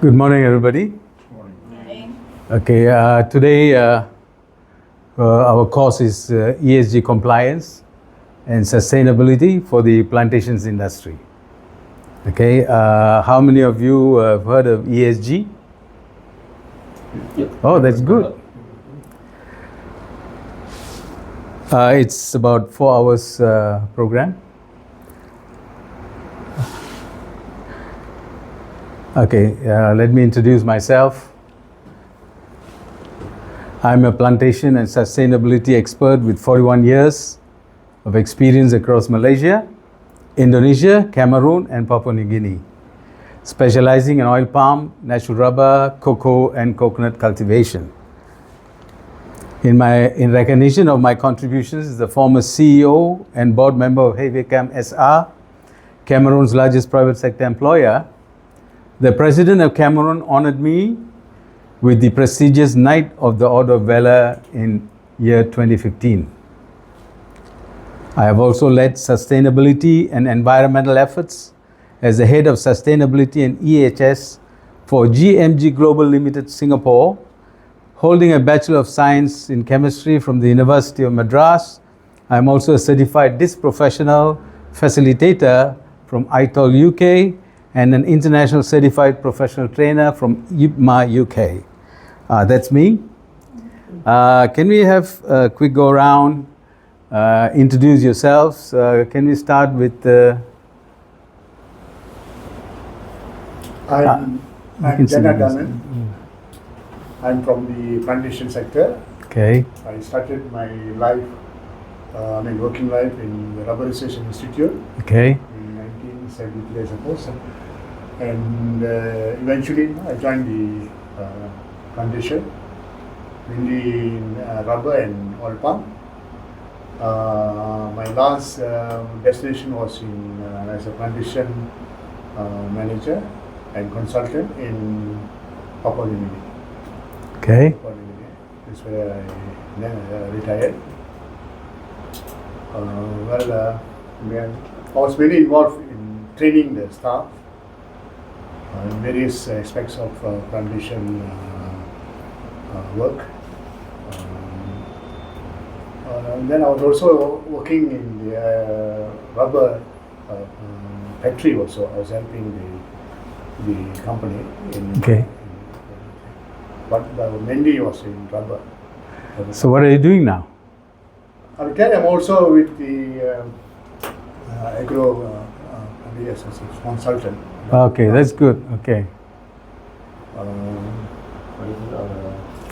Good morning, everybody. Morning. Okay, today our course is ESG compliance and sustainability for the plantations industry. Okay, how many of you have heard of ESG? Yep. Oh, that's good. It's about 4 hours program. Okay, let me introduce myself. I'm a plantation and sustainability expert with 41 years of experience across Malaysia, Indonesia, Cameroon, and Papua New Guinea, specializing in oil palm, natural rubber, cocoa, and coconut cultivation. In recognition of my contributions as the former CEO and board member of Heavecam SR, Cameroon's largest private sector employer, the President of Cameroon honored me with the prestigious Knight of the Order of Valor in year 2015. I have also led sustainability and environmental efforts as the head of sustainability and EHS for GMG Global Limited Singapore, holding a Bachelor of Science in Chemistry from the University of Madras. I am also a certified DIS professional facilitator from ITOL UK and an international certified professional trainer from IPMA UK. That's me. Can we have a quick go around, introduce yourselves? Can we start with... I'm Jana Danan. I'm from the plantation sector. Okay. I started my life, working life in the Rubberization Institute Okay. in 1973, I suppose. And eventually I joined the plantation, mainly in rubber and oil palm. My last destination was as a plantation manager and consultant in Papua New Guinea. Okay. That's where I retired. I was very involved in training the staff in various aspects of plantation work. Then I was also working in the rubber factory also. I was helping the company in Okay. but mainly was in rubber. So what are you doing now? I'm also with the agro as a consultant. Okay, that's good. Okay.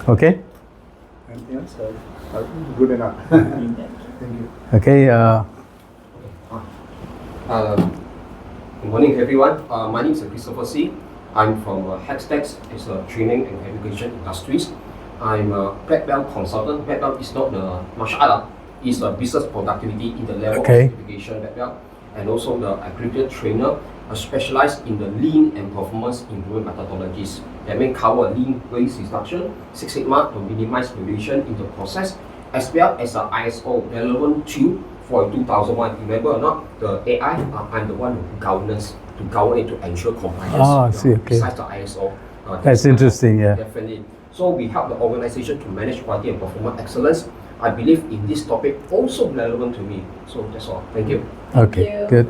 Okay. Anything else? Good enough. Thank you. Okay. Good morning, everyone. My name is Christopher C. I'm from Hextex. It's a training and education industries. I'm a black belt consultant. Black belt is not the martial art. It's a business productivity in the level Okay. of certification black belt, and also the accredited trainer, specialized in the lean and performance improvement methodologies that may cover lean waste reduction, Six Sigma to minimize variation in the process, as well as the ISO relevant to for 2001. Remember or not, the AI, I'm the one who governance to govern it to ensure compliance. Ah, I see. Okay. Besides the ISO. That's interesting. Yeah. Definitely. So we help the organization to manage quality and performance excellence. I believe in this topic also relevant to me. So that's all. Thank you. Okay. you. Good.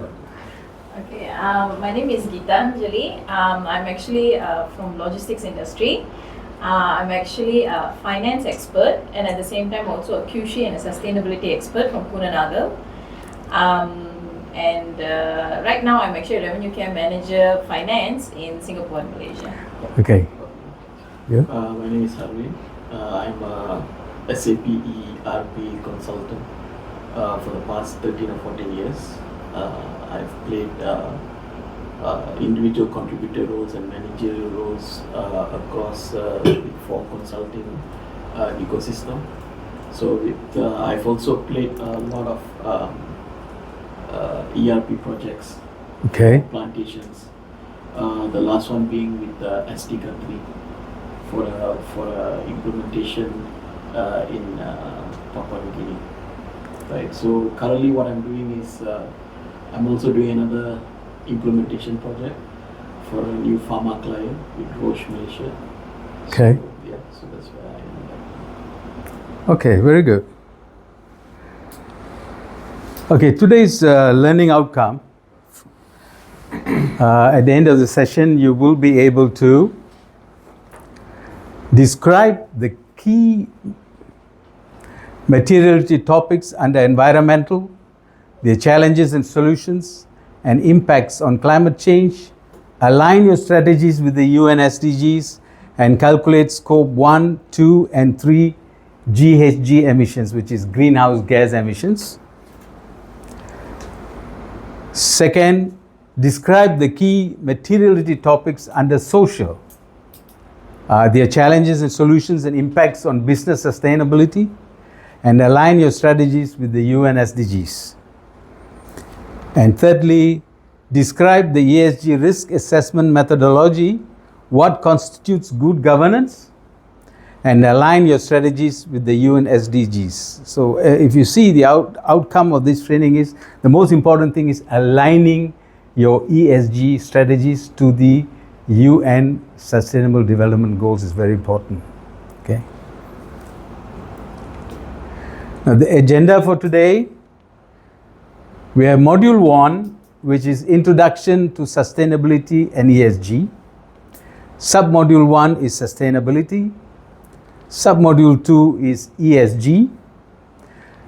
Okay, my name is Geetanjali. I'm actually from logistics industry. I'm actually a finance expert and at the same time also a QC and a sustainability expert from Kunanagar. Right now I'm actually a revenue care manager finance in Singapore and Malaysia. Okay. Yeah. My name is Harvin. I'm a SAP ERP consultant for the past 13 or 14 years. I've played individual contributor roles and managerial roles across the Big Four consulting ecosystem. So I've also played a lot of ERP projects, Okay. plantations. The last one being with SD country for implementation in Papua New Guinea. Right. So currently, what I'm doing is I'm also doing another implementation project for a new pharma client with Roche Malaysia. Okay. So, yeah, so that's where I am. Okay, very good. Okay, today's learning outcome. At the end of the session, you will be able to describe the key materiality topics under environmental, their challenges and solutions, and impacts on climate change, align your strategies with the UN SDGs, and calculate scope 1, 2, and 3 GHG emissions, which is greenhouse gas emissions. Second, describe the key materiality topics under social, their challenges and solutions and impacts on business sustainability, and align your strategies with the UN SDGs. And thirdly, describe the ESG risk assessment methodology, what constitutes good governance, and align your strategies with the UN SDGs. So if you see the outcome of this training is, the most important thing is aligning your ESG strategies to the UN Sustainable Development Goals is very important. Okay. Now the agenda for today, we have module 1, which is Introduction to Sustainability and ESG. Submodule 1 is Sustainability. Submodule 2 is ESG.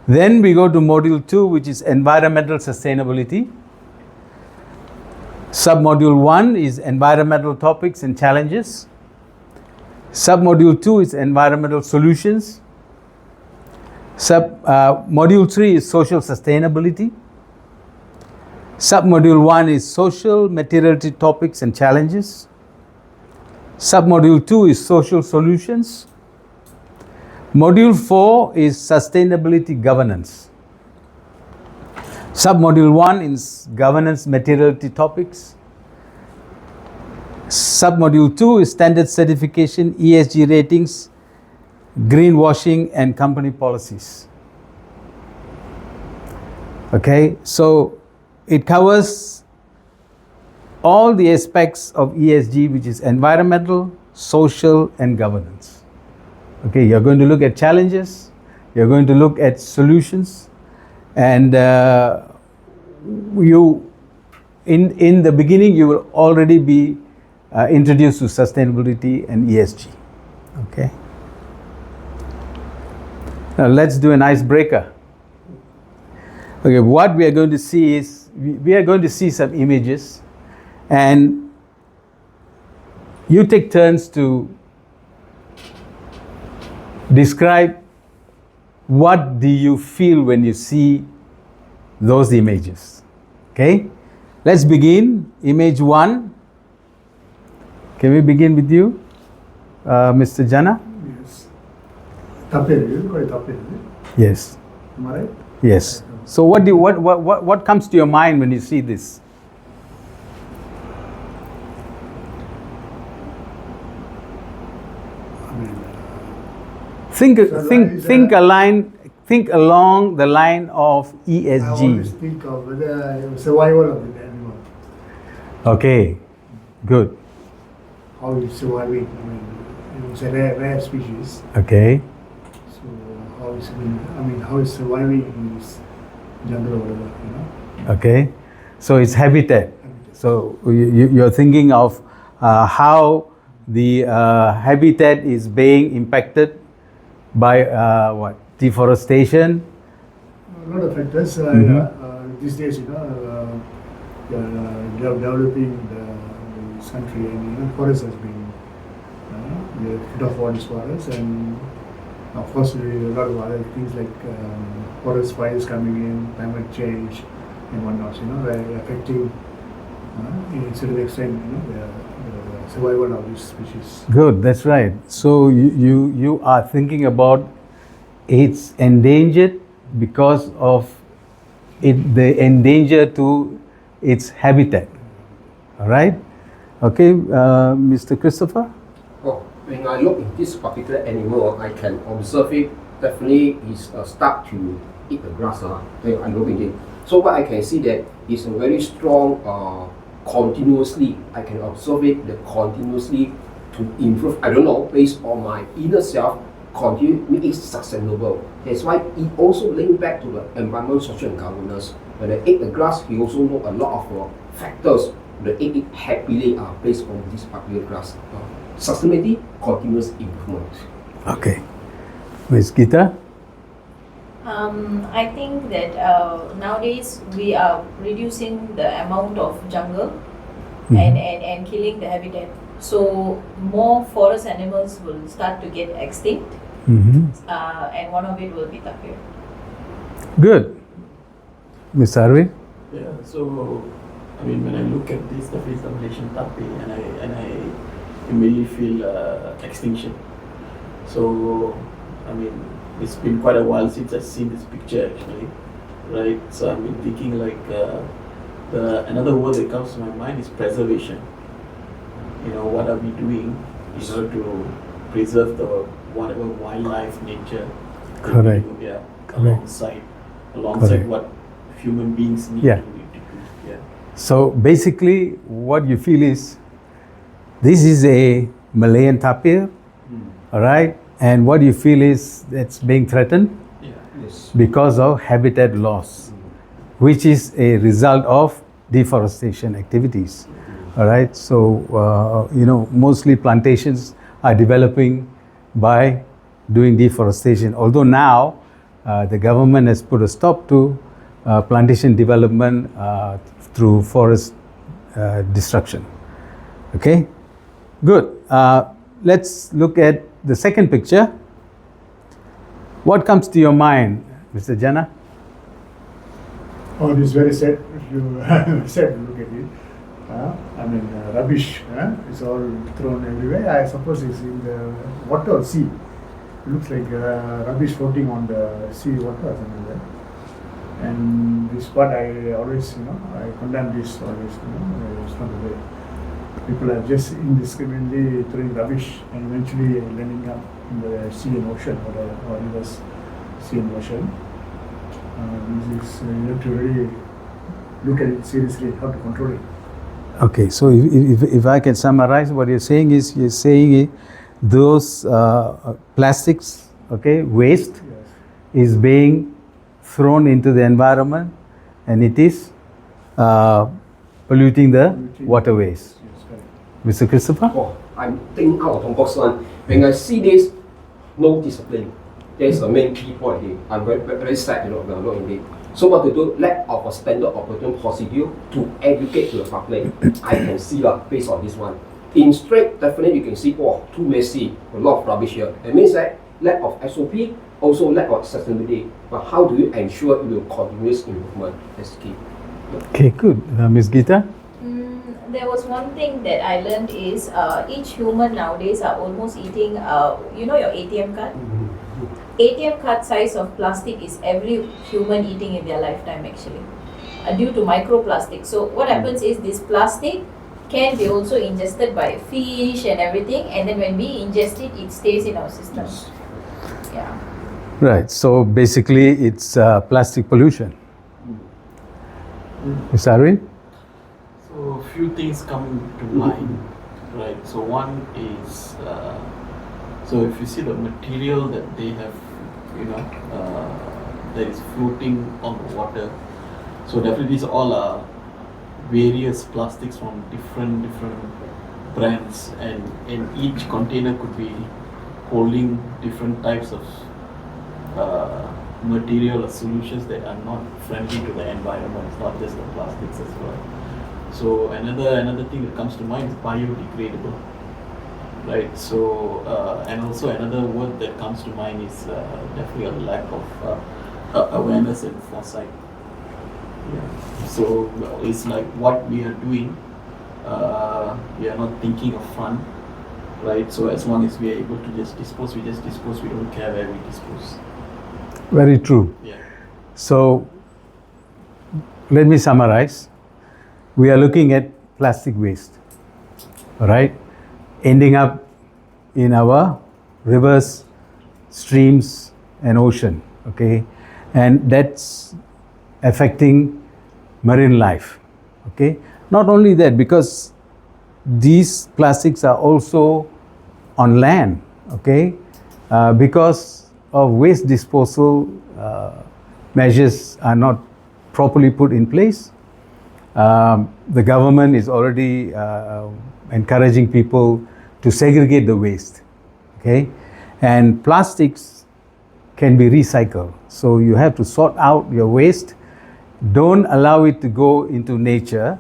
Then we go to module 2, which is Environmental Sustainability. Submodule 1 is Environmental Topics and Challenges. Submodule 2 is Environmental Solutions. Module 3 is Social Sustainability. Submodule 1 is Social Materiality Topics and Challenges. Submodule 2 is Social Solutions. Module 4 is Sustainability Governance. Submodule 1 is Governance Materiality Topics. Submodule 2 is Standard Certification, ESG Ratings, Greenwashing, and Company Policies. Okay, so it covers all the aspects of ESG, which is environmental, social, and governance. Okay, you're going to look at challenges, you're going to look at solutions, and in the beginning you will already be introduced to sustainability and ESG. Okay. Now let's do an icebreaker. Okay, what we are going to see is, we are going to see some images, and you take turns to describe what do you feel when you see those images. Okay, let's begin. Image 1. Can we begin with you, Mr. Jana? Yes. Tapir, you call it tapir, is it? Yes. Am I right? Yes. So what comes to your mind when you see this? I mean, Think along the line of I always ESG. think of the survival of the animal. Okay, good. How it's surviving. I mean, it's a rare species. Okay, So how it's surviving in this jungle or whatever, you know. okay. So it's habitat. So you're thinking of how the habitat is being impacted by deforestation. A lot of factors. These days, you know, they are developing this country, and you know, forest has been the foot of forest forests, and of course, a lot of other things like forest fires coming in, climate change, and whatnot. You know, they're affecting, in a certain extent, you know, the survival of this species. Good, that's right. So you are thinking about it's endangered because of the endanger to its habitat. All right? Okay, Mr. Christopher? Oh, when I look at this particular animal, I can observe it. Definitely, is start to eat the grass. When I look at it, so what I can see that is a very strong continuously, I can observe it, the continuously to improve, I don't know, based on my inner self, continue make it sustainable. That's why it also linked back to the environment, social and governance. When I ate the grass, we also know a lot of factors that ate it happily are based on this particular grass. Sustainability, continuous improvement. Okay. Ms. Gita? I think that nowadays we are reducing the amount of jungle and killing the habitat. So more forest animals will start to get extinct, and one of it will be tapir. Good. Ms. Arvind? Yeah, so I mean, when I look at this, the face of Malaysian tapir, and I immediately feel extinction. So I mean, it's been quite a while since I've seen this picture actually, right? So I've been thinking like another word that comes to my mind is preservation. You know, what are we doing in order to preserve the whatever wildlife, nature, Correct. Yeah, Correct. alongside Correct. what human beings need Yeah. to do. Yeah. So basically, what you feel is this is a Malayan tapir, all right? And what you feel is it's being threatened Yeah. Yes. because of habitat loss, which is a result of deforestation activities. All right, so mostly plantations are developing by doing deforestation. Although now the government has put a stop to plantation development through forest destruction. Okay, good. Let's look at the second picture. What comes to your mind, Mr. Jana? Oh, this is very sad. You sad to look at it. Rubbish is all thrown everywhere. I suppose it's in the water or sea. It looks like rubbish floating on the sea water or something like that. And this part I always, I condemn this always, it's not the way. People are just indiscriminately throwing rubbish and eventually landing up in the sea and ocean or rivers, sea and ocean. This is, you have to really look at it seriously, how to control it. Okay, so if I can summarize what you're saying those plastics, okay, waste Yes. is being thrown into the environment and it is polluting the waterways. Yes, correct. Mr. Christopher? Oh, I'm thinking out of box one. When I see this, no discipline. That's the main key point here. I'm very sad, we are not in it. So what to do? Lack of a standard operating procedure to educate to the public. I can see based on this one. In straight, definitely you can see, too messy, a lot of rubbish here. It means that lack of SOP, also lack of sustainability. But how do you ensure it will continuous improvement? That's key. Okay, good. Ms. Gita? There was one thing that I learned is each human nowadays are almost eating, your ATM card? ATM card size of plastic is every human eating in their lifetime actually, due to microplastic. So what happens is this plastic can be also ingested by fish and everything, and then when we ingest it, it stays in our system. Yeah. Right, so basically it's plastic pollution. Ms. Arvind? So a few things come to mind, right? So one is, so if you see the material that they have, that is floating on the water, so definitely these all are various plastics from different brands, and each container could be holding different types of material or solutions that are not friendly to the environment. It's not just the plastics as well. So another thing that comes to mind is biodegradable, right? So and also another word that comes to mind is definitely a lack of awareness and foresight. Yeah. So it's like what we are doing, we are not thinking of fun, right? So as long as we are able to just dispose, we just dispose. We don't care where we dispose. Very true. Yeah. So let me summarize. We are looking at plastic waste, all right, ending up in our rivers, streams, and ocean, okay, and that's affecting marine life, okay. Not only that, because these plastics are also on land, okay? Because of waste disposal measures are not properly put in place. The government is already encouraging people to segregate the waste, okay? And plastics can be recycled. So you have to sort out your waste. Don't allow it to go into nature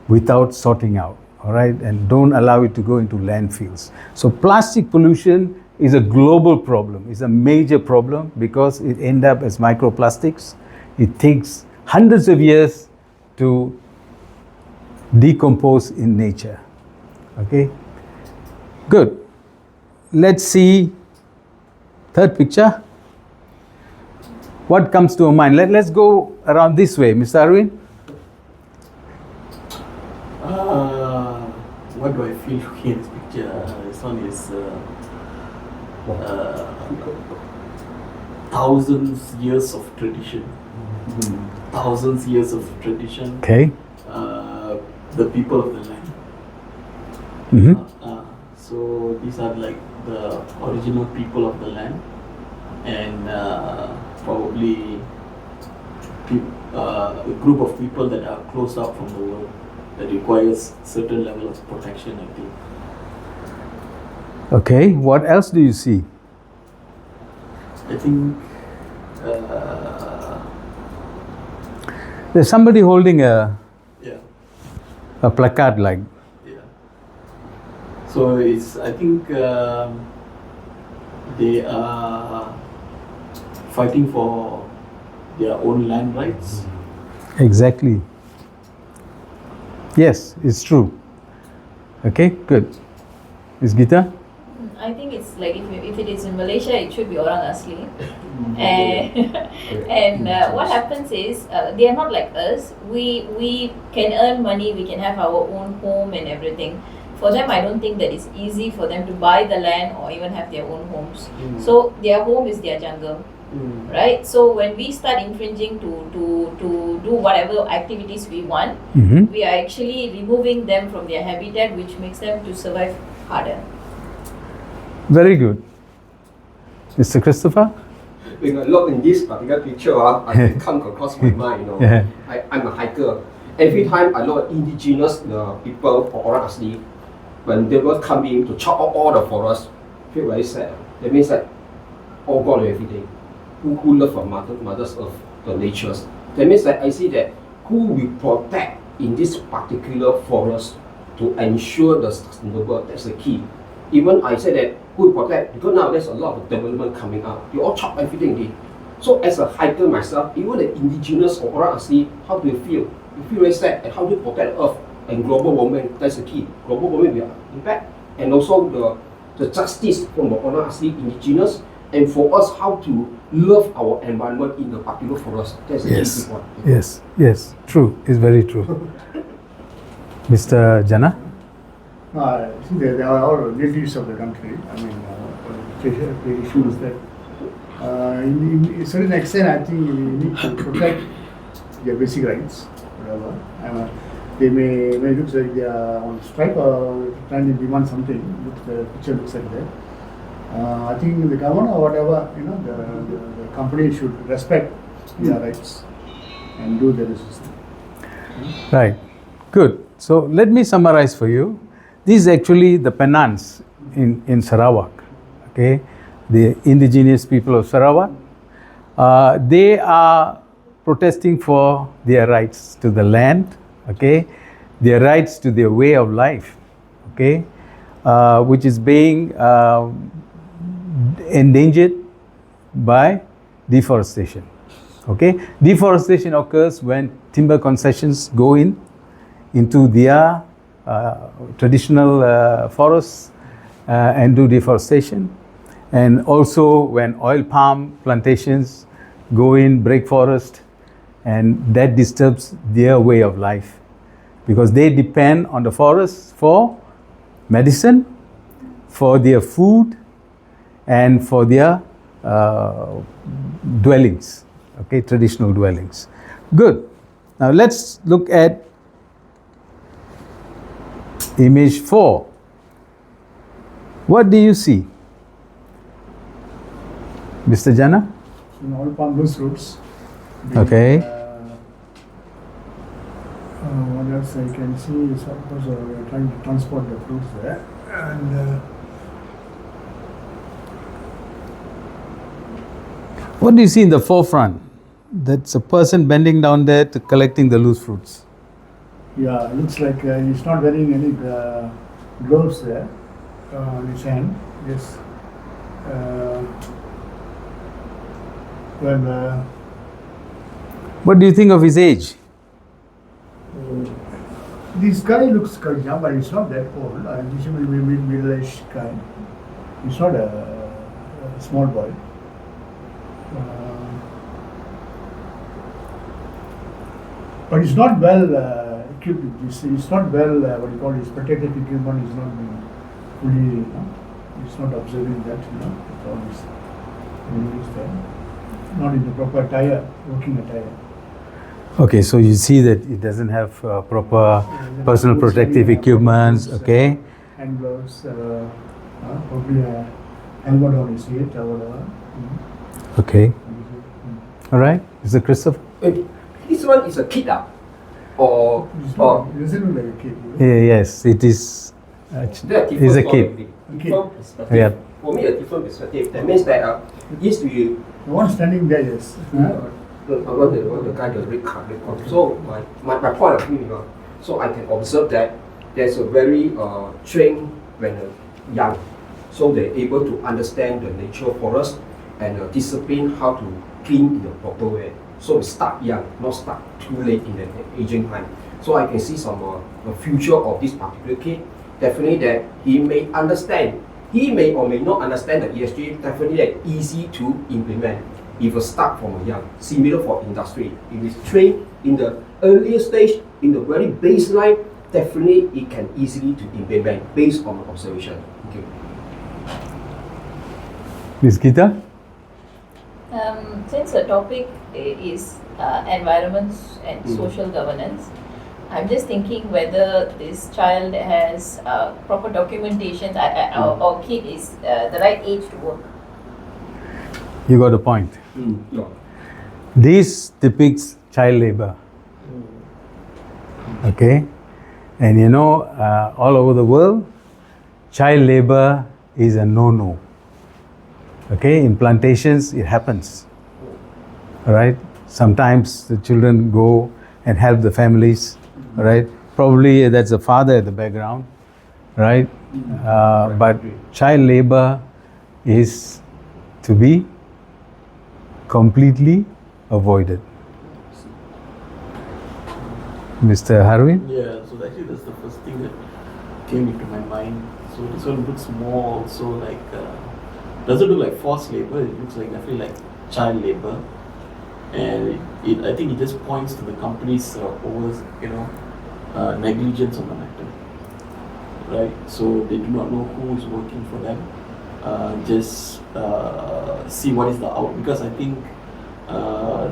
without sorting out, all right? And don't allow it to go into landfills. So plastic pollution is a global problem. It's a major problem because it ends up as microplastics. It takes hundreds of years to decompose in nature, okay? Good. Let's see third picture. What comes to your mind? Let's go around this way, Mr. Arvind. What do I feel looking at this picture? This one is thousands years of tradition. Thousands years of tradition. Okay. The people of the land. Mm-hmm. So these are like the original people of the land, and probably a group of people that are closed out from the world that requires certain level of protection, I think. Okay, what else do you see? I think There's somebody holding a yeah. placard like. Yeah. So it's, I think they are fighting for their own land rights. Exactly. Yes, it's true. Okay, good. Ms. Gita? I think it's like if it is in Malaysia, it should be orang asli. And what happens is they are not like us. We can earn money, we can have our own home and everything. For them, I don't think that it's easy for them to buy the land or even have their own homes. So their home is their jungle, right? So when we start infringing to do whatever activities we want, Mm-hmm. we are actually removing them from their habitat, which makes them to survive harder. Very good. Mr. Christopher? When I look in this particular picture, I come across my mind, you know. Yeah. I'm a hiker. Every time I look at indigenous people or orang asli, when they will come in to chop up all the forest, I feel very sad. That means that all gone every day. Who love our mother's earth, the natures. That means that I see that who we protect in this particular forest to ensure the sustainable, that's the key. Even I said that who protect, because now there's a lot of development coming up. You all chop everything. So as a hiker myself, even the indigenous or orang asli, how do you feel? You feel very sad, and how do you protect the earth and global warming? That's the key. Global warming will impact, and also the justice from the orang asli, indigenous, and for us how to love our environment in the particular forest. That's the Yes. key point. Yes, true. It's very true. Mr. Jana? See, they are all natives of the country. I mean, the issue is that in a certain extent, I think we need to protect their basic rights, whatever. They may look like they are on strike or trying to demand something. The picture looks like that. I think the government or whatever, the company should respect their rights and do their system. Right. Good. So let me summarize for you. This is actually the Penans in Sarawak. Okay, the indigenous people of Sarawak. They are protesting for their rights to the land. Okay, their rights to their way of life. Okay, which is being endangered by deforestation. Okay, deforestation occurs when timber concessions go into their traditional forests and do deforestation, and also when oil palm plantations go in, break forest, and that disturbs their way of life because they depend on the forests for medicine, for their food, and for their dwellings, okay, traditional dwellings. Good. Now let's look at Image 4. What do you see? Mr. Jana? In all palm loose roots. Okay. What else I can see is, of course, we are trying to transport the fruits there. And What do you see in the forefront? That's a person bending down there to collecting the loose fruits. yeah, looks like he's not wearing any gloves there on his hand. Yes. Well, What do you think of his age? this guy looks quite young, but he's not that old. He's a middle-aged guy. He's not a small boy. But he's not well equipped. He's not well, what you call his protective equipment is not being fully, he's not observing that, with all his enemies there. Not in the proper attire, working attire. Okay, so you see that it doesn't have proper personal protective equipments, okay? Hand gloves, probably a helmet on his head or whatever. Okay, all right. Is it Christopher? This one is a kid, or He doesn't look like a kid. Yes, it is. He's a kid. Different perspective. Yeah. For me, a different perspective. That means that yes, we The one standing there, yes. the guy the red card. So my point of view, so I can observe that there's a very trained when young, so they're able to understand the nature of forest and discipline how to clean in the proper way. So start young, not start too late in the aging time. So I can see some the future of this particular kid. Definitely that he may understand. He may or may not understand the ESG. Definitely that easy to implement if you start from a young. Similar for industry. If it's trained in the earlier stage, in the very baseline, definitely it can easily to implement based on observation. Okay. Ms. Gita? Since the topic is environment and social governance, I'm just thinking whether this child has proper documentation or kid is the right age to work. You got a point. Yeah. This depicts child labor. Okay? And all over the world, child labor is a no-no. Okay? In plantations, it happens. All right? Sometimes the children go and help the families. All right? Probably that's the father at the background. Right? But child labor is to be completely avoided. Mr. Harvin? Yeah, so actually that's the first thing that came into my mind. So this one looks more also like, doesn't look like forced labor, it looks like definitely like child labor. And I think it just points to the company's negligence on the matter. Right? So they do not know who is working for them. Just see what is the out, because I think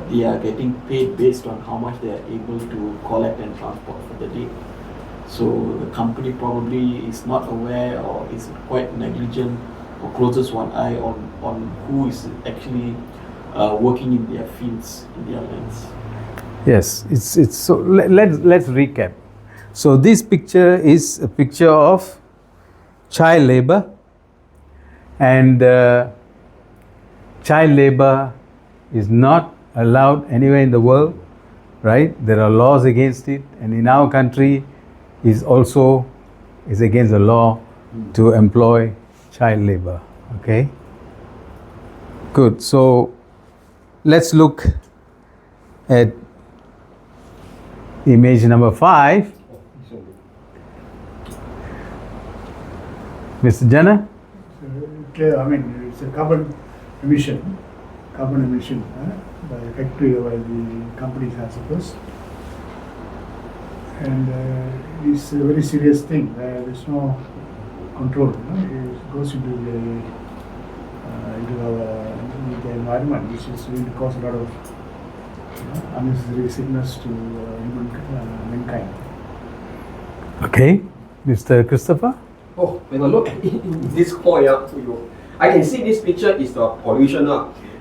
they are getting paid based on how much they are able to collect and transport for the day. So the company probably is not aware or is quite negligent or closes one eye on who is actually working in their fields, in their lands. Yes, it's so let's recap. So this picture is a picture of child labor, and child labor is not allowed anywhere in the world, right? There are laws against it, and in our country is against the law to employ child labor. Okay, good. So let's look at image number 5. Mr. Jana? It's a carbon emission by factory by the companies, I suppose. And it's a very serious thing. There's no control. It goes into the environment, which is going to cause a lot of unnecessary sickness to mankind. Okay. Mr. Christopher? Oh, when I look at it in this point, I can see this picture is the pollution.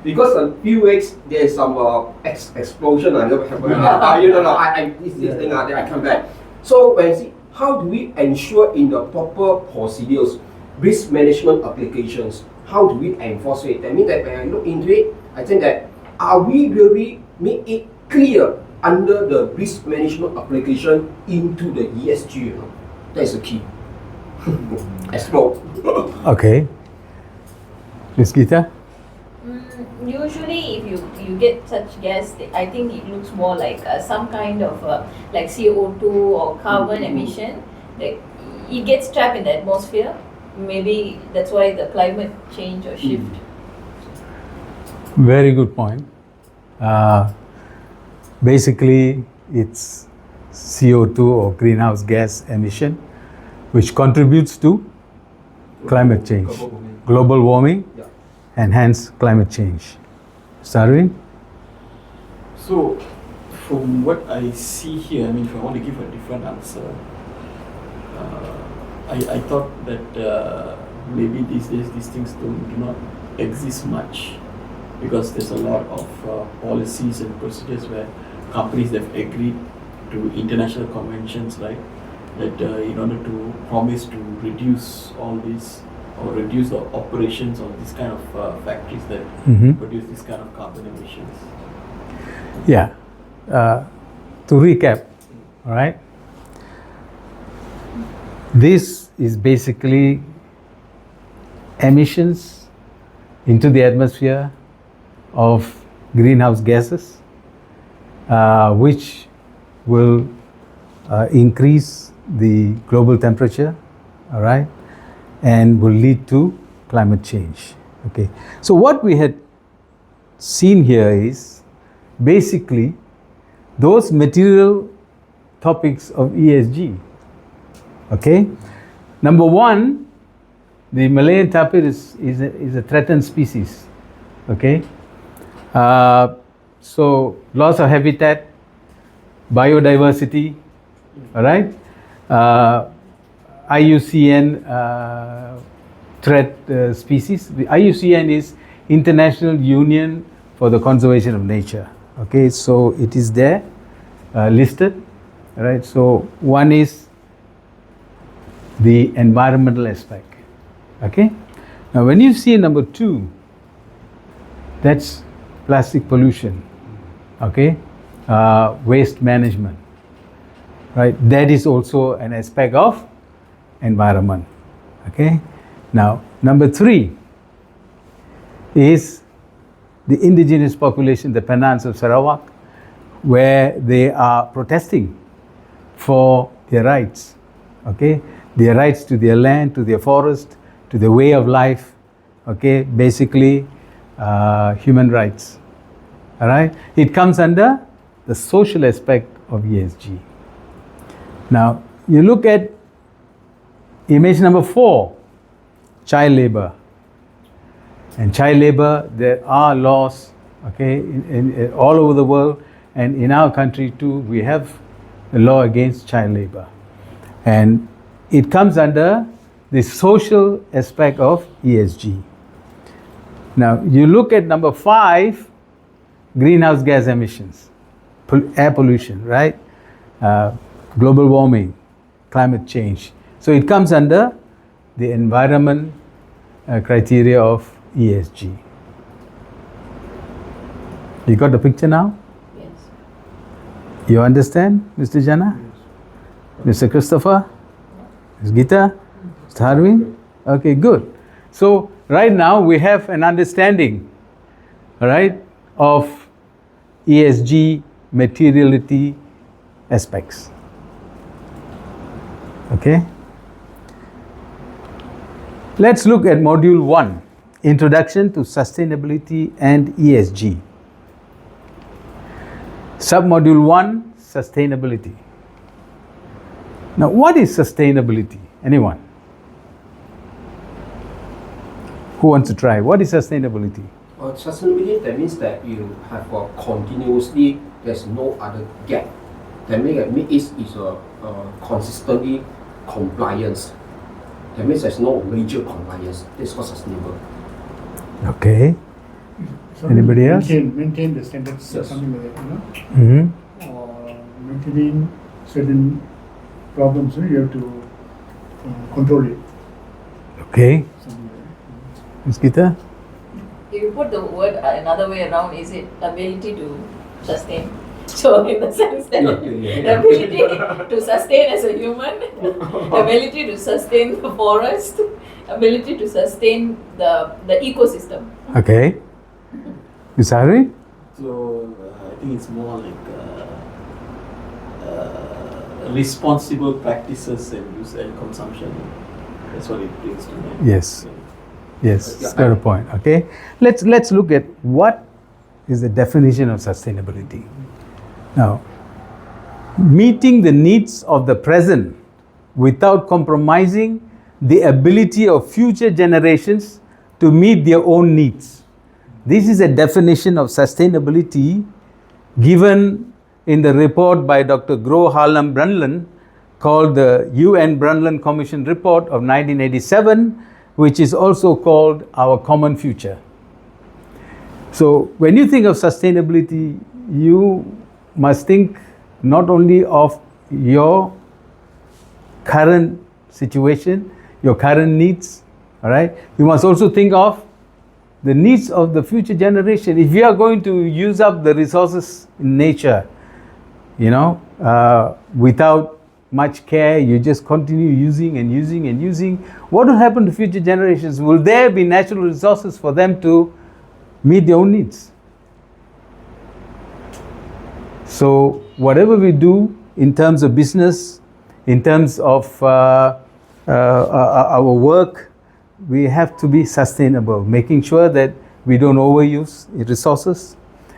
Because a few weeks there's some explosion. I never happened. This thing. Then I come back. So when you see how do we ensure in the proper procedures, risk management applications, how do we enforce it? That means that when I look into it, I think that are we really make it clear under the risk management application into the ESG? That's the key. Explore. Okay. Ms. Geeta? Usually, if you get such gas, I think it looks more like some kind of like CO2 or carbon emission. Like it gets trapped in the atmosphere. Maybe that's why the climate change or shift. Very good point. Basically, it's CO2 or greenhouse gas emission, which contributes to climate change, global warming, Yeah. and hence climate change. Sarwin? So, from what I see here, I mean, if I want to give a different answer, I thought that maybe these days these things do not exist much because there's a lot of policies and procedures where companies have agreed to international conventions, right? That in order to promise to reduce all this or reduce the operations of these kind of factories that produce this kind of carbon emissions. Yeah. To recap, all right? This is basically emissions into the atmosphere of greenhouse gases, which will increase the global temperature, all right, and will lead to climate change. Okay. So what we had seen here is basically those material topics of ESG. Okay. Number one, the Malayan tapir is a threatened species. Okay. So loss of habitat, biodiversity, all right. IUCN threat species. The IUCN is International Union for the Conservation of Nature. Okay, so it is there listed. All right. So one is the environmental aspect. Okay. Now, when you see number 2, that's plastic pollution. Okay, waste management. Right. That is also an aspect of environment. Okay. Now, number 3 is the indigenous population, the Penans of Sarawak, where they are protesting for their rights. Okay, their rights to their land, to their forest, to their way of life. Okay, basically human rights. All right, it comes under the social aspect of ESG. Now, you look at image number 4, child labor. And child labor, there are laws, okay, in all over the world, and in our country too, we have a law against child labor. And it comes under the social aspect of ESG. Now, you look at number 5, greenhouse gas emissions, air pollution, right? Global warming, climate change. So it comes under the environment criteria of ESG. You got the picture now? Yes. You understand, Mr. Jana? Yes. Mr. Christopher? Ms. Geeta? Mr. Harvin? Okay, good. So right now we have an understanding, all right, of ESG materiality aspects. Okay. Let's look at module 1, Introduction to Sustainability and ESG. Submodule 1, Sustainability. Now, what is sustainability? Anyone? Who wants to try? What is sustainability? Sustainability, that means that you have continuously, there's no other gap. That means it is consistently compliance. That means there's no major compliance. This is not sustainable. Okay. So Anybody else? Maintain the standards, Yes. something like that, you know. Mm-hmm. Or maintaining certain problems, you have to control it. Okay. Something like that. Ms. Gita? If you put the word another way around, is it ability to sustain? So in the sense that the ability to sustain as a human, ability to sustain the forest, ability to sustain the ecosystem. Okay. Ms. Hari? So I think it's more like responsible practices and use and consumption. That's what it brings to mind. Yes. Yes, it's got a point. Okay. Let's look at what is the definition of sustainability. Now, meeting the needs of the present without compromising the ability of future generations to meet their own needs. This is a definition of sustainability given in the report by Dr. Gro Harlem Brundtland called the UN Brundtland Commission Report of 1987, which is also called Our Common Future. So when you think of sustainability, you must think not only of your current situation, your current needs, all right? You must also think of the needs of the future generation. If you are going to use up the resources in nature, you know, without much care, you just continue using and using and using, what will happen to future generations? Will there be natural resources for them to meet their own needs? So whatever we do in terms of business, in terms of our work, we have to be sustainable, making sure that we don't overuse resources,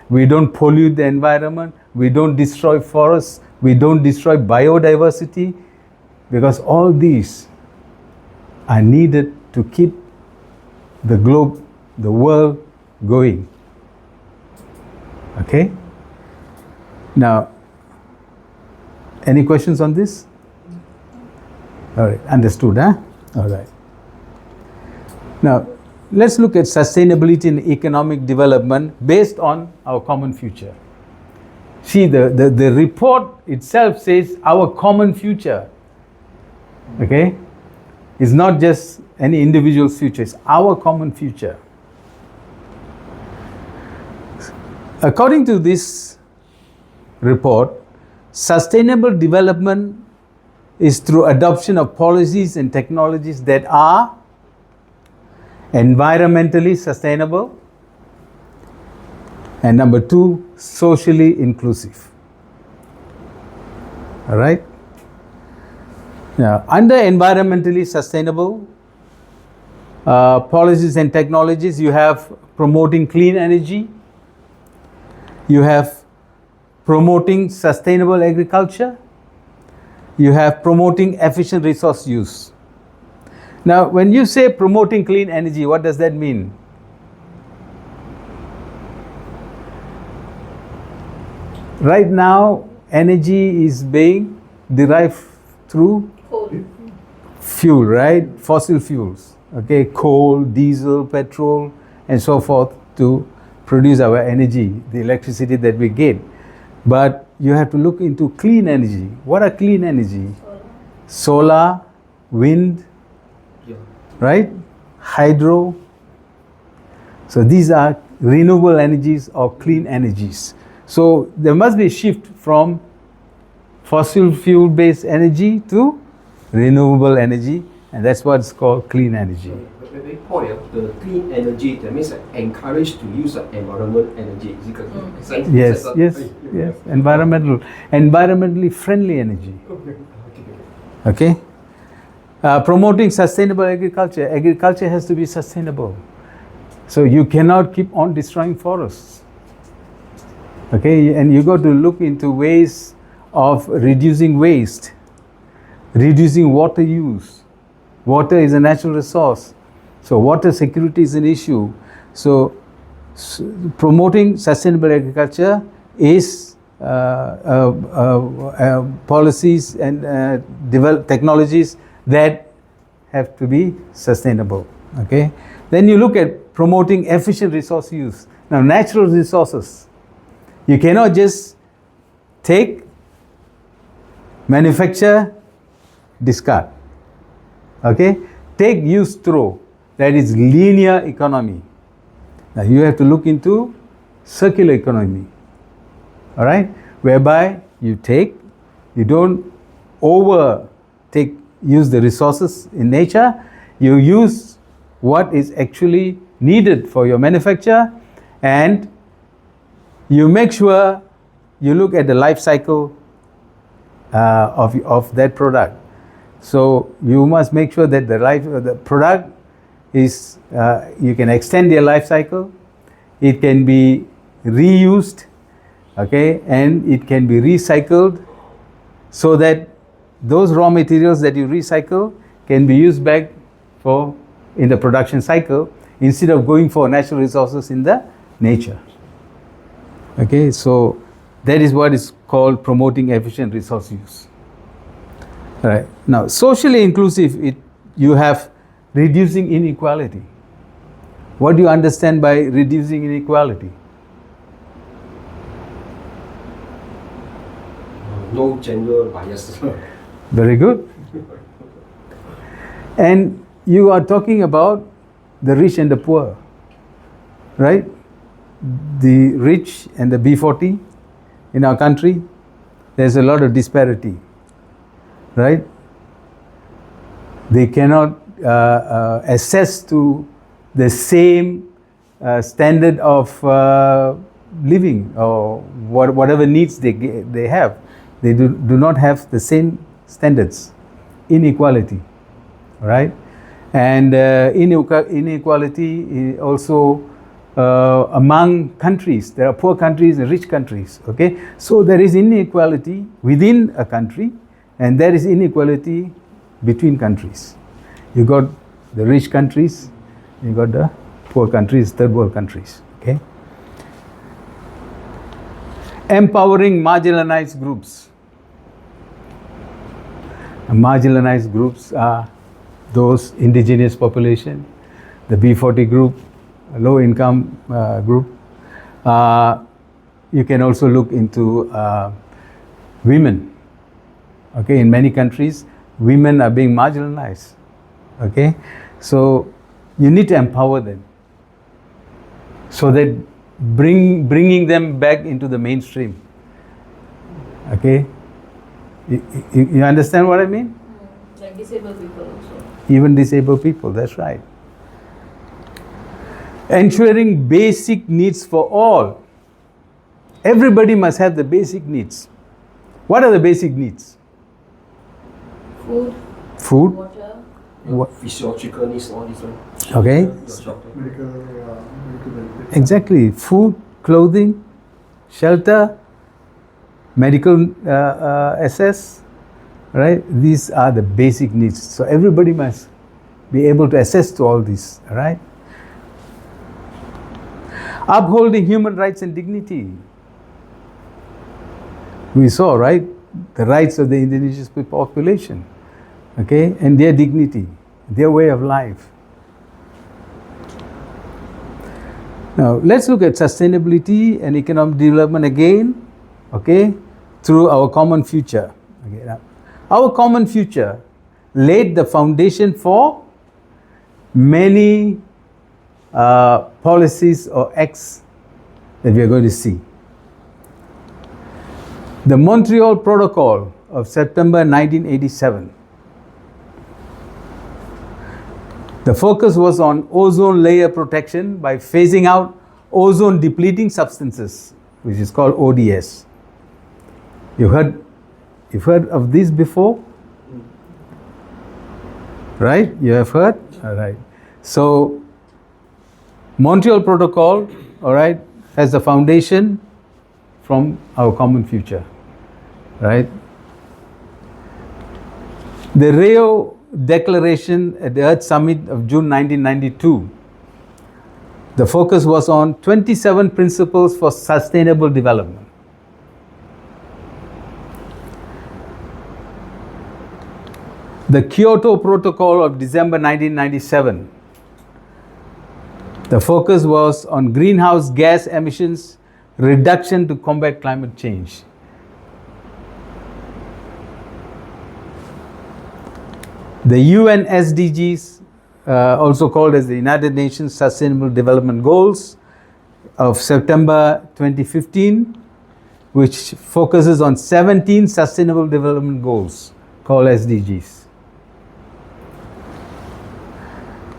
we don't pollute the environment, we don't destroy forests, we don't destroy biodiversity, because all these are needed to keep the globe, the world going. Okay? Now, any questions on this? All right, understood, huh? All right. Now, let's look at sustainability in economic development based on our common future. See, the report itself says our common future, okay? It's not just any individual's future, it's our common future. According to this report, sustainable development is through adoption of policies and technologies that are environmentally sustainable, and number two, socially inclusive. All right? Now, under environmentally sustainable policies and technologies, you have promoting clean energy, you have promoting sustainable agriculture, you have promoting efficient resource use. Now, when you say promoting clean energy, what does that mean? Right now, energy is being derived through Coal. fuel, right? Fossil fuels, okay? Coal, diesel, petrol, and so forth to produce our energy, the electricity that we get. But you have to look into clean energy. What are clean energy? Solar, wind, right? Hydro. So these are renewable energies or clean energies. So there must be a shift from fossil fuel based energy to renewable energy, and that's what's called clean energy. The point of the clean energy, that means encourage to use environmental energy. Is it correct? Yes. Environmentally friendly energy. Okay. Promoting sustainable agriculture. Agriculture has to be sustainable. So you cannot keep on destroying forests. Okay, and you got to look into ways of reducing waste, reducing water use. Water is a natural resource. So water security is an issue. So promoting sustainable agriculture is policies and technologies that have to be sustainable. Okay. Then you look at promoting efficient resource use. Now, natural resources, you cannot just take, manufacture, discard. Okay. Take, use, throw. That is linear economy. Now you have to look into circular economy. All right, whereby you don't use the resources in nature. You use what is actually needed for your manufacture, and you make sure you look at the life cycle of that product. So you must make sure that the product is you can extend their life cycle. It can be reused. Okay, and it can be recycled, so that those raw materials that you recycle can be used back in the production cycle, instead of going for natural resources in the nature. Okay, so that is what is called promoting efficient resource use. All right. Now, socially inclusive, you have reducing inequality. What do you understand by reducing inequality? No gender bias. Very good. And you are talking about the rich and the poor, right? The rich and the B40 in our country, there's a lot of disparity, right? They cannot access to the same standard of living, or whatever needs they have. They do not have the same standards. Inequality, right? And inequality also among countries. There are poor countries and rich countries. Okay, so there is inequality within a country, and there is inequality between countries. You got the rich countries, you got the poor countries, third world countries. Okay. Empowering marginalized groups. Marginalized groups are those indigenous population, the B40 group, low income group. You can also look into women. Okay, in many countries, women are being marginalized. Okay, so you need to empower them, so that bringing them back into the mainstream. Okay, you understand what I mean? Like disabled people also. Even disabled people, that's right. Ensuring basic needs for all. Everybody must have the basic needs. What are the basic needs? Food. Water. Physiological needs, all these. Okay. Medical benefits. Exactly. Food, clothing, shelter, medical access, right? These are the basic needs. So everybody must be able to access to all these, right? Upholding human rights and dignity. We saw, right, the rights of the indigenous population, okay, and their dignity, their way of life. Now, let's look at sustainability and economic development again, okay, through our common future. Okay, now, our common future laid the foundation for many policies or acts that we are going to see. The Montreal Protocol of September 1987. The focus was on ozone layer protection by phasing out ozone depleting substances, which is called ODS. You've heard of this before? Right? You have heard? All right. So, Montreal Protocol, all right, has the foundation from our common future, right? The Rio Declaration at the Earth Summit of June 1992, the focus was on 27 principles for sustainable development. The Kyoto Protocol of December 1997. The focus was on greenhouse gas emissions reduction to combat climate change. The UN SDGs, also called as the United Nations Sustainable Development Goals of September 2015, which focuses on 17 Sustainable Development Goals called SDGs.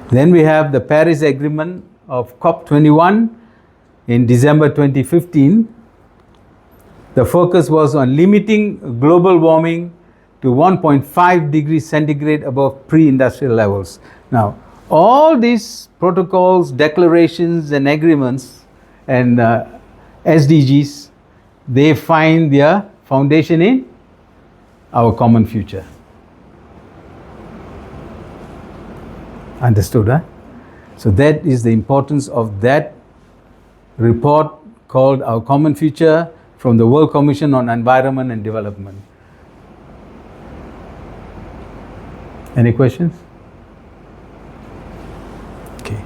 Then we have the Paris Agreement of COP21 in December 2015. The focus was on limiting global warming to 1.5 degrees centigrade above pre-industrial levels. Now, all these protocols, declarations, and agreements and SDGs, they find their foundation in our common future. Understood, huh? So that is the importance of that report called Our Common Future from the World Commission on Environment and Development. Any questions? Okay.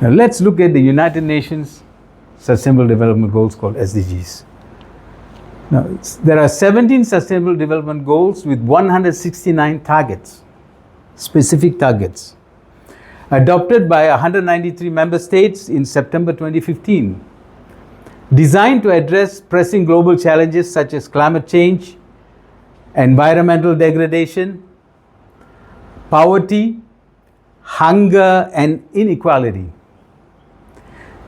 Now let's look at the United Nations Sustainable Development Goals called SDGs. Now, there are 17 Sustainable Development Goals with 169 targets, specific targets, adopted by 193 member states in September 2015, designed to address pressing global challenges such as climate change, environmental degradation, poverty, hunger, and inequality.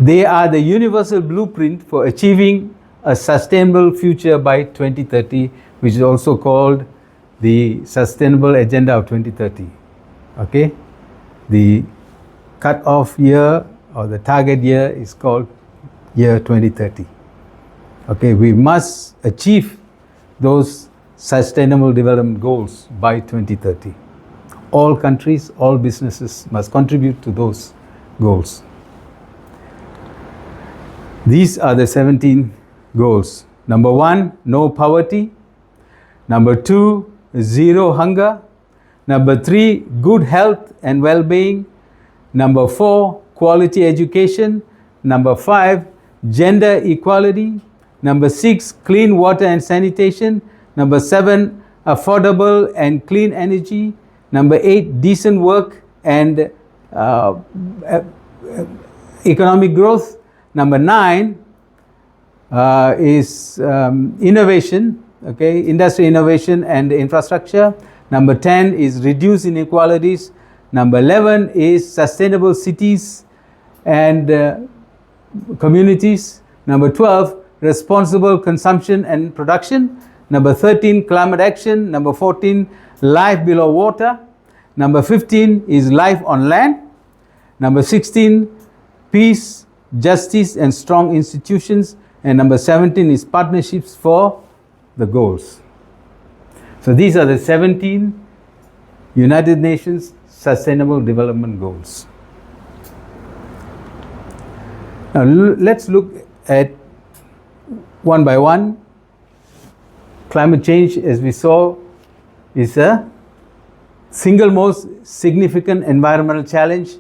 They are the universal blueprint for achieving a sustainable future by 2030, which is also called the Sustainable Agenda of 2030. Okay? The cut-off year or the target year is called year 2030. Okay, we must achieve those sustainable development goals by 2030. All countries, all businesses must contribute to those goals. These are the 17 goals. Number 1, no poverty. Number 2, zero hunger. Number 3, good health and well-being. Number 4, quality education. Number 5, gender equality. Number 6, clean water and sanitation. Number 7, affordable and clean energy. Number 8, decent work and economic growth. Number 9 is innovation, okay, industry innovation and infrastructure. Number 10 is reduce inequalities. Number 11 is sustainable cities and communities. Number 12, responsible consumption and production. Number 13, climate action. Number 14, life below water. Number 15 is life on land. Number 16, peace, justice, and strong institutions. And number 17 is partnerships for the goals. So these are the 17 United Nations Sustainable Development Goals. Now let's look at one by one. Climate change, as we saw, is a single most significant environmental challenge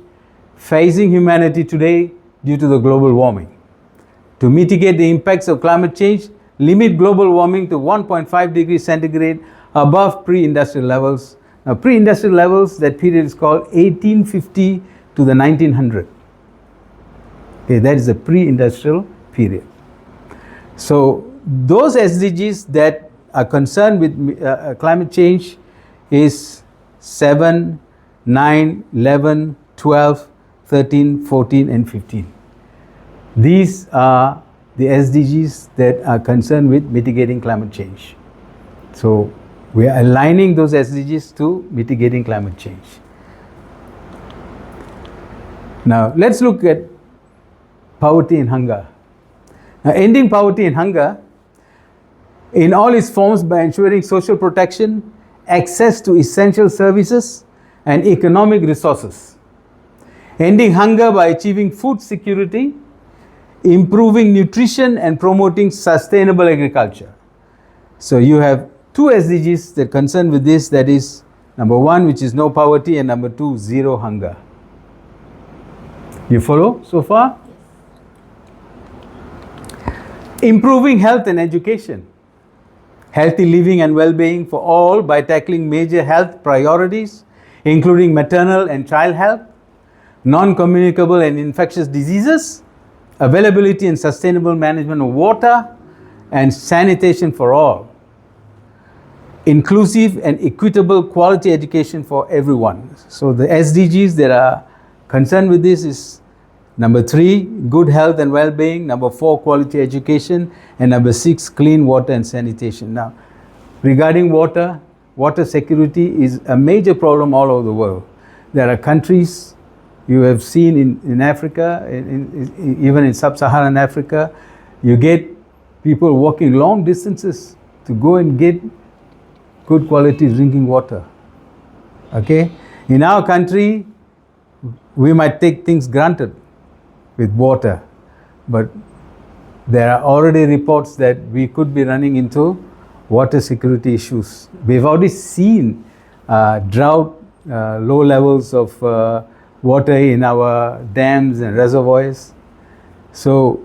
facing humanity today due to the global warming. To mitigate the impacts of climate change, limit global warming to 1.5 degrees centigrade above pre-industrial levels. Now, pre-industrial levels, that period is called 1850 to the 1900. Okay, that is the pre-industrial period. So, those SDGs that are concerned with climate change is 7, 9, 11, 12, 13, 14, and 15. These are the SDGs that are concerned with mitigating climate change. So we are aligning those SDGs to mitigating climate change. Now let's look at poverty and hunger. Now, ending poverty and hunger in all its forms by ensuring social protection, access to essential services, and economic resources. Ending hunger by achieving food security, improving nutrition, and promoting sustainable agriculture. So you have two SDGs that concern with this, that is number 1, which is no poverty, and number 2, zero hunger. You follow so far? Improving health and education. Healthy living and well-being for all by tackling major health priorities, including maternal and child health, non-communicable and infectious diseases, availability and sustainable management of water, and sanitation for all. Inclusive and equitable quality education for everyone. So the SDGs that are concerned with this is number 3, good health and well-being, number 4, quality education, and number 6, clean water and sanitation. Now, regarding water, water security is a major problem all over the world. There are countries you have seen in Africa, even in sub-Saharan Africa, you get people walking long distances to go and get good quality drinking water. Okay? In our country, we might take things granted with water, but there are already reports that we could be running into water security issues. We've already seen drought, low levels of water in our dams and reservoirs. So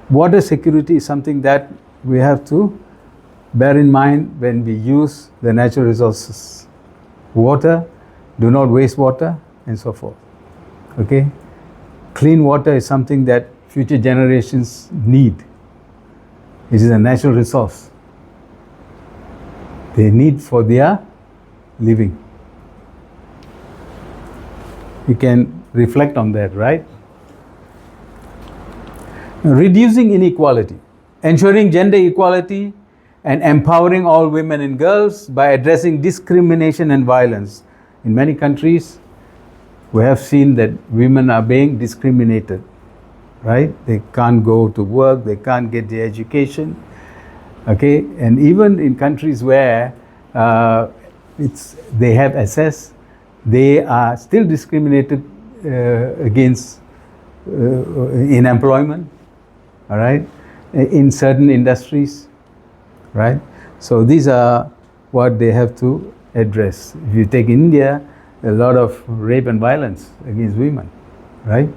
water security is something that we have to bear in mind when we use the natural resources. Water, do not waste water, and so forth. Okay? Clean water is something that future generations need. It is a natural resource they need for their living. You can reflect on that, right? Reducing inequality, ensuring gender equality, and empowering all women and girls by addressing discrimination and violence. In many countries, we have seen that women are being discriminated, right? They can't go to work, they can't get the education, okay? And even in countries where they have access, they are still discriminated against in employment, all right? In certain industries, right? So these are what they have to address. If you take India, a lot of rape and violence against women, right?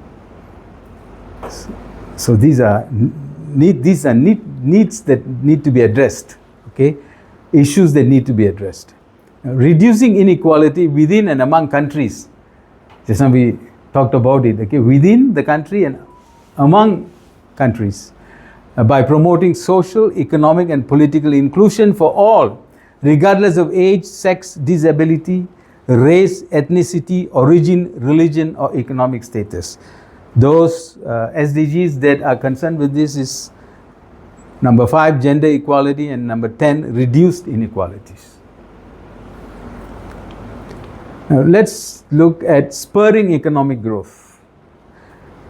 So these are needs that need to be addressed, okay? Issues that need to be addressed. Reducing inequality within and among countries. Just now we talked about it, okay? Within the country and among countries. By promoting social, economic, and political inclusion for all, regardless of age, sex, disability, race, ethnicity, origin, religion, or economic status. Those SDGs that are concerned with this is number 5, gender equality, and number 10, reduced inequalities. Now let's look at spurring economic growth.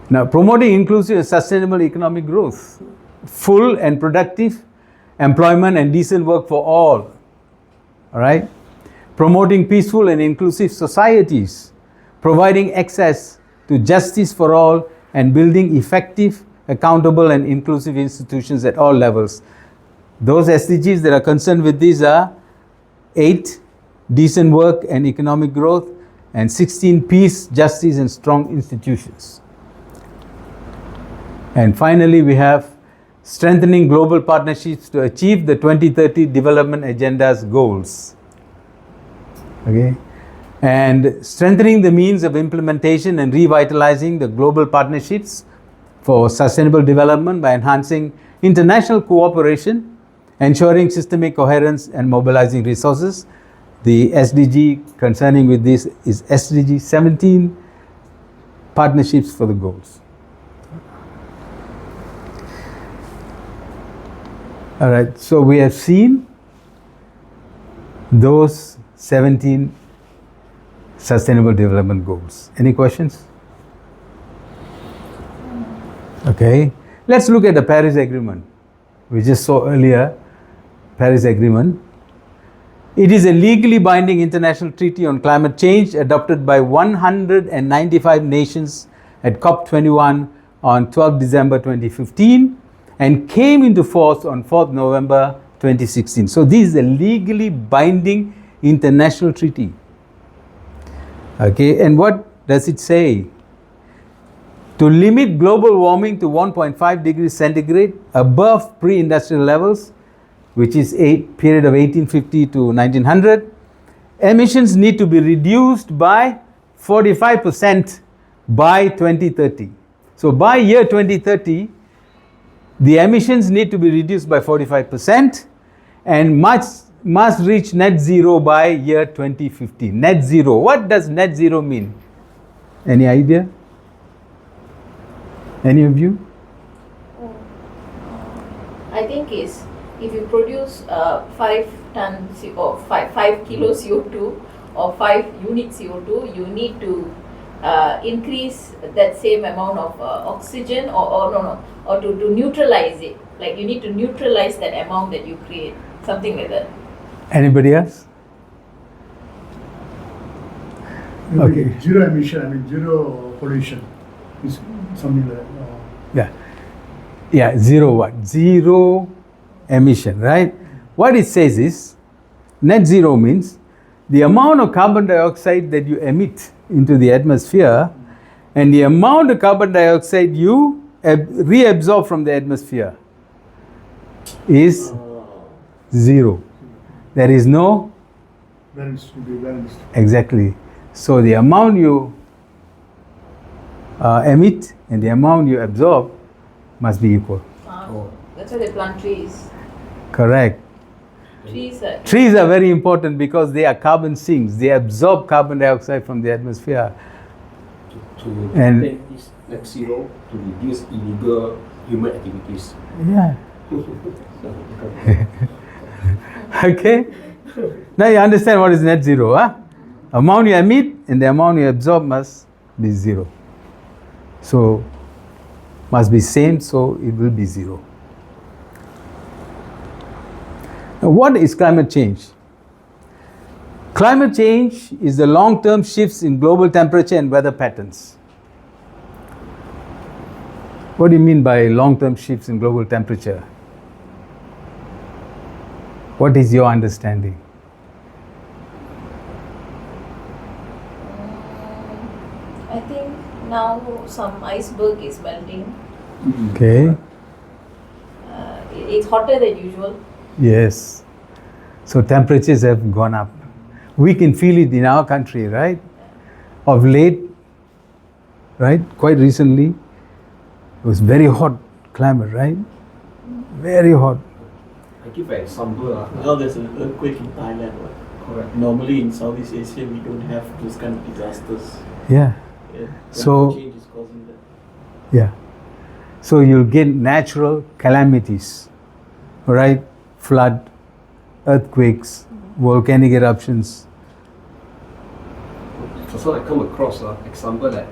Now, promoting inclusive and sustainable economic growth, full and productive employment and decent work for all right? Promoting peaceful and inclusive societies, providing access to justice for all, and building effective, accountable, and inclusive institutions at all levels. Those SDGs that are concerned with these are 8, decent work and economic growth, and 16, peace, justice, and strong institutions. And finally, we have strengthening global partnerships to achieve the 2030 Development Agenda's goals. Okay? And strengthening the means of implementation and revitalizing the global partnerships for sustainable development by enhancing international cooperation, ensuring systemic coherence, and mobilizing resources. The SDG concerning with this is SDG 17, partnerships for the goals. All right, so we have seen those 17 sustainable development goals. Any questions? Okay, let's look at the Paris Agreement. We just saw earlier, Paris Agreement. It is a legally binding international treaty on climate change adopted by 195 nations at COP21 on 12 December 2015 and came into force on 4th November 2016. So this is a legally binding international treaty. Okay, and what does it say? To limit global warming to 1.5 degrees centigrade above pre-industrial levels, which is a period of 1850 to 1900, emissions need to be reduced by 45% by 2030. So by year 2030, the emissions need to be reduced by 45% and must reach net zero by year 2050. Net zero. What does net zero mean? Any idea? Any of you? I think is if you produce 5 tons or 5 kilo CO2 or 5 unit CO2, you need to increase that same amount of oxygen or to neutralize it. Like you need to neutralize that amount that you create, something like that. Anybody else? Okay. Zero emission, I mean zero pollution is something like Yeah, zero what? Zero emission, right? What it says is, net zero means the amount of carbon dioxide that you emit into the atmosphere and the amount of carbon dioxide you reabsorb from the atmosphere is zero. There is no balance to be balanced. exactly. So the amount you emit and the amount you absorb must be equal. That's why they plant trees. Correct. Trees are very important because they are carbon sinks. They absorb carbon dioxide from the atmosphere. To And- take this net zero to reduce illegal human activities. Yeah. Okay. Now you understand what is net zero, huh? Amount you emit and the amount you absorb must be zero. So must be same, so it will be zero. Now, what is climate change? Climate change is the long-term shifts in global temperature and weather patterns. What do you mean by long-term shifts in global temperature? What is your understanding? I think now some iceberg is melting. Okay. It's hotter than usual. Yes. So temperatures have gone up. We can feel it in our country, right? Of late, right? Quite recently, it was very hot climate, right? Very hot. I give an example. Now there's an earthquake in Thailand. Right? Correct. Normally in Southeast Asia we don't have those kind of disasters. Yeah. Yeah. So- Climate change is causing that. Yeah. So you'll get natural calamities, right? Flood, earthquakes, volcanic eruptions. So I come across an example that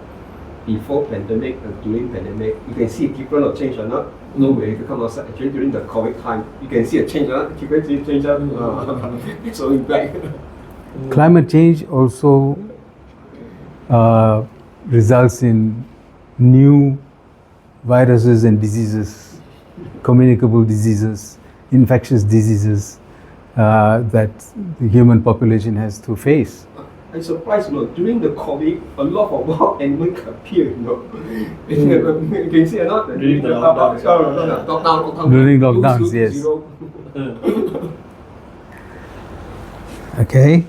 before pandemic and during pandemic, you can see different change or not. No way to come outside. Actually during the COVID time, you can see a change or not. Different change. So in fact, Climate change also results in new viruses and diseases, communicable diseases, infectious diseases that the human population has to face. I'm surprised, during the COVID, a lot of wild animals appear, You can see or not? During the lockdown. Lockdown. During lockdowns, yes. Zero. Okay.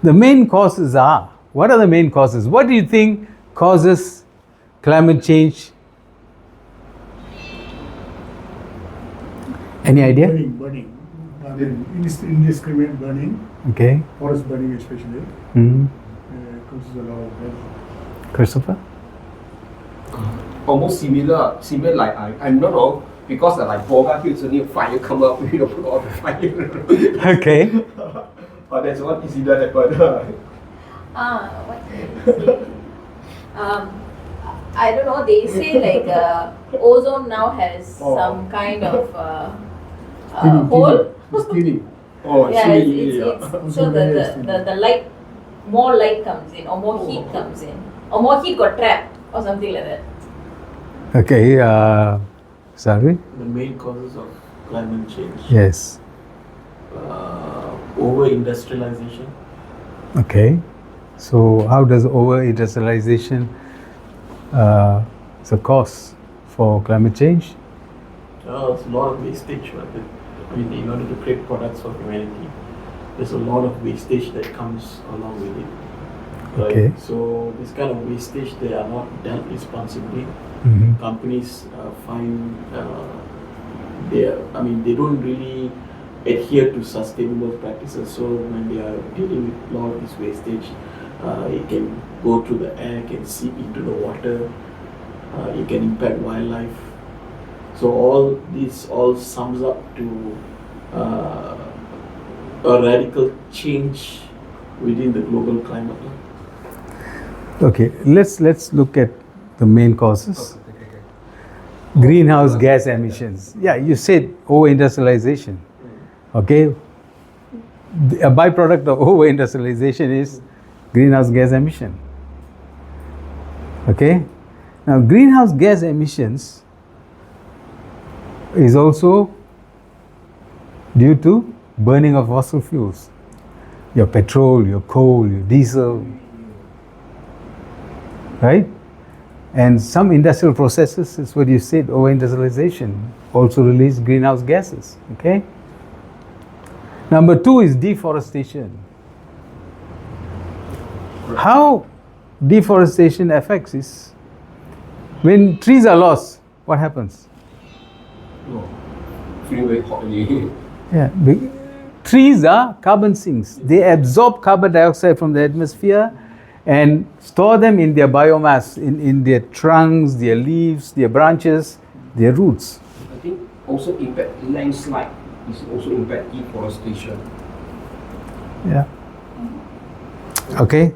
The main causes are, what are the main causes? What do you think causes climate change? Any idea? Burning. I mean, indiscriminate burning, Okay. forest burning especially, Hmm. causes a lot of death. Christopher? Almost similar like I'm not wrong, because like Boga Hills only fire come up, put all the fire. Okay. But that's one incident happened. What did they say? I don't know. They say like ozone now has some kind of hole. It's kidding. Oh, Yeah, actually, it's so the light, more light comes in, or more heat comes in, or more heat got trapped, or something like that. Okay. Sorry. The main causes of climate change. Yes. Over-industrialization. Okay. So how does over-industrialization is a cause for climate change? There's a lot of wastage. Right? I mean, in order to create products for humanity, there's a lot of wastage that comes along with it. Right? Okay. So this kind of wastage, they are not dealt responsibly. Mhm. Companies find they don't really adhere to sustainable practices. So when they are dealing with a lot of this wastage, it can go through the air, can seep into the water, it can impact wildlife. So all this all sums up to a radical change within the global climate. Okay, let's look at the main causes. Greenhouse gas emissions. Yeah, you said over-industrialization. Okay, a byproduct of over-industrialization is greenhouse gas emission. Okay, now greenhouse gas emissions is also due to burning of fossil fuels. Your petrol, your coal, your diesel, right? And some industrial processes, is what you said, over-industrialization, also release greenhouse gases, okay? Number 2 is deforestation. How deforestation affects is, when trees are lost, what happens? Feeling very hot already. Yeah, trees are carbon sinks. They absorb carbon dioxide from the atmosphere and store them in their biomass, in their trunks, their leaves, their branches, their roots. I think also impact landslide is also impact deforestation. Yeah. Okay.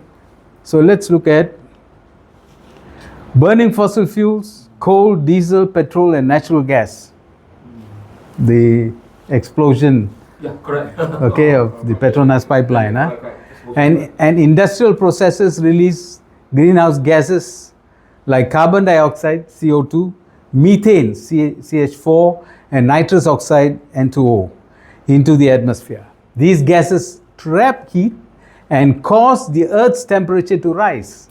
So let's look at burning fossil fuels, coal, diesel, petrol, and natural gas. The explosion, Yeah, correct. okay, of the Petronas pipeline, huh? Correct. And industrial processes release greenhouse gases like carbon dioxide, CO2, methane, CH4, and nitrous oxide, N2O, into the atmosphere. These gases trap heat and cause the Earth's temperature to rise.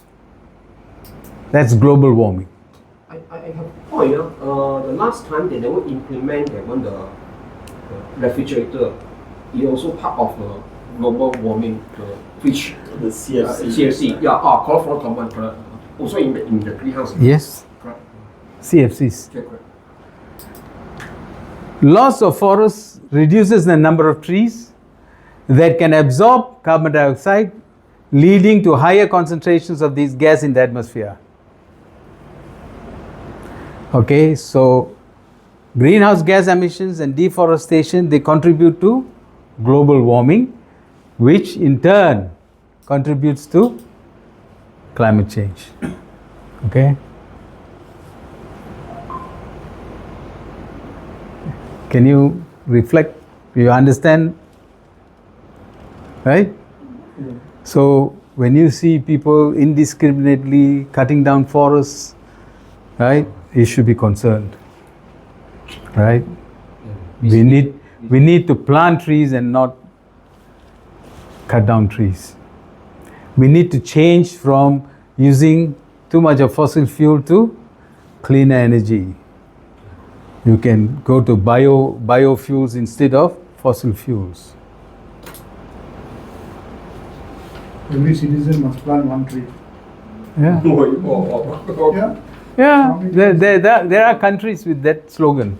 That's global warming. I have a point. The last time they never implement the refrigerator. It also part of the global warming, which The CFC. CFC. Yeah, call for common. Correct. Also in the greenhouse. Yes, Correct. CFCs. Yeah, correct. Loss of forests reduces the number of trees that can absorb carbon dioxide, leading to higher concentrations of these gas in the atmosphere. Okay, so greenhouse gas emissions and deforestation, they contribute to global warming, which in turn contributes to climate change. Okay? Can you reflect? Do you understand? Right? So when you see people indiscriminately cutting down forests, right, you should be concerned. Right? We need to plant trees and not cut down trees. We need to change from using too much of fossil fuel to cleaner energy. You can go to biofuels instead of fossil fuels. Every citizen must plant one tree. Yeah, Yeah. yeah. There are countries with that slogan,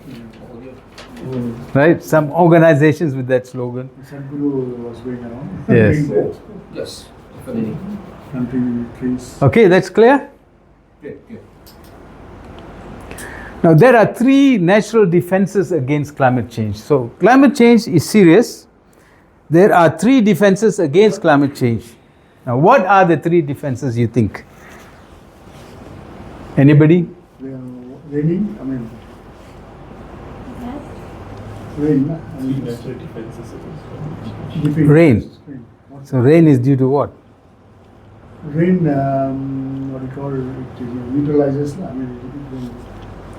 right? Some organizations with that slogan. Sadhguru was going around. Yes. Yes, definitely. Planting trees. Okay, that's clear. Yeah. Now, there are 3 natural defenses against climate change. So, climate change is serious. There are 3 defenses against climate change. Now, what are the 3 defenses you think? Anybody? Raining, I mean, rain. I mean, Natural defenses against climate change. defeat. Rain. What's So, rain is due to what? rain, what do you call it, neutralizes, I mean,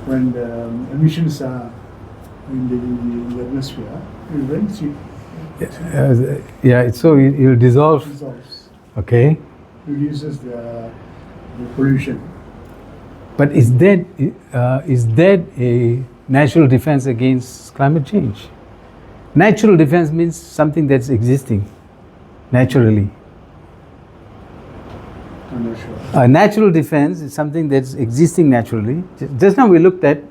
when the emissions are in the atmosphere, it So it will dissolve. dissolves, Okay. reduces the pollution. But is that a natural defense against climate change? Natural defense means something that's existing naturally. I'm not sure. A natural defense is something that's existing naturally. Just now we looked at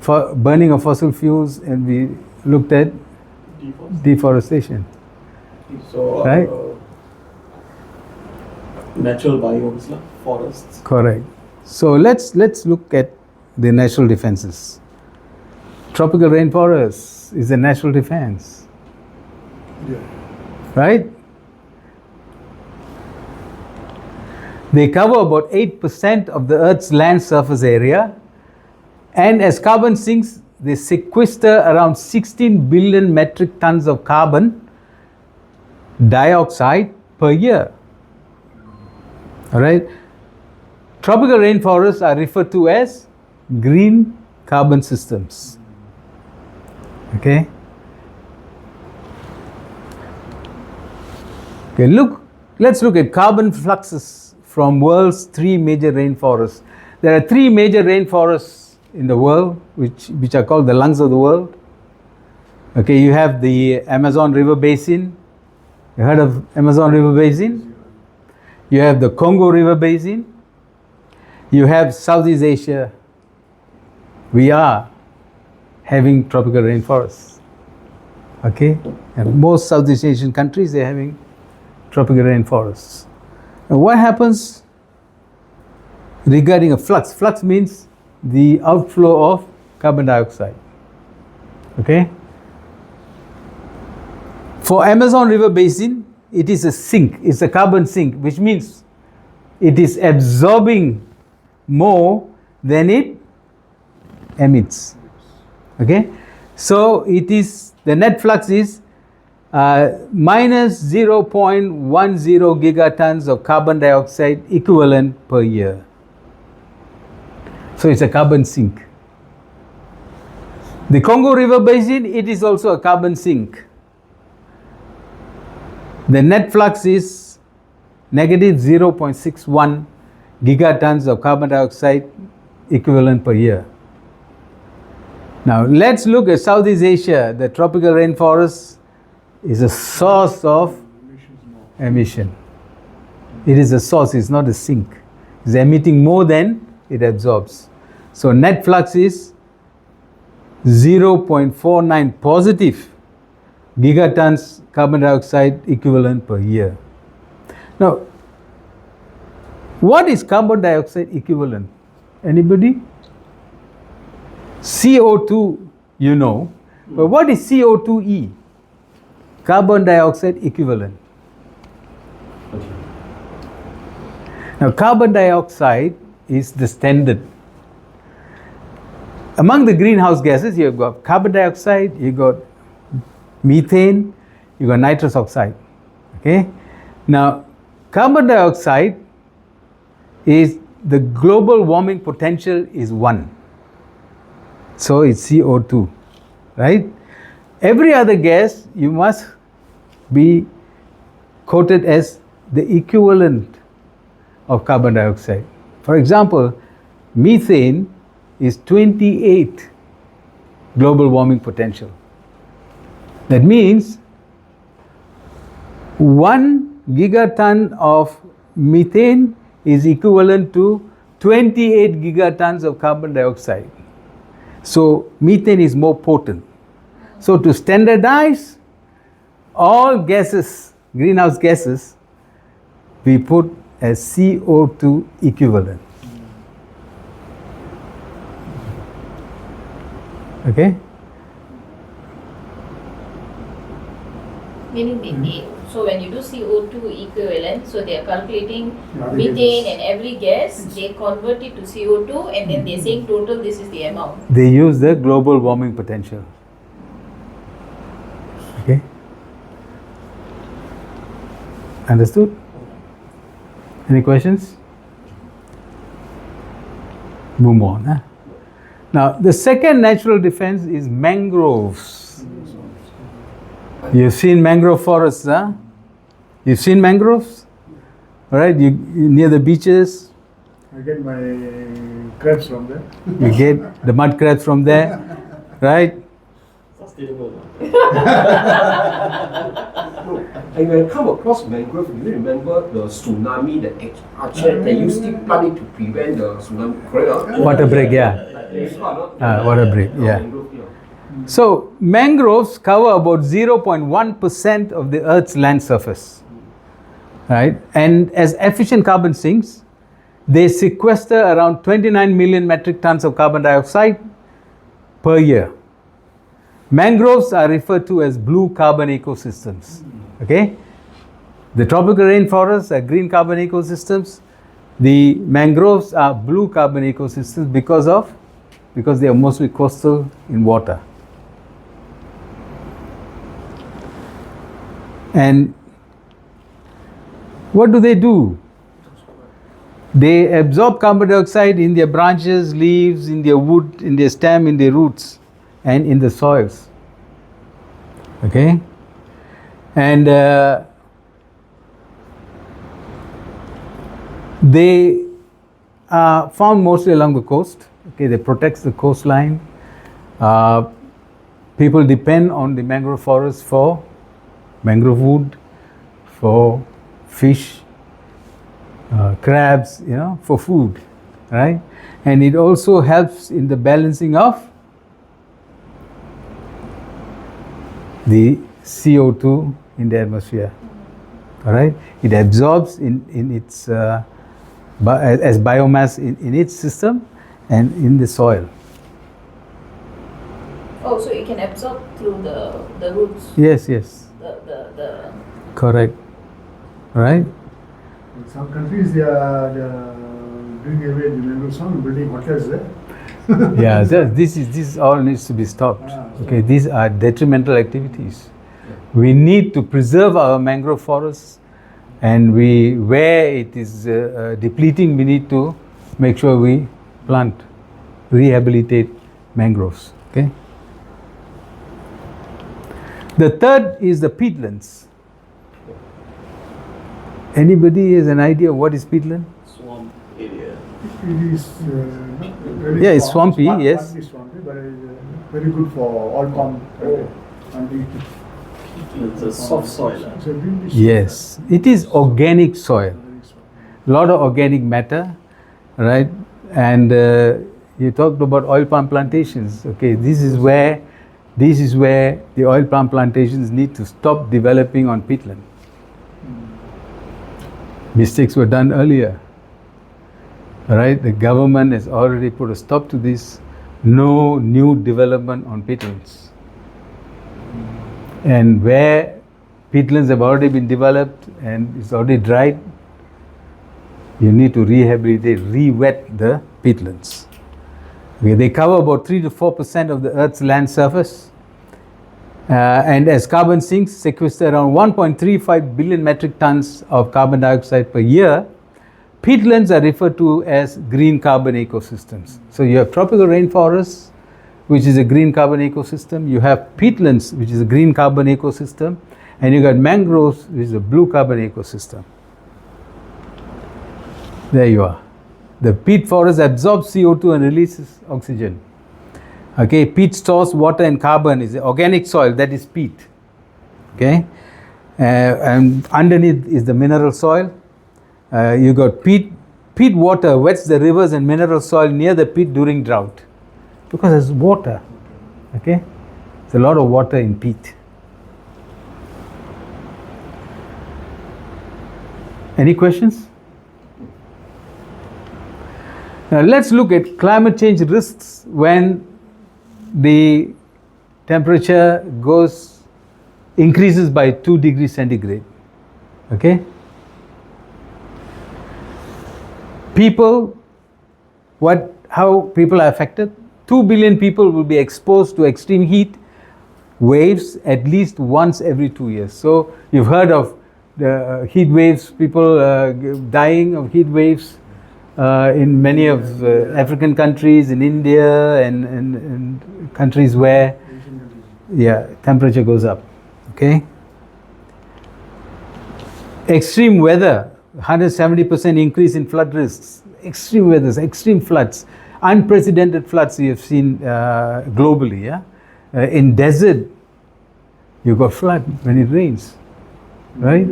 for burning of fossil fuels, and we looked at deforestation. So, Right? Natural biomes, like forests. Correct. So let's look at the natural defenses. Tropical rainforest is a natural defense, Yeah. right? They cover about 8% of the Earth's land surface area, and as carbon sinks, they sequester around 16 billion metric tons of carbon dioxide per year. All right? Tropical rainforests are referred to as green carbon systems. Okay? Okay, let's look at carbon fluxes from world's 3 major rainforests. There are 3 major rainforests in the world which are called the lungs of the world. Okay, you have the Amazon River Basin. You heard of Amazon River Basin? You have the Congo River Basin. You have Southeast Asia. We are having tropical rainforests. Okay? And most Southeast Asian countries, they're having tropical rainforests. And what happens regarding a flux? Flux means the outflow of carbon dioxide. Okay? For Amazon River Basin, it is a sink. It's a carbon sink, which means it is absorbing more than it emits. Okay? So it is, the net flux is minus 0.10 gigatons of carbon dioxide equivalent per year. So it's a carbon sink. The Congo River Basin, it is also a carbon sink. The net flux is negative 0.61 gigatons of carbon dioxide equivalent per year. Now let's look at Southeast Asia. The tropical rainforest is a source of emission. It is a source, it's not a sink. It's emitting more than it absorbs. So net flux is 0.49 positive gigatons carbon dioxide equivalent per year. Now, what is carbon dioxide equivalent? Anybody? CO2, you know, but what is CO2e? Carbon dioxide equivalent. Now, carbon dioxide is the standard. Among the greenhouse gases, you've got carbon dioxide, you've got methane, you've got nitrous oxide. Okay? Now, carbon dioxide is the global warming potential is 1. So it's CO2, right? Every other gas you must be quoted as the equivalent of carbon dioxide. For example, methane is 28 global warming potential. That means 1 gigaton of methane is equivalent to 28 gigatons of carbon dioxide. So methane is more potent. So to standardize all gases, greenhouse gases, we put as CO2 equivalent. Okay? Meaning so when you do CO2 equivalent, so they are calculating Yeah, methane yes. and every gas, they convert it to CO2 and then they're saying total this is the amount. They use the global warming potential. Okay? Understood? Any questions? Move on. Huh? Now, the second natural defense is mangroves. You've seen mangrove forests, huh? You've seen mangroves? All right, you near the beaches, I get my crabs from there. you get the mud crabs from there, right? Sustainable. And when I come across mangrove, do you remember the tsunami that Aceh, they used to plant it to prevent the tsunami, correct? Water break, yeah. Water break, yeah. So, mangroves cover about 0.1% of the Earth's land surface, right? And as efficient carbon sinks, they sequester around 29 million metric tons of carbon dioxide per year. Mangroves are referred to as blue carbon ecosystems, okay? The tropical rainforests are green carbon ecosystems. The mangroves are blue carbon ecosystems because they are mostly coastal in water. And what do? They absorb carbon dioxide in their branches, leaves, in their wood, in their stem, in their roots, and in the soils. Okay? And they are found mostly along the coast. Okay, they protect the coastline. People depend on the mangrove forest for mangrove wood, for fish, crabs, for food, right? And it also helps in the balancing of the CO2 in the atmosphere, all right? It absorbs in its as biomass in its system and in the soil. Oh, so it can absorb through the roots. Yes. The Correct. Right? In some countries, they are doing away the mangrove sound, building hotels there. Yeah, this all needs to be stopped. Okay, these are detrimental activities. We need to preserve our mangrove forests, and where it is depleting, we need to make sure we plant, rehabilitate mangroves. Okay. The third is the peatlands. Anybody has an idea of what is peatland? Swamp area. It is Yeah, it's swampy, yes. Partly swampy, but it is very good for oil palm plantation. It's a soft soil. It's a really soft Yes, it is organic soil. very soft. Lot of organic matter, right? And you talked about oil palm plantations. Okay, this is where the oil palm plantations need to stop developing on peatland. Mistakes were done earlier, right? The government has already put a stop to this. No new development on peatlands. And where peatlands have already been developed and it's already dried, you need to rehabilitate, re-wet the peatlands. Okay, they cover about 3 to 4% of the Earth's land surface. And as carbon sinks, sequester around 1.35 billion metric tons of carbon dioxide per year. Peatlands are referred to as green carbon ecosystems. So you have tropical rainforests, which is a green carbon ecosystem. You have peatlands, which is a green carbon ecosystem. And you got mangroves, which is a blue carbon ecosystem. There you are. The peat forest absorbs CO2 and releases oxygen. Okay, peat stores water and carbon. Is organic soil, that is peat. Okay, and underneath is the mineral soil. You got peat water wets the rivers and mineral soil near the peat during drought because there's water. Okay, there's a lot of water in peat. Any questions? Now let's look at climate change risks when the temperature increases by 2 degrees centigrade. Okay? How people are affected? 2 billion people will be exposed to extreme heat waves at least once every 2 years. So you've heard of the heat waves, people dying of heat waves, in many of African countries, in India, and countries where temperature goes up. Okay. Extreme weather, 170% increase in flood risks. Extreme weathers, extreme floods, unprecedented floods we have seen globally. Yeah, in desert, you got flood when it rains, right?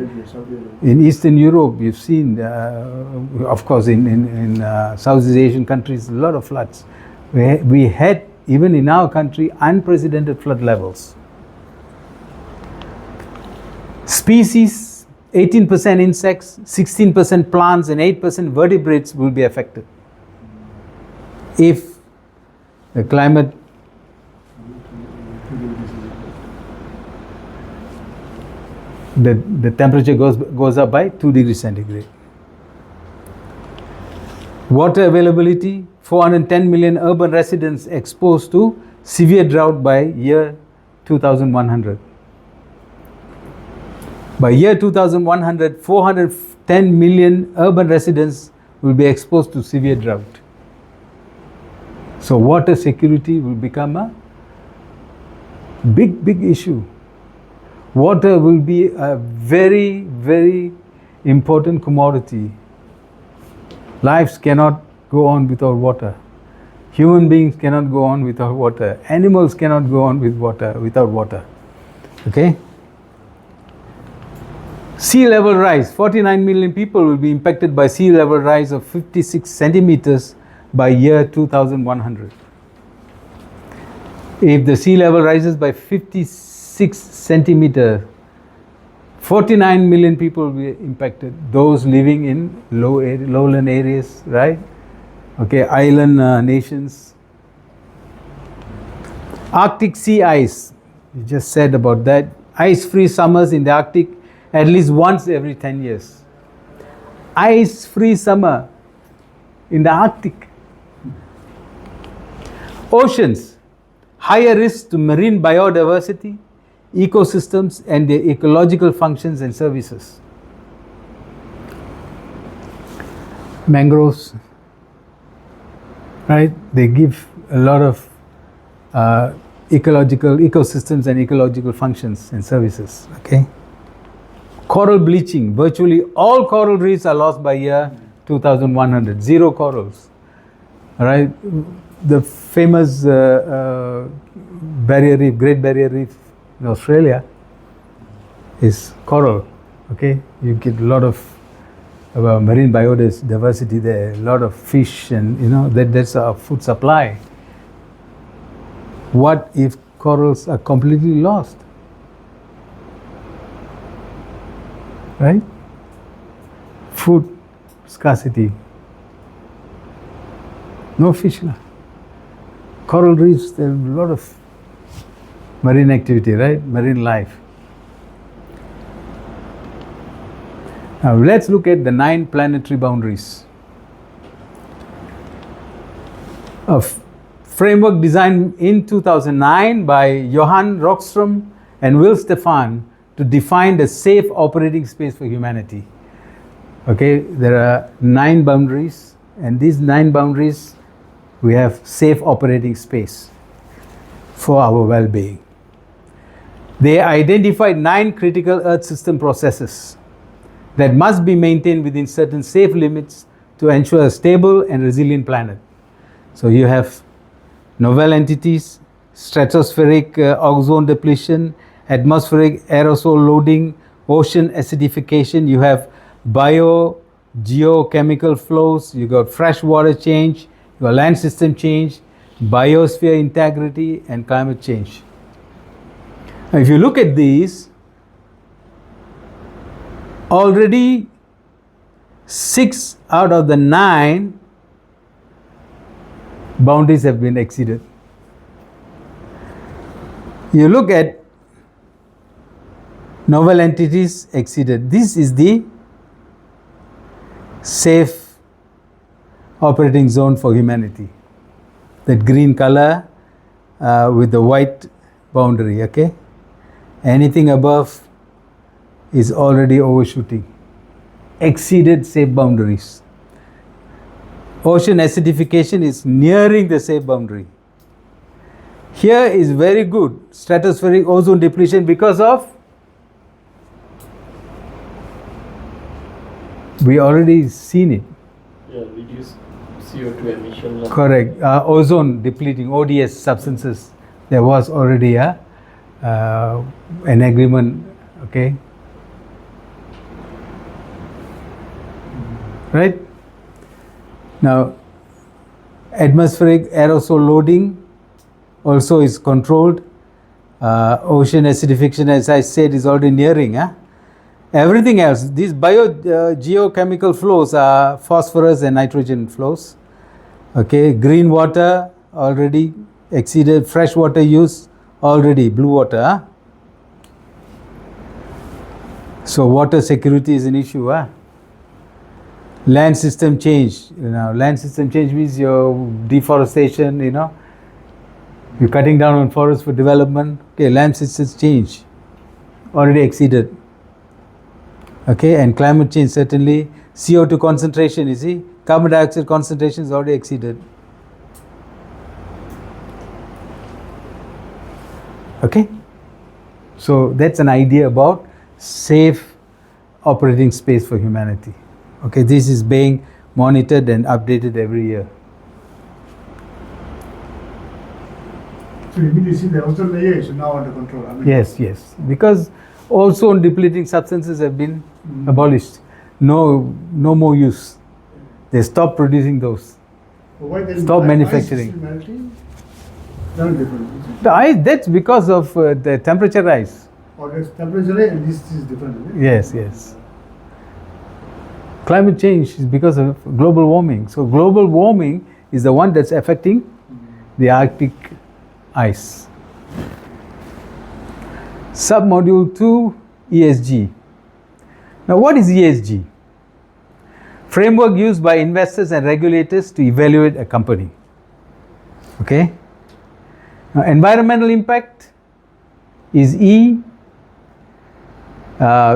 In Eastern Europe, you've seen, of course, in Southeast Asian countries, a lot of floods. We had, even in our country, unprecedented flood levels. Species, 18% insects, 16% plants, and 8% vertebrates will be affected if the climate the temperature goes up by 2 degrees centigrade. Water availability, 410 million urban residents exposed to severe drought by year 2100. By year 2100, 410 million urban residents will be exposed to severe drought. So water security will become a big issue. Water will be a very, very important commodity. Lives cannot go on without water. Human beings cannot go on without water. Animals cannot go on without water. Okay? Sea level rise. 49 million people will be impacted by sea level rise of 56 centimeters by year 2100. If the sea level rises by 56 centimeters, 49 million people will be impacted. Those living in lowland areas, right? Okay, island nations. Arctic sea ice. You just said about that. Ice-free summers in the Arctic at least once every 10 years. Ice-free summer in the Arctic. Oceans. Higher risk to marine biodiversity, ecosystems, and their ecological functions and services. Mangroves, right? They give a lot of ecological ecosystems and ecological functions and services. Okay. Coral bleaching. Virtually all coral reefs are lost by year 2100. Zero corals. All right. The famous barrier reef, Great Barrier Reef in Australia is coral. Okay, you get a lot of marine biodiversity there, a lot of fish, and that's our food supply. What if corals are completely lost? Right? Food scarcity. No fish now. Coral reefs, there are a lot of marine activity, right? Marine life. Now let's look at the 9 planetary boundaries. A framework designed in 2009 by Johan Rockström and Will Stefan to define the safe operating space for humanity. Okay, there are 9 boundaries, and these 9 boundaries we have safe operating space for our well-being. They identified 9 critical Earth system processes that must be maintained within certain safe limits to ensure a stable and resilient planet. So you have novel entities, stratospheric ozone depletion, atmospheric aerosol loading, ocean acidification, you have geochemical flows, you got freshwater change, you got land system change, biosphere integrity, and climate change. Now, if you look at these, already 6 out of the 9 boundaries have been exceeded. You look at novel entities exceeded. This is the safe operating zone for humanity. That green color with the white boundary, okay? Anything above is already overshooting. Exceeded safe boundaries. Ocean acidification is nearing the safe boundary. Here is very good stratospheric ozone depletion because of we already seen it. Yeah, reduce CO2 emission. Correct. Ozone depleting ODS substances. There was already an agreement. Okay. Right. Now, atmospheric aerosol loading also is controlled. Ocean acidification, as I said, is already nearing. Everything else, these geochemical flows are phosphorus and nitrogen flows. Okay, green water already exceeded, fresh water use already, blue water. So water security is an issue. Land system change, land system change means your deforestation, you're cutting down on forests for development. Okay, land systems change, already exceeded. Okay, and climate change certainly. CO2 concentration, you see, carbon dioxide concentration is already exceeded. Okay, so that's an idea about safe operating space for humanity. Okay, this is being monitored and updated every year. So you mean to see the ozone layer is now under control? Yes, because ozone depleting substances have been abolished. No more use. They stopped producing those. Why then Stop ice manufacturing. is melting? Very different. The ice, that's because of the temperature rise. Or there's temperature and this is different. Isn't it? Yes. Climate change is because of global warming. So global warming is the one that's affecting the Arctic ice. Submodule 2, ESG. Now what is ESG? Framework used by investors and regulators to evaluate a company. Okay? Now environmental impact is E,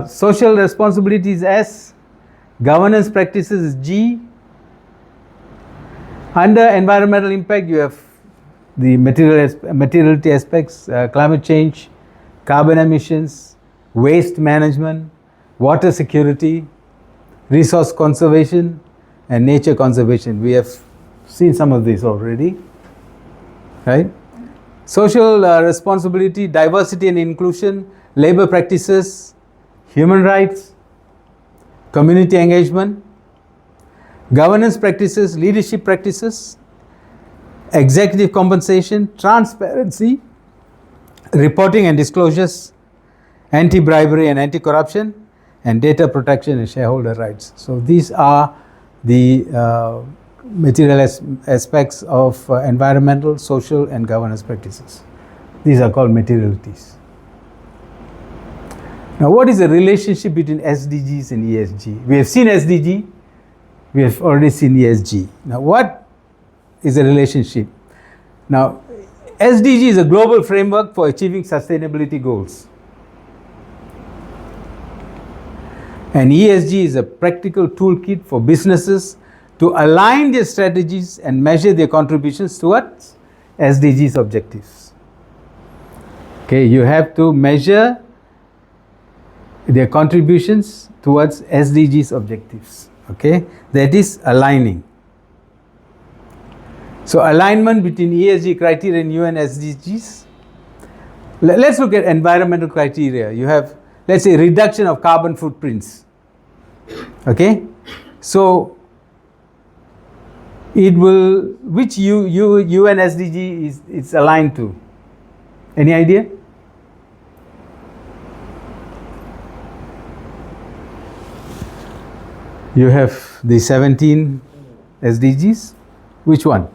social responsibility is S, governance practices is G. Under environmental impact you have the materiality aspects, climate change, carbon emissions, waste management, water security, resource conservation, and nature conservation. We have seen some of these already, right? Social responsibility, diversity and inclusion, labor practices, human rights, community engagement, governance practices, leadership practices, executive compensation, transparency, reporting and disclosures, anti-bribery and anti-corruption, and data protection and shareholder rights. So these are the material aspects of environmental, social, and governance practices. These are called materialities. Now, what is the relationship between SDGs and ESG? We have seen SDG, we have already seen ESG. Now, what is the relationship? Now, SDG is a global framework for achieving sustainability goals. And ESG is a practical toolkit for businesses to align their strategies and measure their contributions towards SDGs objectives. Okay, you have to measure their contributions towards SDGs objectives. Okay, that is aligning. So alignment between ESG criteria and UN SDGs. Let's look at environmental criteria. You have, let's say, reduction of carbon footprints. Okay, so it will, which UN SDG is it's aligned to? Any idea? You have the 17 SDGs. Which one?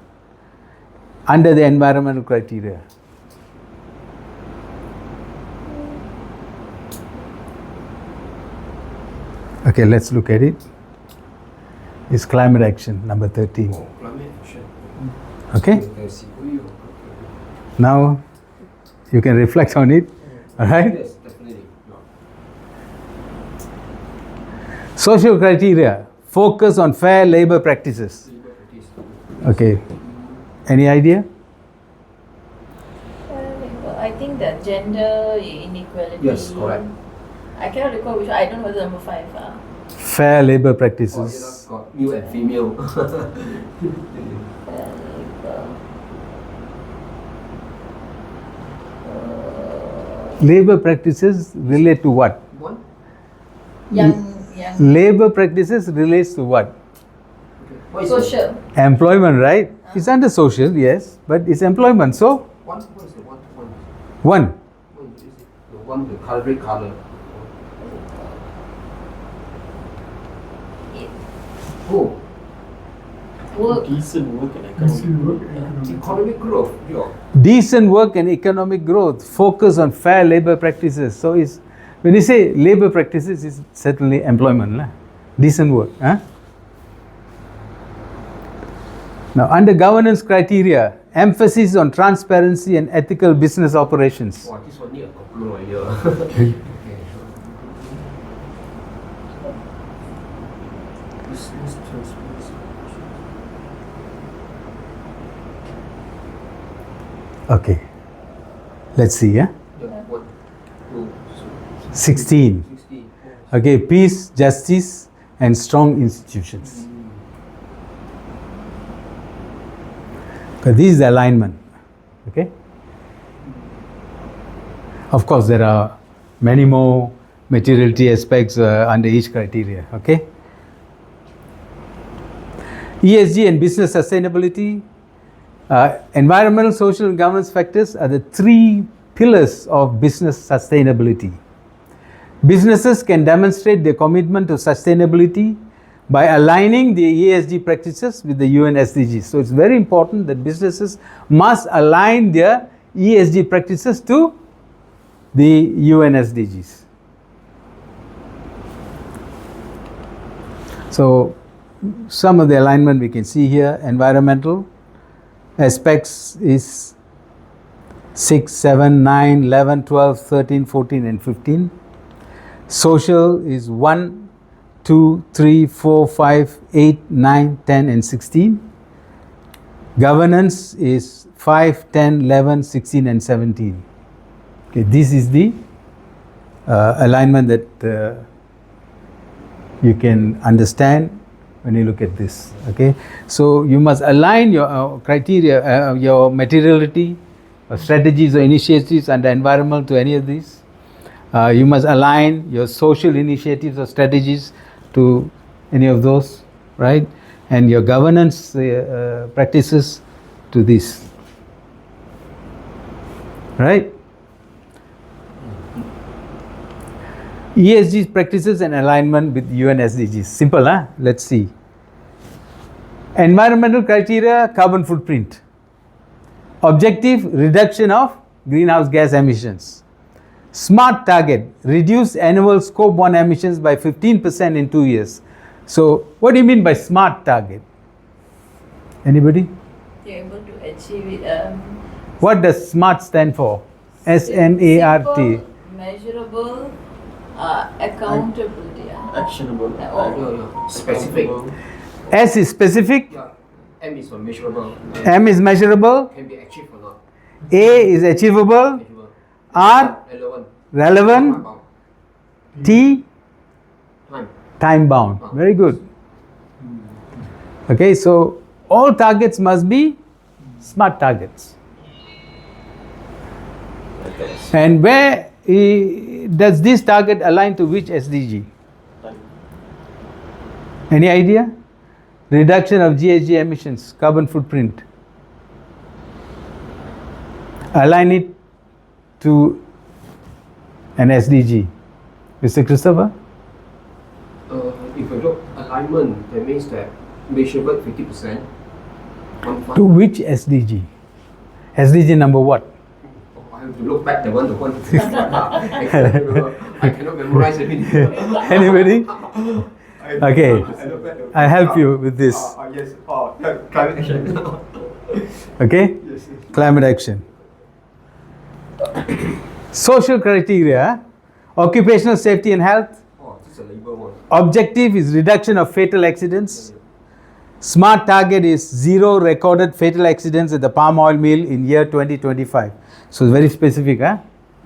Under the environmental criteria. Okay, let's look at it. It's climate action, number 13. Climate action. Okay? Now you can reflect on it. All right? Yes, definitely. Social criteria focus on fair labor practices. Okay. Any idea? I think that gender inequality. Yes, correct. I cannot recall which. I don't know whether number 5. Fair labor Oh, practices. yeah, got male and female. Labor practices relate to what? One. Young. Labor practices relates to what? What is Social. Employment, right? It's under social, yes, but it's employment. So One. What is the one? one. One is it? The one with color, red color. Oh, Work. Decent work and Decent work economic and growth. economic growth. Yeah. Decent work and economic growth. Focus on fair labor practices. So it's when you say labor practices, it's certainly employment, lah. Decent work. Huh? Now, under governance criteria, emphasis on transparency and ethical business operations. Wow, this one need a compliment right here. Okay. Business transparency. Okay. Let's see, yeah? Yeah, what? Oh, 16. 16. Okay, peace, justice, and strong institutions. Okay, this is the alignment. Okay? Of course, there are many more materiality aspects under each criteria. Okay? ESG and business sustainability, environmental, social, and governance factors are the 3 pillars of business sustainability. Businesses can demonstrate their commitment to sustainability by aligning their ESG practices with the UN SDGs. So it's very important that businesses must align their ESG practices to the UN SDGs. So some of the alignment we can see here. Environmental aspects is 6, 7, 9, 11, 12, 13, 14 and 15. Social is 1, 2, 3, 4, 5, 8, 9, 10 and 16. Governance is 5, 10, 11, 16 and 17. Okay, this is the alignment that you can understand when you look at this. Okay, so you must align your criteria, your materiality, strategies or initiatives under environmental to any of these. You must align your social initiatives or strategies to any of those, right? And your governance practices to this, right? ESG practices and alignment with UN SDGs. Simple, huh? Let's see. Environmental criteria, carbon footprint. Objective, reduction of greenhouse gas emissions. Smart target, reduce annual scope 1 emissions by 15% in 2 years. So, what do you mean by smart target? Anybody? You're able to achieve it. What does SMART stand for? SMART. Simple, measurable, accountability. Actionable. Specific. S is specific, Yeah. M is for measurable. M is measurable, Can be achieved or not. A is achievable, Measurable. R Relevant. relevant, Time bound. T Time. time bound. Very good. Okay, so all targets must be smart targets. And where does this target align to which SDG? Any idea? Reduction of GHG emissions, carbon footprint. Align it to an SDG. Mr. Christopher? If you look alignment, that means that measurable 50%. To which SDG? SDG number what? I have to look back the one. I cannot memorize everything. Anybody? Okay, I'll help you with this. Yes. Climate action. Okay? Yes. Climate action. Social criteria, occupational safety and health. Oh, this is a labor one. Objective is reduction of fatal accidents. Smart target is 0 recorded fatal accidents at the palm oil mill in year 2025. So it's very specific, huh?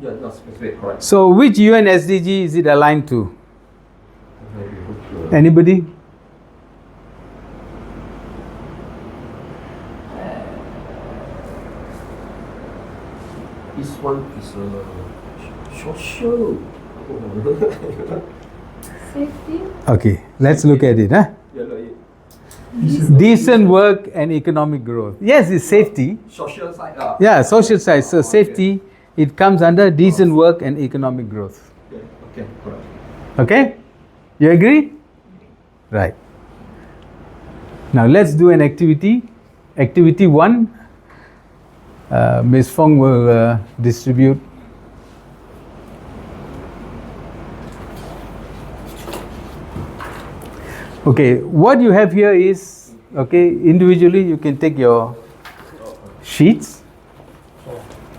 Yeah, that's specific, correct. So which UN SDG is it aligned to? Anybody? This one is social. Safety. Okay, let's look at it, huh? Decent work and economic growth. Yes, it's safety. Social side. Yeah, social side. So Okay. safety, it comes under decent work and economic growth. Okay, correct. Okay? You agree? Right. Now let's do an activity. Activity 1. Ms. Fong will distribute. Okay, what you have here is, okay, individually you can take your sheets.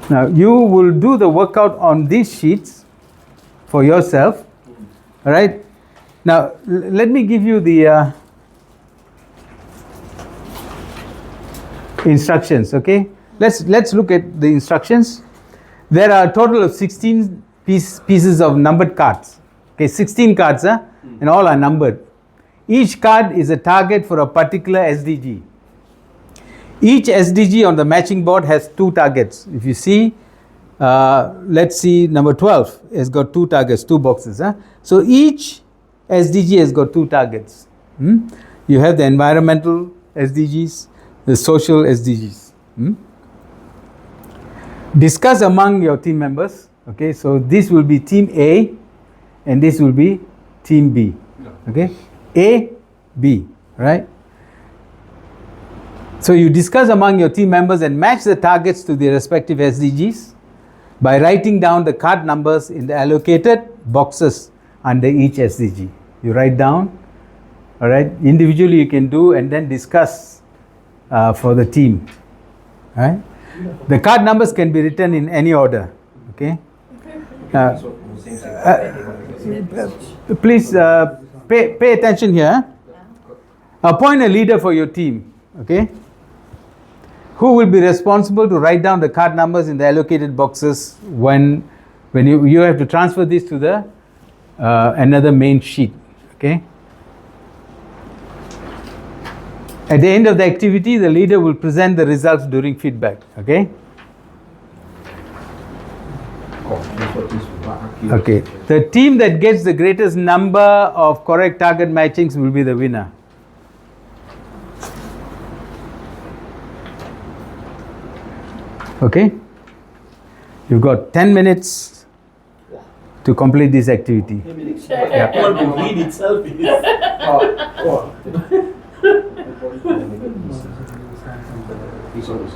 Now you will do the workout on these sheets for yourself. All right. Now let me give you the instructions. Okay. Let's look at the instructions. There are a total of 16 pieces of numbered cards. Okay, 16 cards, and all are numbered. Each card is a target for a particular SDG. Each SDG on the matching board has 2 targets. If you see, let's see, number 12 has got 2 targets, 2 boxes. So each SDG has got 2 targets. You have the environmental SDGs, the social SDGs. Discuss among your team members. Okay, so this will be team A and this will be team B. Okay, A, B, right? So you discuss among your team members and match the targets to the respective SDGs by writing down the card numbers in the allocated boxes under each SDG. You write down, all right? Individually you can do and then discuss for the team, right? The card numbers can be written in any order, okay? Please pay attention here. Appoint a leader for your team, okay? Who will be responsible to write down the card numbers in the allocated boxes when you have to transfer this to the another main sheet, okay? At the end of the activity, the leader will present the results during feedback, okay? Okay. The team that gets the greatest number of correct target matchings will be the winner. Okay? You've got 10 minutes to complete this activity. Yeah. To read itself is. This one is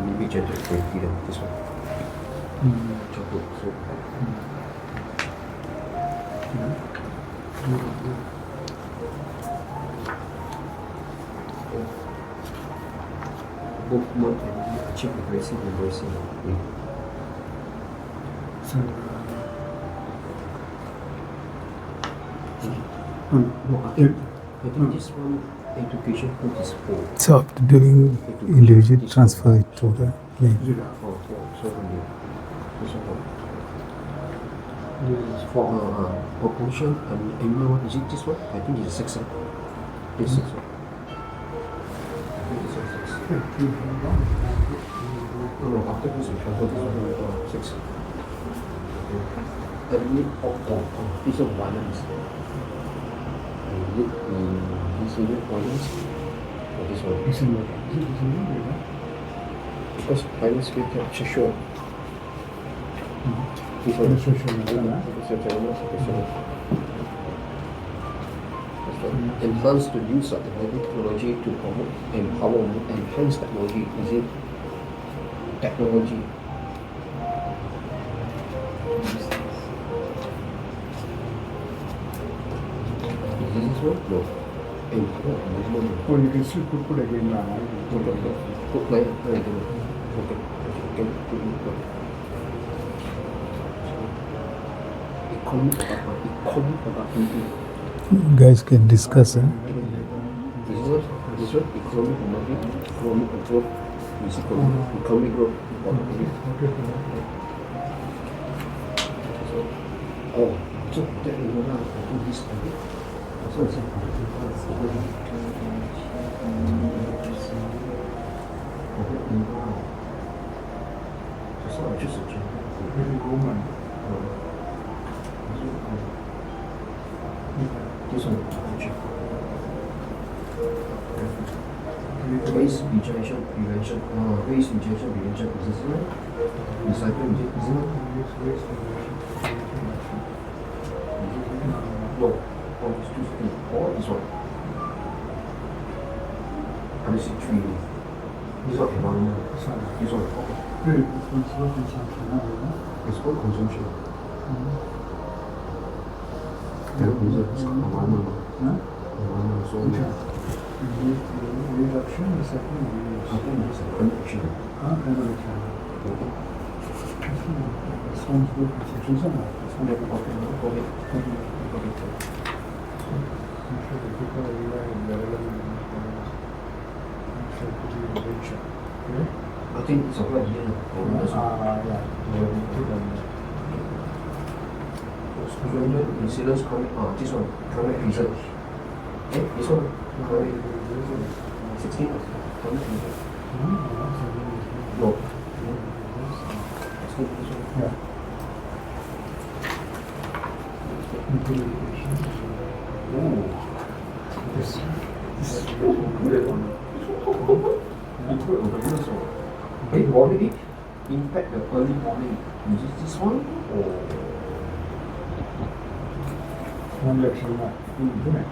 maybe gentle this one. Chocolate soup. Both month and cheap embracing. I think this one education code is 4. So doing individual transfer it to the main. So only this one. This is 4. Proportion and annual one, is it this one? I think it's 6. This is 6. No, after this we transfer this one 6. This one balance. This unit balance. Or this one? It's in water. Is it in water? Because finance we can sure. This one. Sure, sure. Enhance the use of technology to promote empowerment. Enhance technology. Is it technology? Is this one? No. Empowerment. Oh, you can still put again now. Put my okay. Economic development. You guys can discuss. This one, economic development, economic growth, economic growth. Oh, so that is what I do this. So it's just a Roman. this one. Waste rejection prevention. Waste rejection prevention. Is this one? Recycle rejection. Is this one? No. Oh, it's two things. Or this one. I see three. This one environment. This one. Okay. It's called consumption. Environment. So Reduction, recycling, reuse. connection. Sounds good. Consumption, sir. I think it's about here. Incidents coming. This one. Climate research. This one. 16. No. Yeah. Already impact the early morning. Is it this one or? One lecture, isn't it?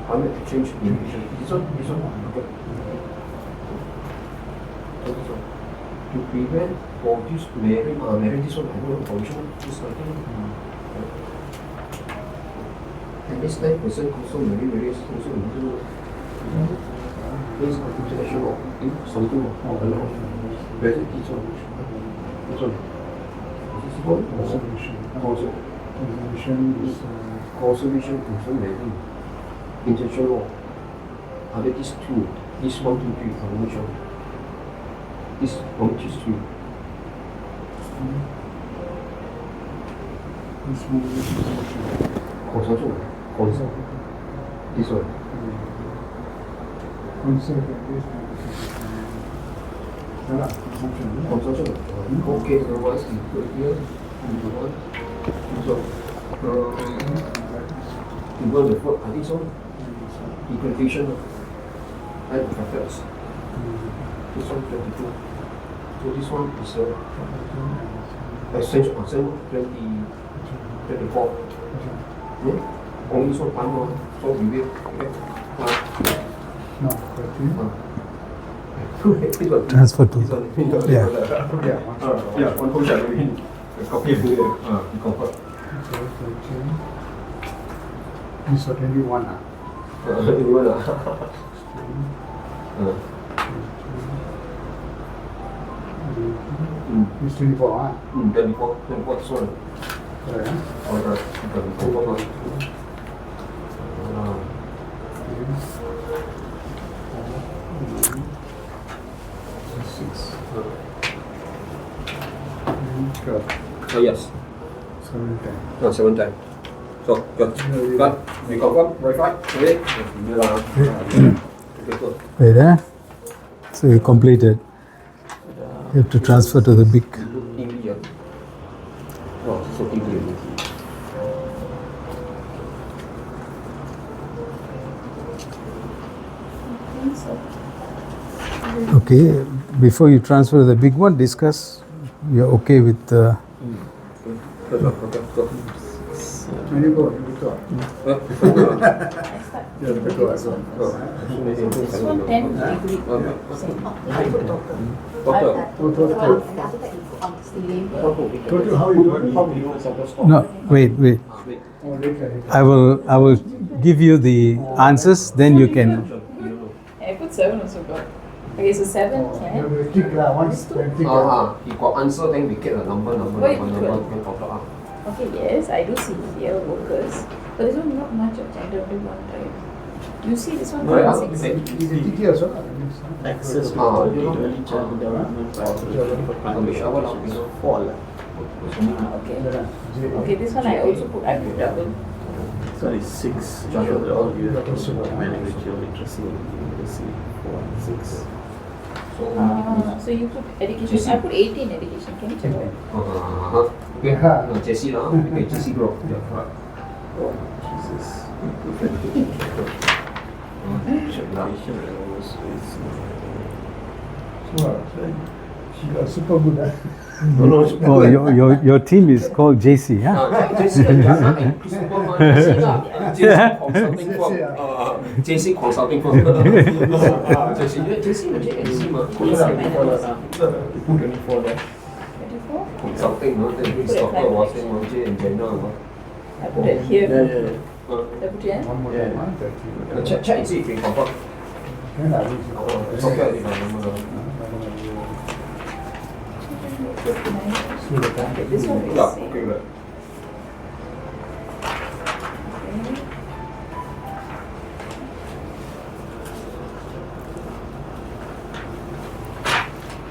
Climate change emission. This one. Okay. So this one. To prevent for this marine this one, I don't know, pollution, this I think. And this 9% also very also into this international something better this one. This one. This one also conservation concern maybe international law. Are there these two? This 1, 2, 3, I'm not sure. This 1, 2, 3. Consumption. This one. Consumption. Okay, otherwise you put here. So, you go the foot, I think so. Implementation and factors. This one 22. So this one is essential 24. Only this one time one. So we will No, 13. Transfer to. Yeah. One whole shot we copy it. Convert. This is 21. It's 24. 24 sorry. Correct. Alright. 24. Yes. 7 times. 7 times. So, good. Got. We confirm. Verify. Okay. Okay, good. Wait, So you completed. You have to transfer to the big. TV. Oh, so TV. Okay, before you transfer the big one, discuss. You're okay with the. When you go, yeah, the go as well. This one 10 degree. Total, how you do it? No, wait. Oh, later. I will give you the answers. Then you can. I put 7 also got. Okay, so 7, You 10. have to tick lah, once then tick. He got answer, then we get a number, Wait, then total up. Okay, yes, I do see here workers. But this one not much of gender one, right? You see this one? No, 6. Is it tick also? Access to Ah, early child development facilities for primary education is 4 lakh. Okay. Okay, this one I also put, I put double. Sorry, 6. Show all you have to manage your literacy, 4 and 6. So you put education, I put 18 education, can you check that? Okay, no, JC lah, okay, JC group. Yeah, correct. Oh, Jesus. Education levels is Wow, she got super good. Oh, your team is called JC, huh? JC lah, JC lah, consulting firm. JC consulting firm. JC mah. 24 there. 24? Consulting, no, then we stop watching Monjay in general. I put it here. Yeah. I put here. One more Yeah. one, 30. Check and see if we confirm. Can I reach it? It's okay if I remember. 59. Okay, this one is Yeah, same. okay, good. Okay.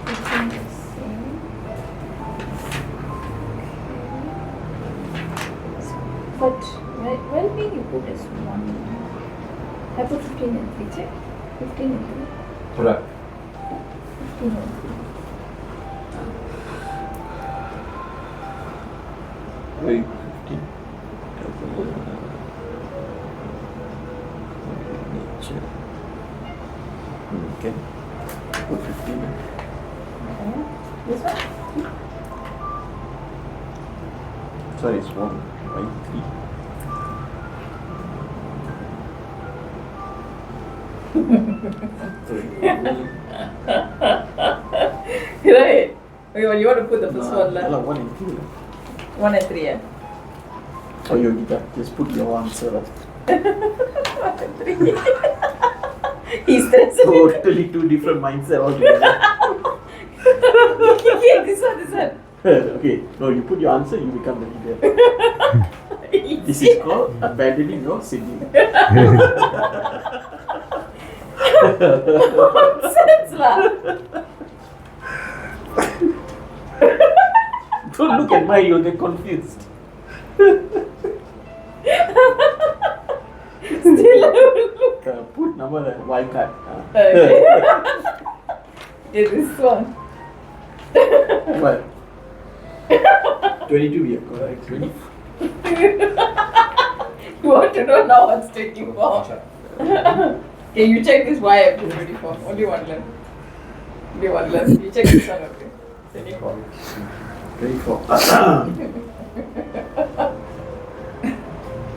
This one is same. Okay. But well-being you put as 1. I put 15 and 3, check. 15 and 3. Correct. 15 and 3. Wait, 15. Nature. Okay. Put 15. Okay. This one? Sorry, it's wrong. Why 3? Right. Okay, well, you want to put the first one, No, lah. 1 and 3. 1 and 3, yeah? Oh, Yogita, just put your answer. 1 and 3. He's stressed. Totally 2 different mindset altogether. Okay, this one. Okay, no, you put your answer, you become the leader. This is called abandoning your sibling. Nonsense, lah. Don't look at mine, you'll get confused. Still, I will look. Put number wild card. Okay. Yeah, this one. What? 22 we have correct. 20. You want to know now what's 24? Okay, you check this why I put 24. Only one left. Only one left. You check this one, okay? 24. 24.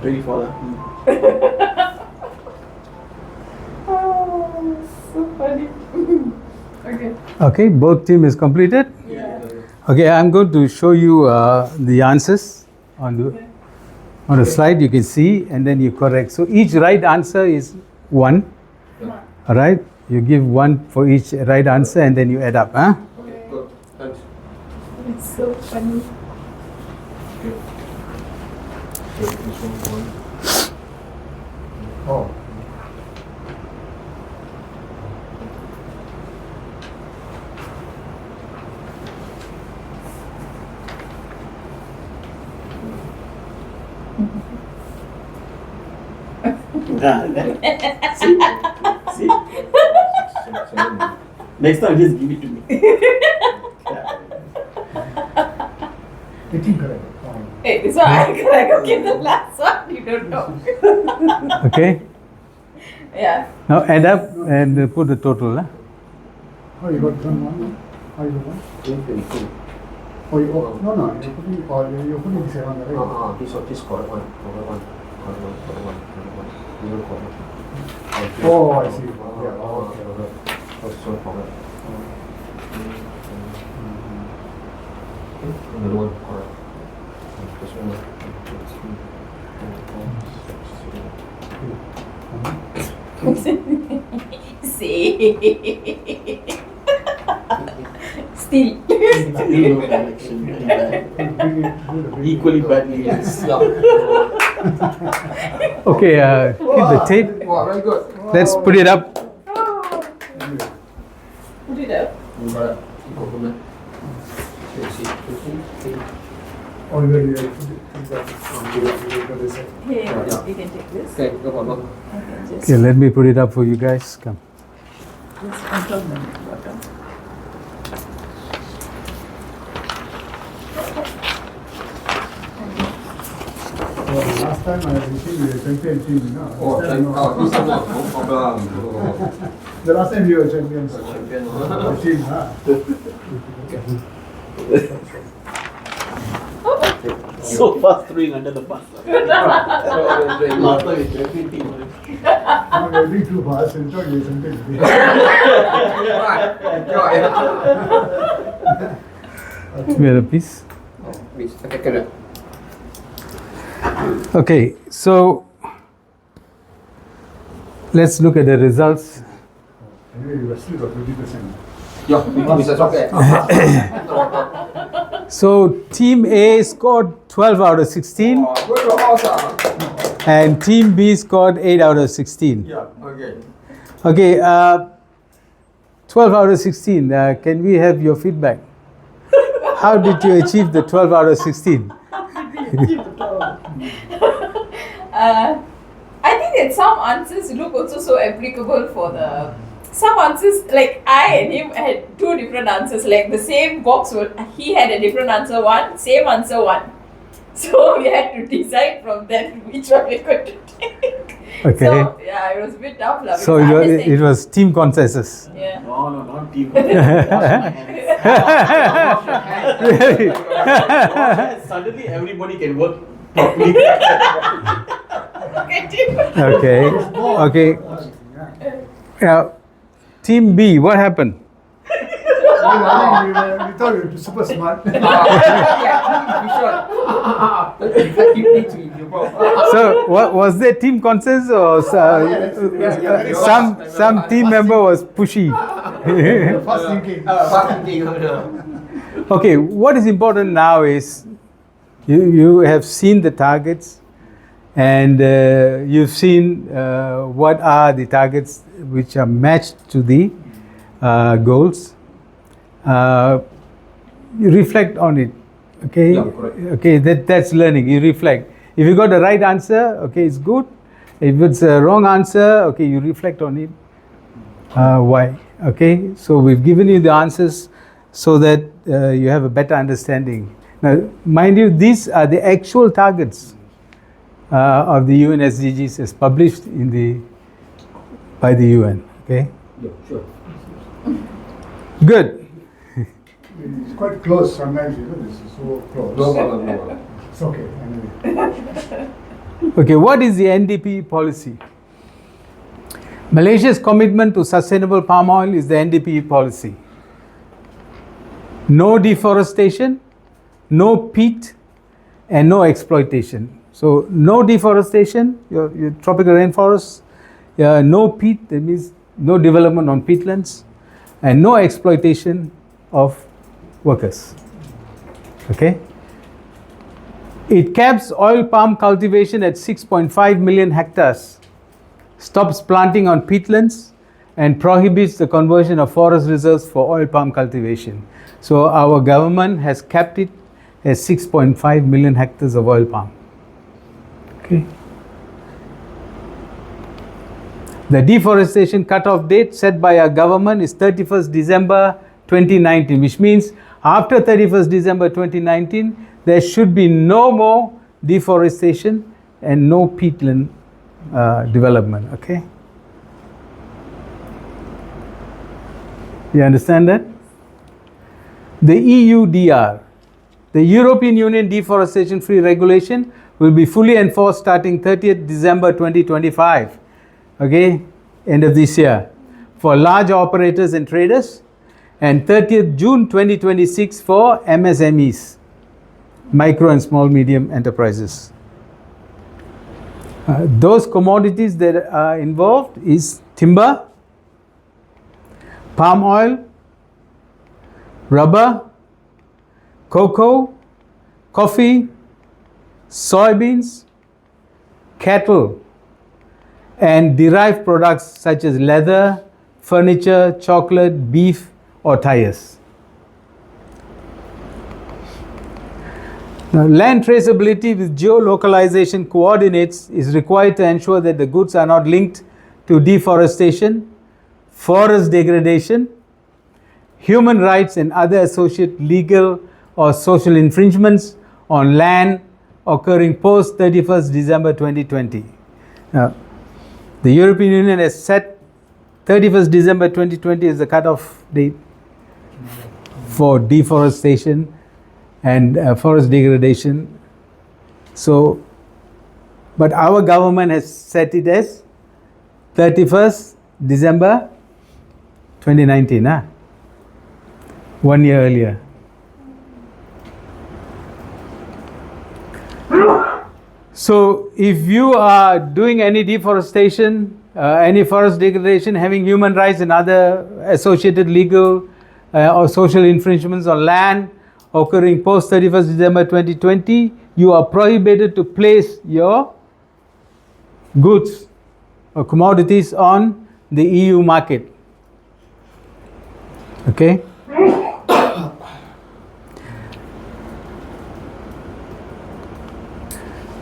24 lah. Oh, so funny. Okay. Okay, both team is completed. Yeah. Okay, I'm going to show you the answers on the slide. You can see, and then you correct. So each right answer is 1. All right. You give 1 for each right answer, and then you add up. Huh? Okay, good. Thanks. It's so funny. Okay. So this one. Oh. See? See? Next time just give it to me. I think correct. Hey, this one I correct. Okay, the last one you don't know. Okay. Yeah. Now add up and put the total. Huh? Oh, you got done one? How you got one? 22. Oh, you, oh, no, no, you're putting this around the right. This correct one. Correct one. You correct. Oh, I see. Yeah, okay. So correct. Another one correct. This one. See. Still. Election very bad. Equally badly. Yes. Okay, keep the tape. Wow, very good. Let's put it up. Put it up. Correct. Oh, you got this. Here, you can take this. Okay, no problem. Okay, just Okay, let me put it up for you guys. Come. control the bottom. Last time I received a champion team, you know. Oh, This time, no. this one no problem. The last time you were champions. Champion. The team, huh? So fast throwing under the bus. Last time it's everything. No, you're doing too fast. You thought you were champions. Where please? Please, okay. Okay, so let's look at the results. Anyway, you were still got 20%. Yeah, Mr. Okay. So Team A scored 12 out of 16 Good, awesome. and Team B scored 8 out of 16. Yeah, okay. Okay, 12 out of 16. Can we have your feedback? How did you achieve the 12 out of 16? I think that some answers look also so applicable for the. Some answers, like I and him had two different answers, like the same box, he had a different answer one, same answer one. So we had to decide from that which one we're going to take. Okay. So, yeah, it was a bit tough. Lah, So because I it understand- was team consensus. Yeah. No, not team. Wash my hands. Really? Wash my hands. Suddenly everybody can work properly. Okay, team. Okay. Okay. Now, Team B, what happened? We thought you were super smart. So, what was there team consensus or some team member was pushy? Fast thinking. Okay, what is important now is you have seen the targets and you've seen what are the targets which are matched to the goals. You reflect on it, okay? Yeah, correct. Okay, that's learning. You reflect. If you got the right answer, okay, it's good. If it's a wrong answer, okay, you reflect on it. Why? Okay, so we've given you the answers so that you have a better understanding. Now, mind you, these are the actual targets of the UN SDGs as published by the UN. Okay, Yeah, sure. good. It's quite close sometimes, you know, this is so close. No problem, no problem. It's okay, anyway. Okay, what is the NDP policy? Malaysia's commitment to sustainable palm oil is the NDP policy. No deforestation, no peat, and no exploitation. So, no deforestation, your tropical rainforests, no peat, that means no development on peatlands, and no exploitation of workers. Okay? It caps oil palm cultivation at 6.5 million hectares, stops planting on peatlands, and prohibits the conversion of forest reserves for oil palm cultivation. So our government has capped it at 6.5 million hectares of oil palm. Okay. The deforestation cutoff date set by our government is 31st December 2019, which means after 31st December 2019, there should be no more deforestation and no peatland development. Okay. You understand that? The EUDR, the European Union Deforestation Free Regulation, will be fully enforced starting 30th December 2025, okay, end of this year, for large operators and traders, and 30th June 2026 for MSMEs, micro and small medium enterprises. Those commodities that are involved is timber, palm oil, rubber, cocoa, coffee, soybeans, cattle, and derived products such as leather, furniture, chocolate, beef, or tires. Now, land traceability with geolocalization coordinates is required to ensure that the goods are not linked to deforestation, forest degradation, human rights, and other associated legal or social infringements on land occurring post 31st December 2020. Now, the European Union has set 31st December 2020 as the cutoff date for deforestation and forest degradation. So, but our government has set it as 31st December 2019, 1 year earlier. So, if you are doing any deforestation, any forest degradation, having human rights and other associated legal or social infringements on land occurring post 31st December 2020, you are prohibited to place your goods or commodities on the EU market. Okay?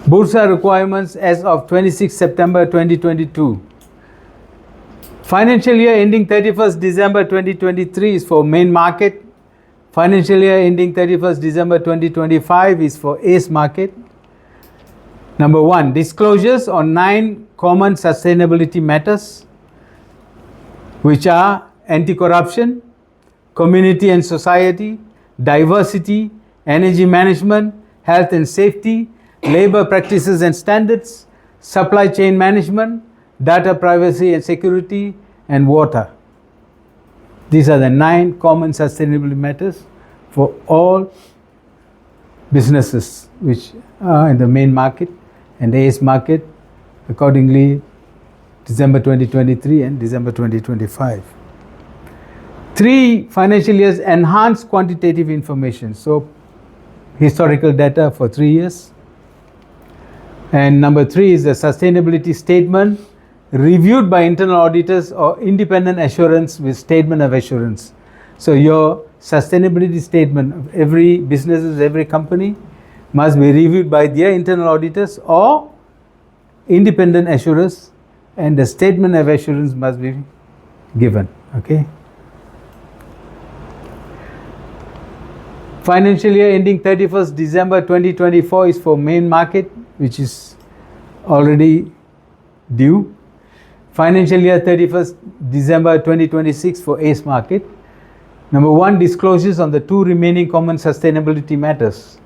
Bursa requirements as of 26 September 2022. Financial year ending 31st December 2023 is for main market. Financial year ending 31st December 2025 is for ACE market. Number 1, disclosures on 9 common sustainability matters, which are anti-corruption, community and society, diversity, energy management, health and safety, labor practices and standards, supply chain management, data privacy and security, and water. These are the 9 common sustainability matters for all businesses which are in the main market and the ACE market, accordingly December 2023 and December 2025. 3 financial years enhanced quantitative information, so historical data for 3 years. And number 3 is the sustainability statement reviewed by internal auditors or independent assurance with statement of assurance. So your sustainability statement of every business, every company must be reviewed by their internal auditors or independent assurers, and the statement of assurance must be given. Okay. Financial year ending 31st December 2024 is for main market, which is already due. Financial year 31st December 2026 for ACE market. Number 1, disclosures on the 2 remaining common sustainability matters.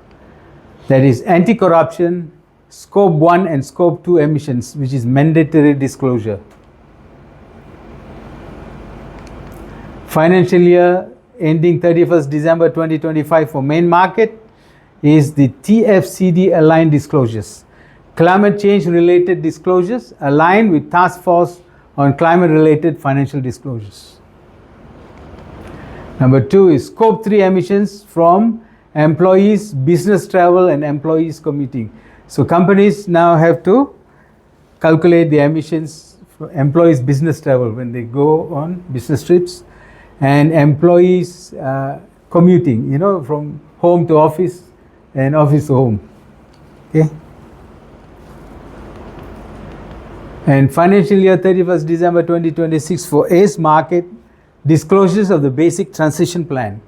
That is anti-corruption, scope 1 and scope 2 emissions, which is mandatory disclosure. Financial year ending 31st December 2025 for main market is the TFCD aligned disclosures. Climate change related disclosures aligned with task force on climate related financial disclosures. Number 2 is scope 3 emissions from employees, business travel, and employees commuting. So companies now have to calculate the emissions for employees' business travel when they go on business trips, and employees commuting, from home to office and office to home. Okay. And financial year 31st December 2026 for ACE market, disclosures of the basic transition plan.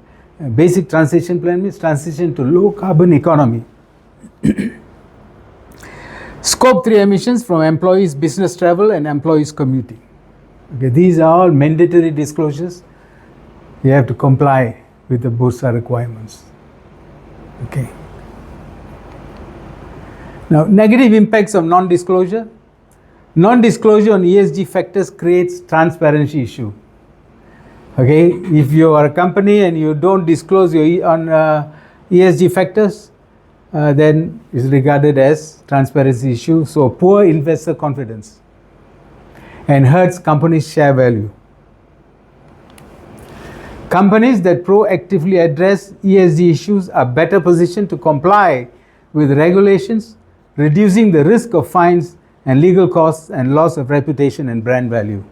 Basic transition plan means transition to low carbon economy. Scope 3 emissions from employees, business travel, and employees commuting. Okay, these are all mandatory disclosures you have to comply with the Bursa requirements. Okay. Now, negative impacts of non-disclosure. Non-disclosure on ESG factors creates transparency issue. Okay, if you are a company and you don't disclose your ESG factors, then it's regarded as transparency issue. So poor investor confidence and hurts companies' share value. Companies that proactively address ESG issues are better positioned to comply with regulations, reducing the risk of fines and legal costs and loss of reputation and brand value.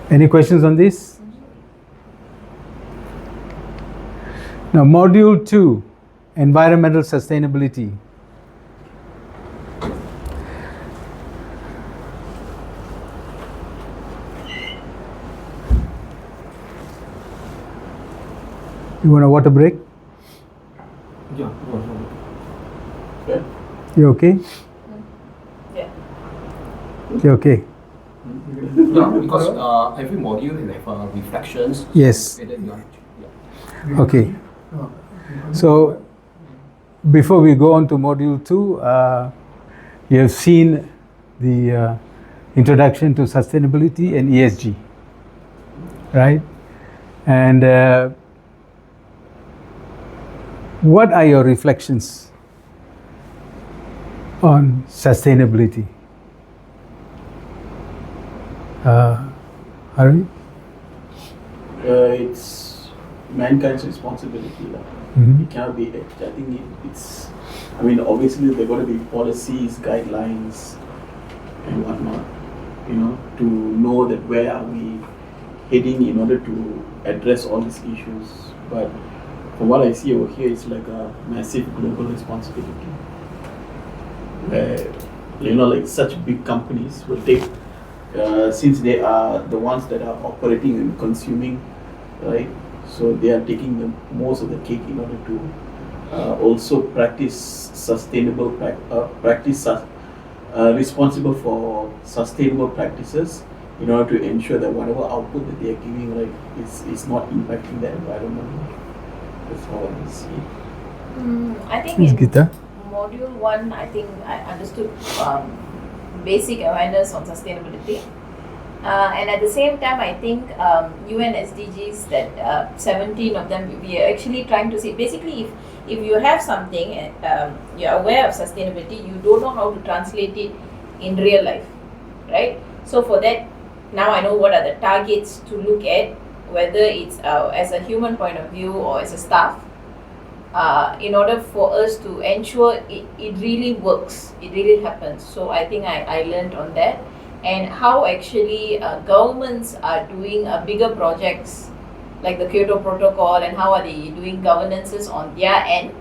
Any questions on this? Now, Module 2, Environmental Sustainability. You want a water break? Yeah. Okay. You okay? Yeah. You okay? Yeah, because every module will have reflections. Yes. Whether you are- Okay. So, before we go on to Module 2, you have seen the introduction to sustainability and ESG, right? And what are your reflections on sustainability? Hari? It's mankind's responsibility. Mhm. It cannot be, I think it's, I mean, obviously there got to be policies, guidelines, and whatnot, to know that where are we heading in order to address all these issues. But from what I see over here, it's like a massive global responsibility. Where, like such big companies will take, since they are the ones that are operating and consuming, right? So they are taking the most of the cake in order to also practice sustainable responsible for sustainable practices in order to ensure that whatever output that they are giving, like, is not impacting the environment. That's how I see it. I think Ms. in Geeta? module 1, I think I understood basic awareness on sustainability. And at the same time, I think UN SDGs, that 17 of them, we are actually trying to see, basically, if you have something, you're aware of sustainability, you don't know how to translate it in real life, right? So for that, now I know what are the targets to look at, whether it's as a human point of view or as a staff, in order for us to ensure it really works, it really happens. So I think I learned on that. And how actually governments are doing bigger projects like the Kyoto Protocol, and how are they doing governances on their end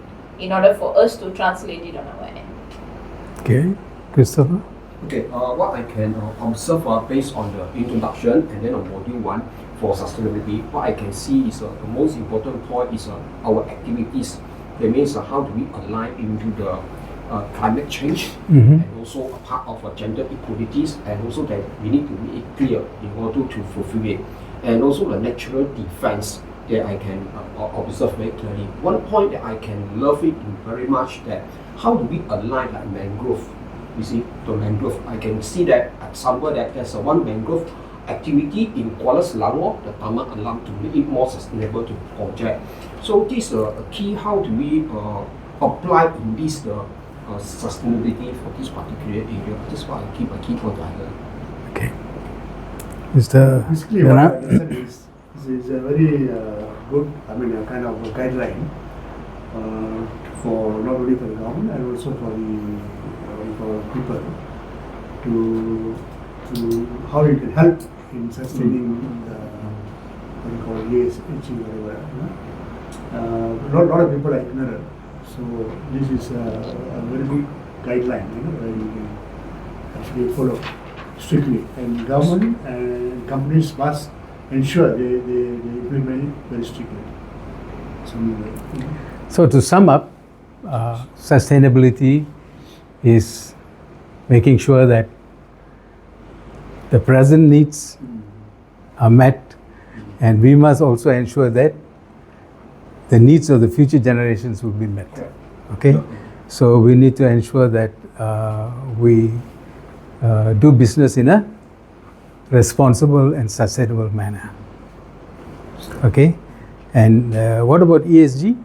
in order for us to translate it on our end. Okay. Christopher? Okay, what I can observe based on the introduction and then on module 1 for sustainability, what I can see is the most important point is our activities. That means how do we align into the climate change, Mhm. and also a part of gender equalities, and also that we need to be clear in order to fulfill it. And also the natural defense that I can observe very clearly. One point that I can love it very much, that how do we align like mangrove? You see, the mangrove, I can see that at somewhere that there's one mangrove activity in Kuala Selangor, the Taman Alam, to make it more sustainable to project. So this is a key, how do we apply in this sustainability for this particular area. This is what I keep a key point I learned. Okay. Mr. Basically, what I Yana? understand is a very good, I mean, a kind of a guideline for not only for the government and also for people to how you can help in sustaining the what you call ESG, whatever. A lot of people are ignorant, so this is a very good guideline, where you can actually follow strictly, and government and companies must ensure they implement it very strictly. So to sum up, sustainability is making sure that the present needs are met, and we must also ensure that the needs of the future generations will be met. Okay? So we need to ensure that we do business in a responsible and sustainable manner. Okay? And what about ESG?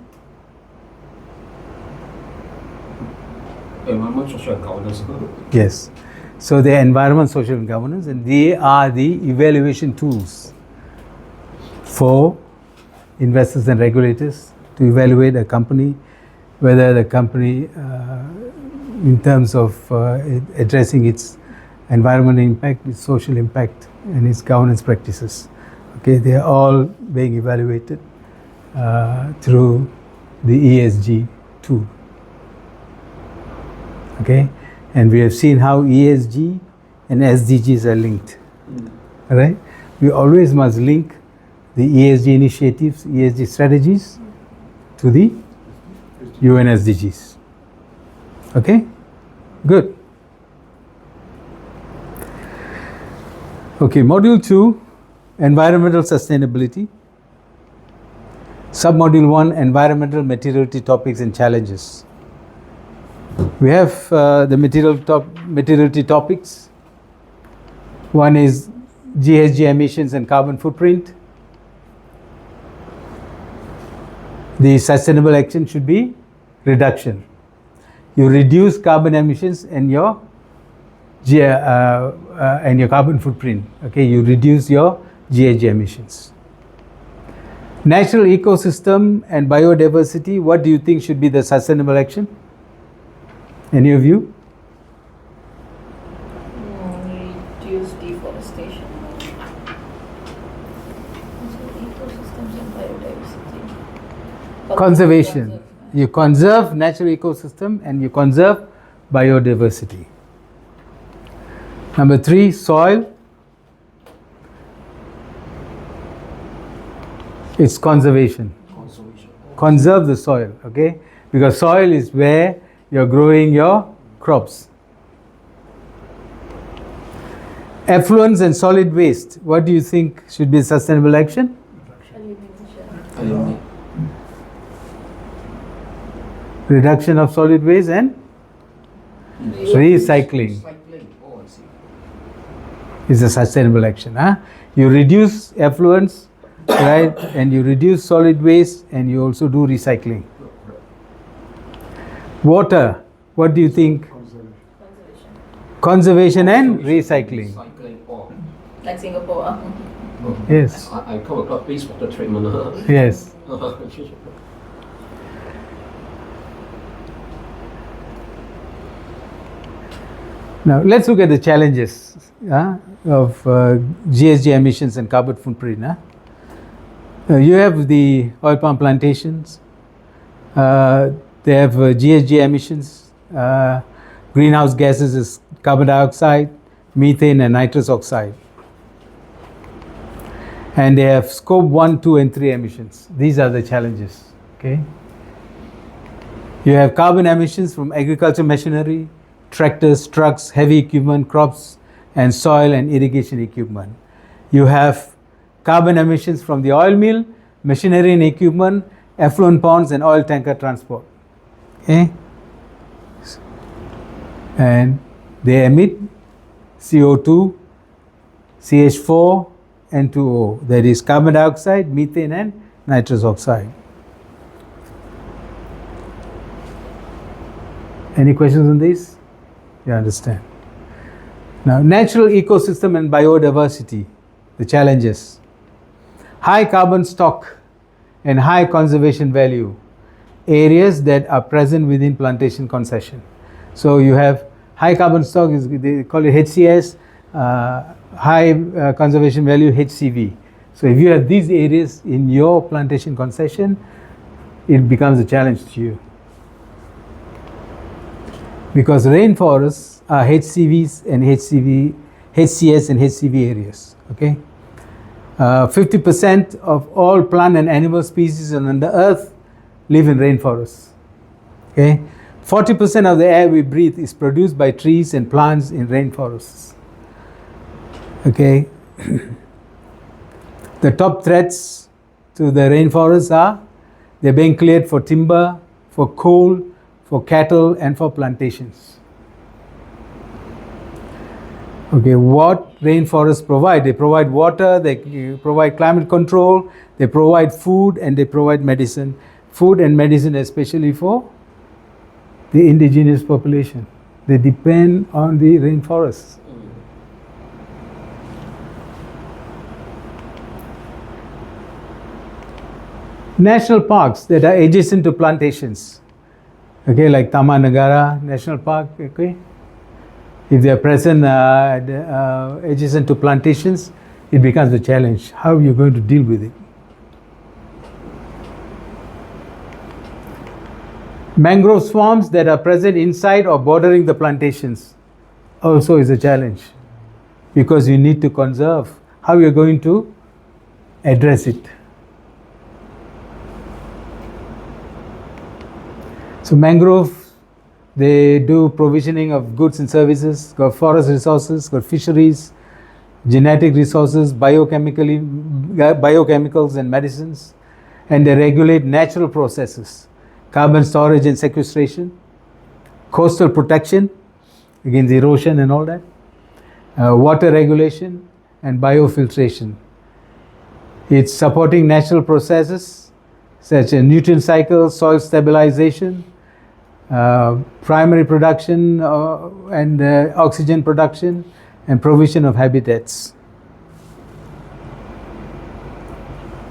Environment, social, and governance. Yes. So they are environment, social, and governance, and they are the evaluation tools for investors and regulators to evaluate a company, whether the company, in terms of addressing its environmental impact, its social impact, and its governance practices. Okay, they are all being evaluated through the ESG tool. Okay, and we have seen how ESG and SDGs are linked. Right? We always must link the ESG initiatives, ESG strategies to the UN SDGs. Okay? Good. Okay, Module 2, Environmental Sustainability. Submodule 1, Environmental Materiality Topics and Challenges. We have the materiality topics. One is GHG emissions and carbon footprint. The sustainable action should be reduction. You reduce carbon emissions and your carbon footprint. Okay, you reduce your GHG emissions. Natural ecosystem and biodiversity. What do you think should be the sustainable action? Any of you? Reduce deforestation. Ecosystems and biodiversity. Conservation. You conserve natural ecosystem and you conserve biodiversity. Number 3, soil. It's conservation. Conserve the soil, okay? Because soil is where you're growing your crops. Effluents and solid waste. What do you think should be sustainable action? Reduction of solid waste and recycling is a sustainable action. Huh? You reduce effluents, right? And you reduce solid waste, and you also do recycling. Water, what do you think? Conservation and recycling. Like Singapore. Yes. I come across wastewater treatment. Yes. Now let's look at the challenges of GHG emissions and carbon footprint. You have the oil palm plantations. They have GHG emissions, greenhouse gases is carbon dioxide, methane, and nitrous oxide. And they have scope 1, 2, and 3 emissions. These are the challenges. Okay. You have carbon emissions from agriculture machinery, tractors, trucks, heavy equipment, crops, and soil and irrigation equipment. You have carbon emissions from the oil mill, machinery and equipment, effluent ponds, and oil tanker transport. Okay? And they emit CO2, CH4, N2O, that is carbon dioxide, methane, and nitrous oxide. Any questions on this? You understand. Now, natural ecosystem and biodiversity, the challenges. High carbon stock and high conservation value, areas that are present within plantation concession. So you have high carbon stock, they call it HCS, high conservation value HCV. So if you have these areas in your plantation concession, it becomes a challenge to you. Because rainforests are HCVs and HCS and HCV areas. Okay, 50% of all plant and animal species on the earth live in rainforests. Okay, 40% of the air we breathe is produced by trees and plants in rainforests. Okay. The top threats to the rainforests are they're being cleared for timber, for coal, for cattle, and for plantations. Okay, what rainforests provide? They provide water, they provide climate control, they provide food, and they provide medicine. Food and medicine especially for the indigenous population. They depend on the rainforests. National parks that are adjacent to plantations, okay, like Taman Negara National Park, okay. If they are present adjacent to plantations, it becomes a challenge. How are you going to deal with it? Mangrove swamps that are present inside or bordering the plantations also is a challenge because you need to conserve. How you are going to address it? So mangrove, they do provisioning of goods and services, got forest resources, got fisheries, genetic resources, biochemicals and medicines, and they regulate natural processes, carbon storage and sequestration, coastal protection against erosion and all that, water regulation and biofiltration. It's supporting natural processes such as nutrient cycles, soil stabilization, primary production and oxygen production, and provision of habitats.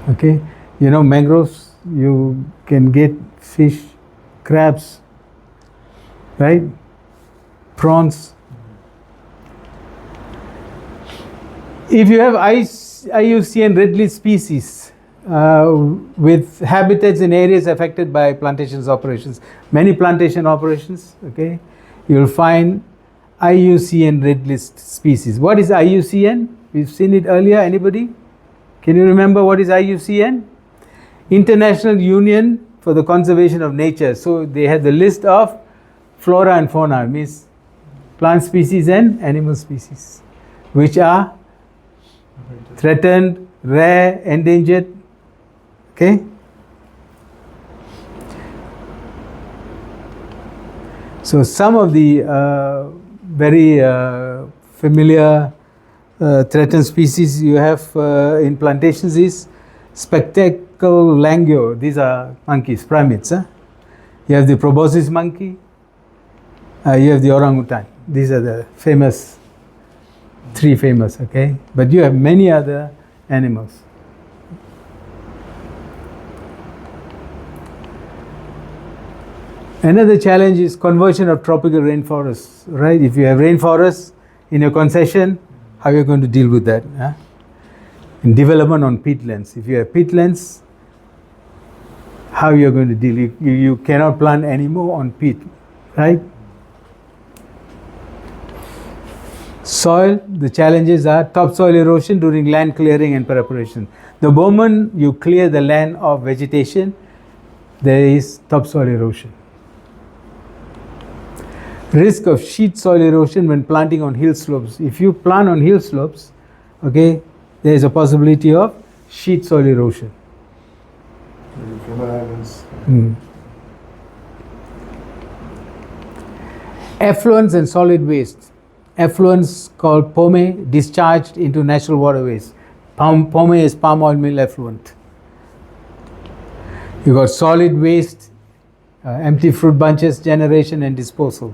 Okay, you know, mangroves, you can get fish, crabs, right? Prawns. If you have IUCN red list species with habitats in areas affected by plantations operations, many plantation operations, okay, you'll find IUCN red list species. What is IUCN? We've seen it earlier. Anybody? Can you remember what is IUCN? International Union for the Conservation of Nature. So they have the list of flora and fauna, means plant species and animal species, which are threatened, rare, endangered. Okay. So some of the very familiar threatened species you have in plantations is spectacle langur. These are monkeys, primates. Huh? You have the proboscis monkey. You have the orangutan. These are the famous, three famous. Okay, but you have many other animals. Another challenge is conversion of tropical rainforests, right? If you have rainforests in your concession, how are you going to deal with that? Huh? In development on peatlands, if you have peatlands, how you are going to deal? You cannot plant anymore on peat, right? Soil, the challenges are topsoil erosion during land clearing and preparation. The moment you clear the land of vegetation, there is topsoil erosion. Risk of sheet soil erosion when planting on hill slopes. If you plant on hill slopes, okay, there is a possibility of sheet soil erosion. Effluents and solid waste. Effluents called pome discharged into natural waterways. Pome is palm oil mill effluent. You got solid waste, empty fruit bunches generation and disposal.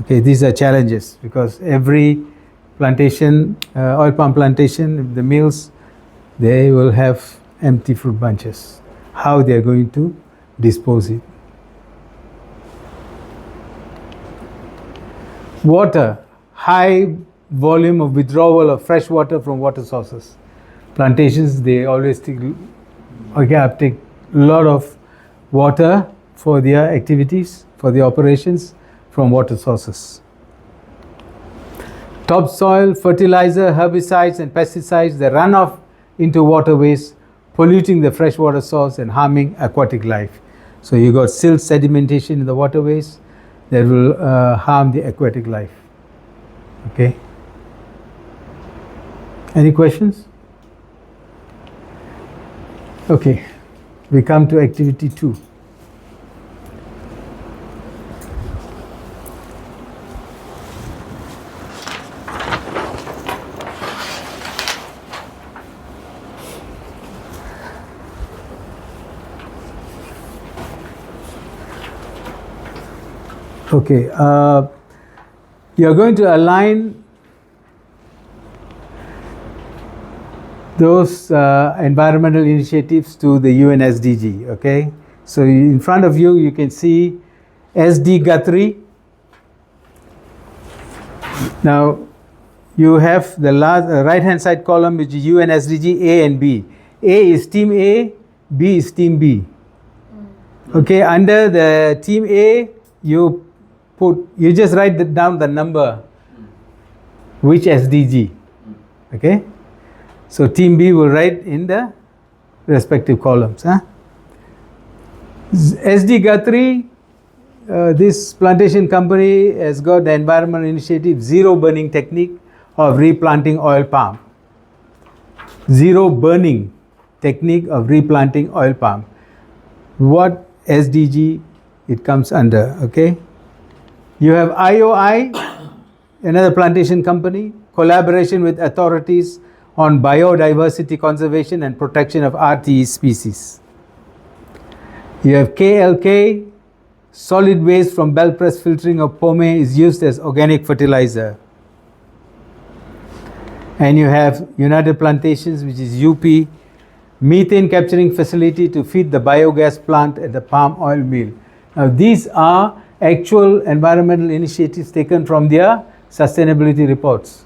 Okay, these are challenges because every plantation, oil palm plantation, the mills, they will have empty fruit bunches. How they are going to dispose it. Water, high volume of withdrawal of fresh water from water sources. Plantations, they always take a lot of water for their activities, for their operations from water sources. Topsoil, fertilizer, herbicides and pesticides, they run off into waterways, polluting the freshwater source and harming aquatic life. So you got silt sedimentation in the waterways, that will harm the aquatic life. Okay. Any questions? Okay, we come to activity 2. Okay, you're going to align those environmental initiatives to the UN SDG, okay? So in front of you, you can see SD Guthrie. Now, you have the right-hand side column, which is UN SDG A and B. A is Team A, B is Team B. Okay, under the Team A, you just write down the number, which SDG, okay? So Team B will write in the respective columns. SD Guthrie, this plantation company has got the environmental initiative zero burning technique of replanting oil palm. Zero burning technique of replanting oil palm. What SDG it comes under, okay? You have IOI, another plantation company, collaboration with authorities on biodiversity conservation and protection of RTE species. You have KLK, solid waste from bell press filtering of pome is used as organic fertilizer. And you have United Plantations, which is UP, methane capturing facility to feed the biogas plant at the palm oil mill. Now these are actual environmental initiatives taken from their sustainability reports.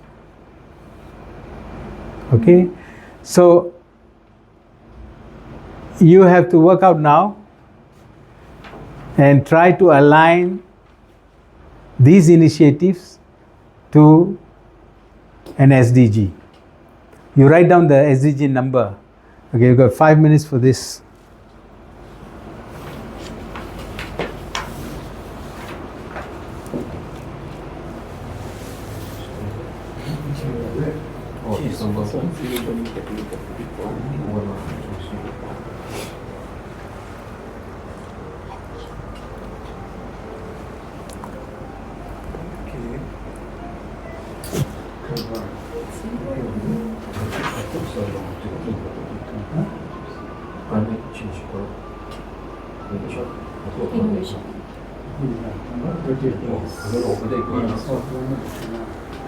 Okay, so you have to work out now and try to align these initiatives to an SDG. You write down the SDG number. Okay, you've got 5 minutes for this.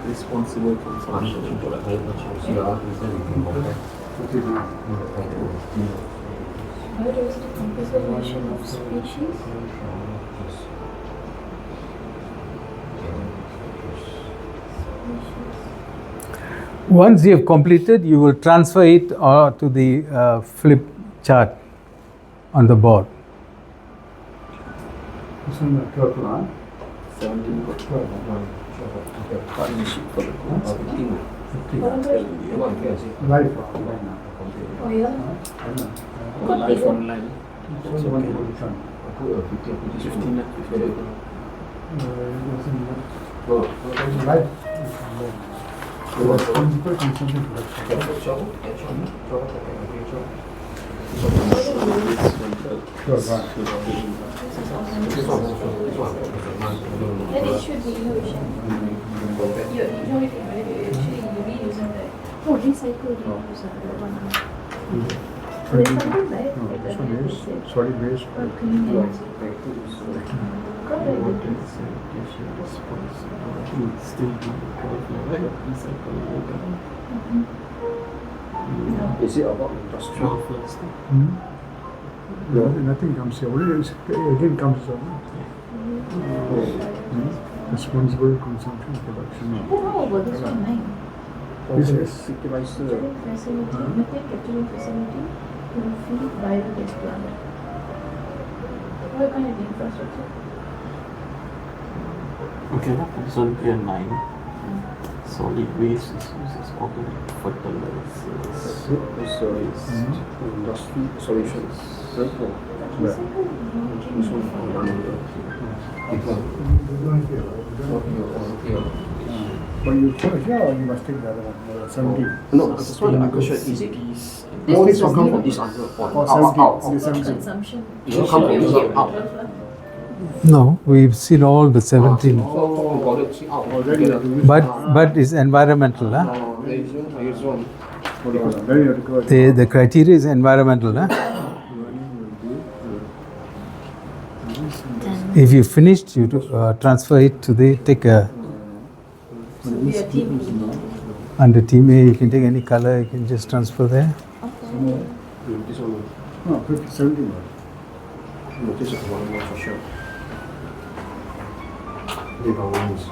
Responsible consumption. Biodiversity conservation of species. Once you have completed, you will transfer it to the flip chart on the board. It's on the 12 line. 17 partnership for the conservation. Life. Oh yeah. Life online. It's only one position. 15 Life. Responsible consumption production. 12 line. Then it should be innovation. You know if you actually you reuse that. Oh, recycle, reuse that one. Recycle, right? This one is solid waste. Or clean energy. Is it about industrial first? Nothing comes here. Only again comes responsible consumption production. Then how about this one, 9? This is Capturing facility, methane capturing facility to feed biogas plant. What kind of infrastructure? Okay, this one clear 9. Solid waste is used as organic fertilizers. Industry solutions. Right? No. This one from another. But you chose here or you must take the other one, 17? No, this one the question is it? No, This this will is come new. from this answer point. Or Out. 17. Consumption. It will come from this one out. No, we've seen all the 17. Oh, got it. See, out. Already you have to use But it's environmental. Huh? There is one. Then you have to go. The criteria is environmental. Huh? If you finished, you transfer it to the, take a, Your team. under team A, you can take any color, you can just transfer there. This one. No, 50, 17. No, this is one for sure. Leave our ones.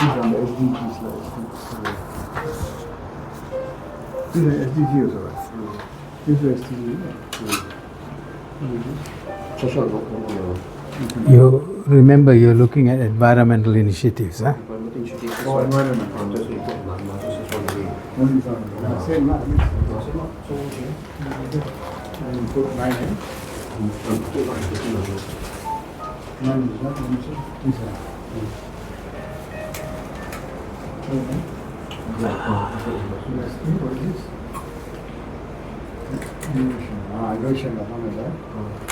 These are the SDGs. These are SDGs also, right? These are SDGs. Social You remember you're looking at environmental initiatives. Huh? Oh, environment. Only some. Same lah. And put 9 in. 9 is not this one. Okay. What is this? Innovation. Innovation.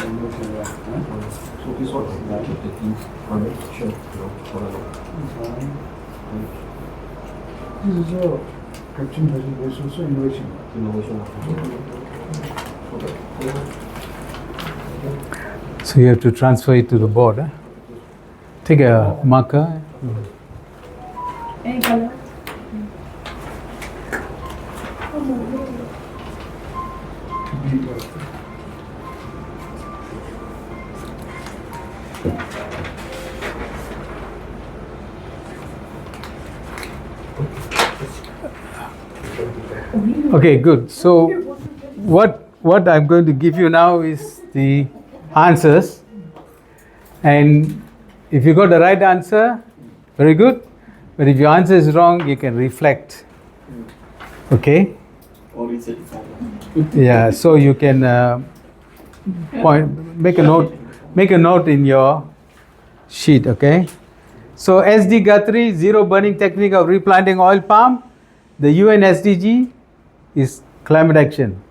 Innovation. So this one is like the team. Sure. This is all capturing value. There's also innovation. Innovation. So you have to transfer it to the board. Huh? Take a marker. Any color? Okay, good. So what I'm going to give you now is the answers. And if you got the right answer, very good. But if your answer is wrong, you can reflect. Okay? Or it's a Yeah, so you can make a note in your sheet, okay? So SD Guthrie, zero burning technique of replanting oil palm. The UN SDG is climate action.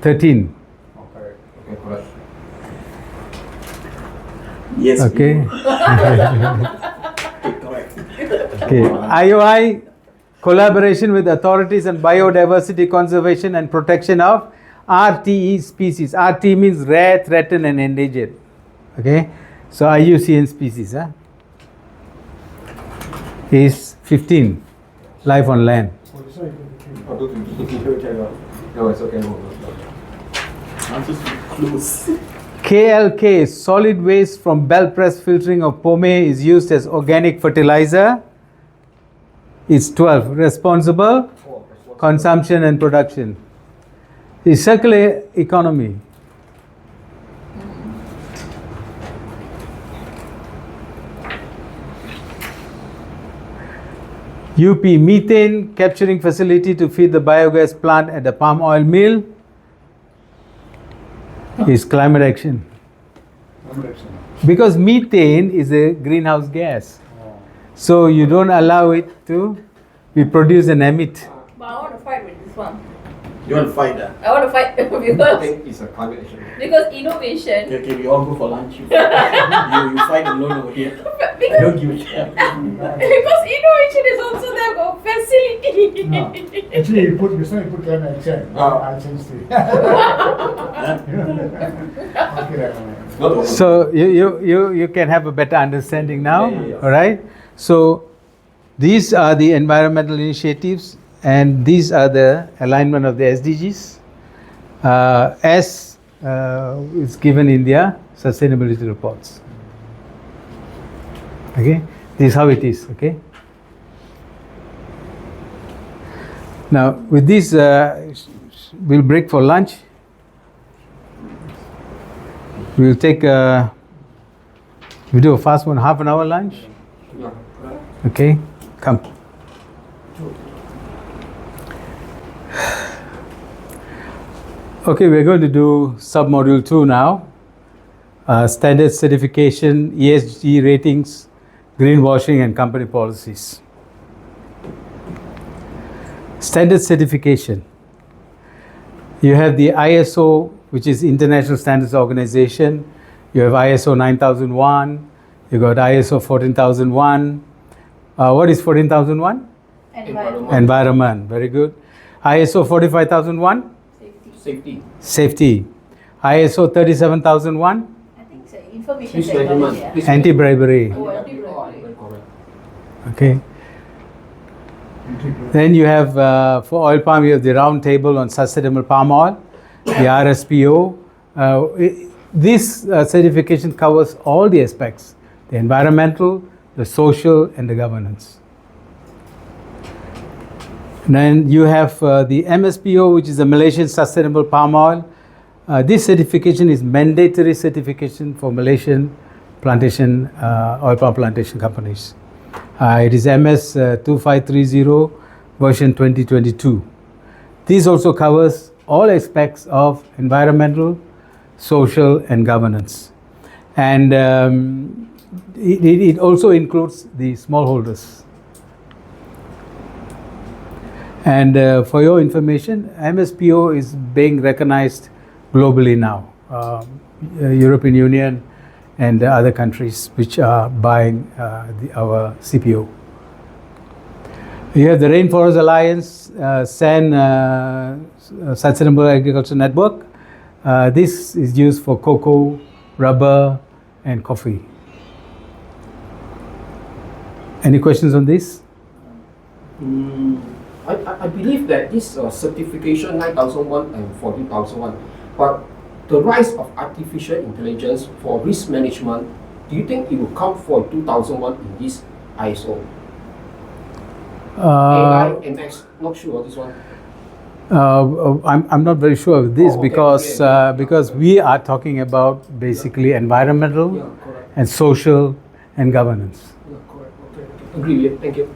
13. Okay, correct. Yes. Okay. Correct. Okay. IOI, collaboration with authorities on biodiversity conservation and protection of RTE species. RT means rare, threatened, and endangered. Okay. So IUCN species is 15. Life on land. No, it's okay. Answers close. KLK, solid waste from bell press filtering of pome is used as organic fertilizer. It's 12. Responsible consumption and production. The circular economy. UP, methane capturing facility to feed the biogas plant at the palm oil mill is climate action. Because methane is a greenhouse gas. So you don't allow it to be produced and emit. But I want to fight with this one. You want to fight that? I want to fight I because think it's a climate action. innovation. Okay, we all go for lunch. You fight alone over here. I don't give a shit. Because innovation is also there for facility. No. Actually, you put this one, you put climate action. I'll change it. Okay, So you can have a better understanding now. Yeah. All right. So these are the environmental initiatives, and these are the alignment of the SDGs. As is given in their sustainability reports. Okay, this is how it is. Okay. Now with this we'll break for lunch. We'll take we do a fast one, half an hour lunch. Yeah. Okay, come. Okay, we're going to do sub-module 2 now. Standard certification, ESG ratings, greenwashing and company policies. Standard certification. You have the ISO, which is International Standards Organization. You have ISO 9001. You got ISO 14001. What is 14001? Environment. Environment. Very good. ISO 45001. Safety. ISO 37001. I think it's information Please technology. gentlemen, please. Anti-bribery. Oh, anti-bribery. Very correct. Okay. Then you have, for oil palm, you have the round table on sustainable palm oil, the RSPO. This certification covers all the aspects, the environmental, the social, and the governance. And then you have the MSPO, which is the Malaysian Sustainable Palm Oil. This certification is mandatory certification for Malaysian plantation, oil palm plantation companies. It is MS 2530 version 2022. This also covers all aspects of environmental, social, and governance. And it also includes the smallholders. And for your information, MSPO is being recognized globally now. European Union and other countries which are buying our CPO. You have the Rainforest Alliance, SAN, Sustainable Agriculture Network. This is used for cocoa, rubber, and coffee. Any questions on this? I believe that this certification 9001 and 14001, but the rise of artificial intelligence for risk management, do you think it will come for 2001 in this ISO? AI, MX, not sure this one. I'm not very sure of this Oh, okay, because okay. because we are talking about basically environmental Yeah, correct. and social and governance. Yeah, correct. Okay. Agree. Yeah. Thank you.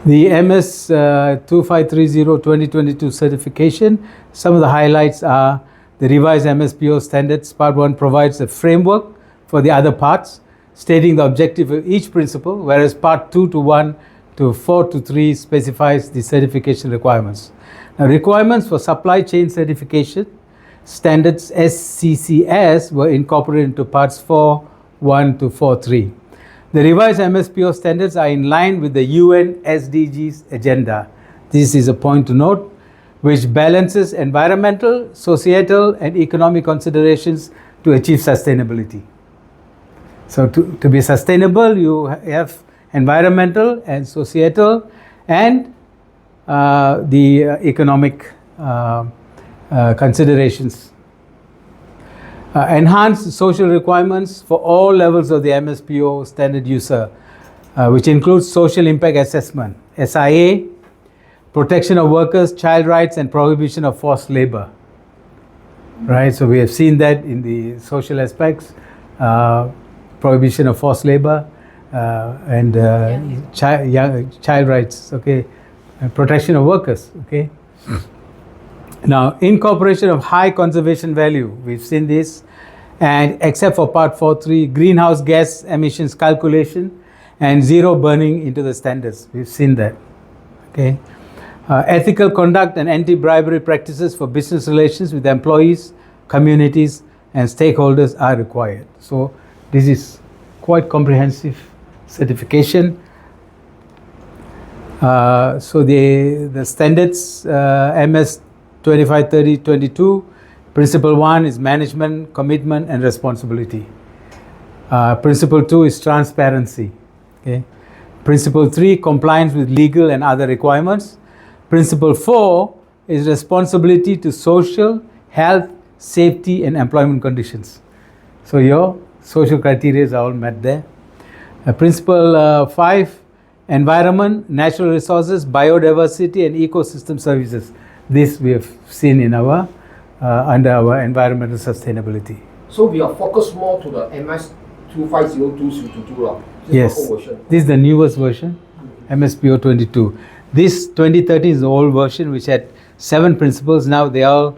The MS 2530 2022 certification, some of the highlights are the revised MSPO standards. Part 1 provides a framework for the other parts, stating the objective of each principle, whereas Part 2 to 1 to 4 to 3 specifies the certification requirements. Now, requirements for supply chain certification standards SCCS were incorporated into Parts 4.1 to 4.3. The revised MSPO standards are in line with the UN SDGs agenda. This is a point to note, which balances environmental, societal, and economic considerations to achieve sustainability. So to be sustainable, you have environmental and societal and the economic considerations. Enhanced social requirements for all levels of the MSPO standard user, which includes social impact assessment, SIA, protection of workers, child rights, and prohibition of forced labor. Right, so we have seen that in the social aspects, prohibition of forced labor, and child rights, okay, and protection of workers, okay. Now, incorporation of high conservation value, we've seen this, and except for Part 4.3, greenhouse gas emissions calculation and zero burning into the standards. We've seen that, okay. Ethical conduct and anti-bribery practices for business relations with employees, communities, and stakeholders are required. So this is quite comprehensive certification. So the standards, MS 2530-22, Principle 1 is management, commitment, and responsibility. Principle 2 is transparency. Okay. Principle 3, compliance with legal and other requirements. Principle 4 is responsibility to social, health, safety, and employment conditions. So your social criteria are all met there. Principle 5 environment, natural resources, biodiversity, and ecosystem services. This we have seen in our under our environmental sustainability. So we are focused more to the MS 250222. Yes, this is the newest version, MSPO 22. This 2013 is the old version, which had 7 principles. Now they are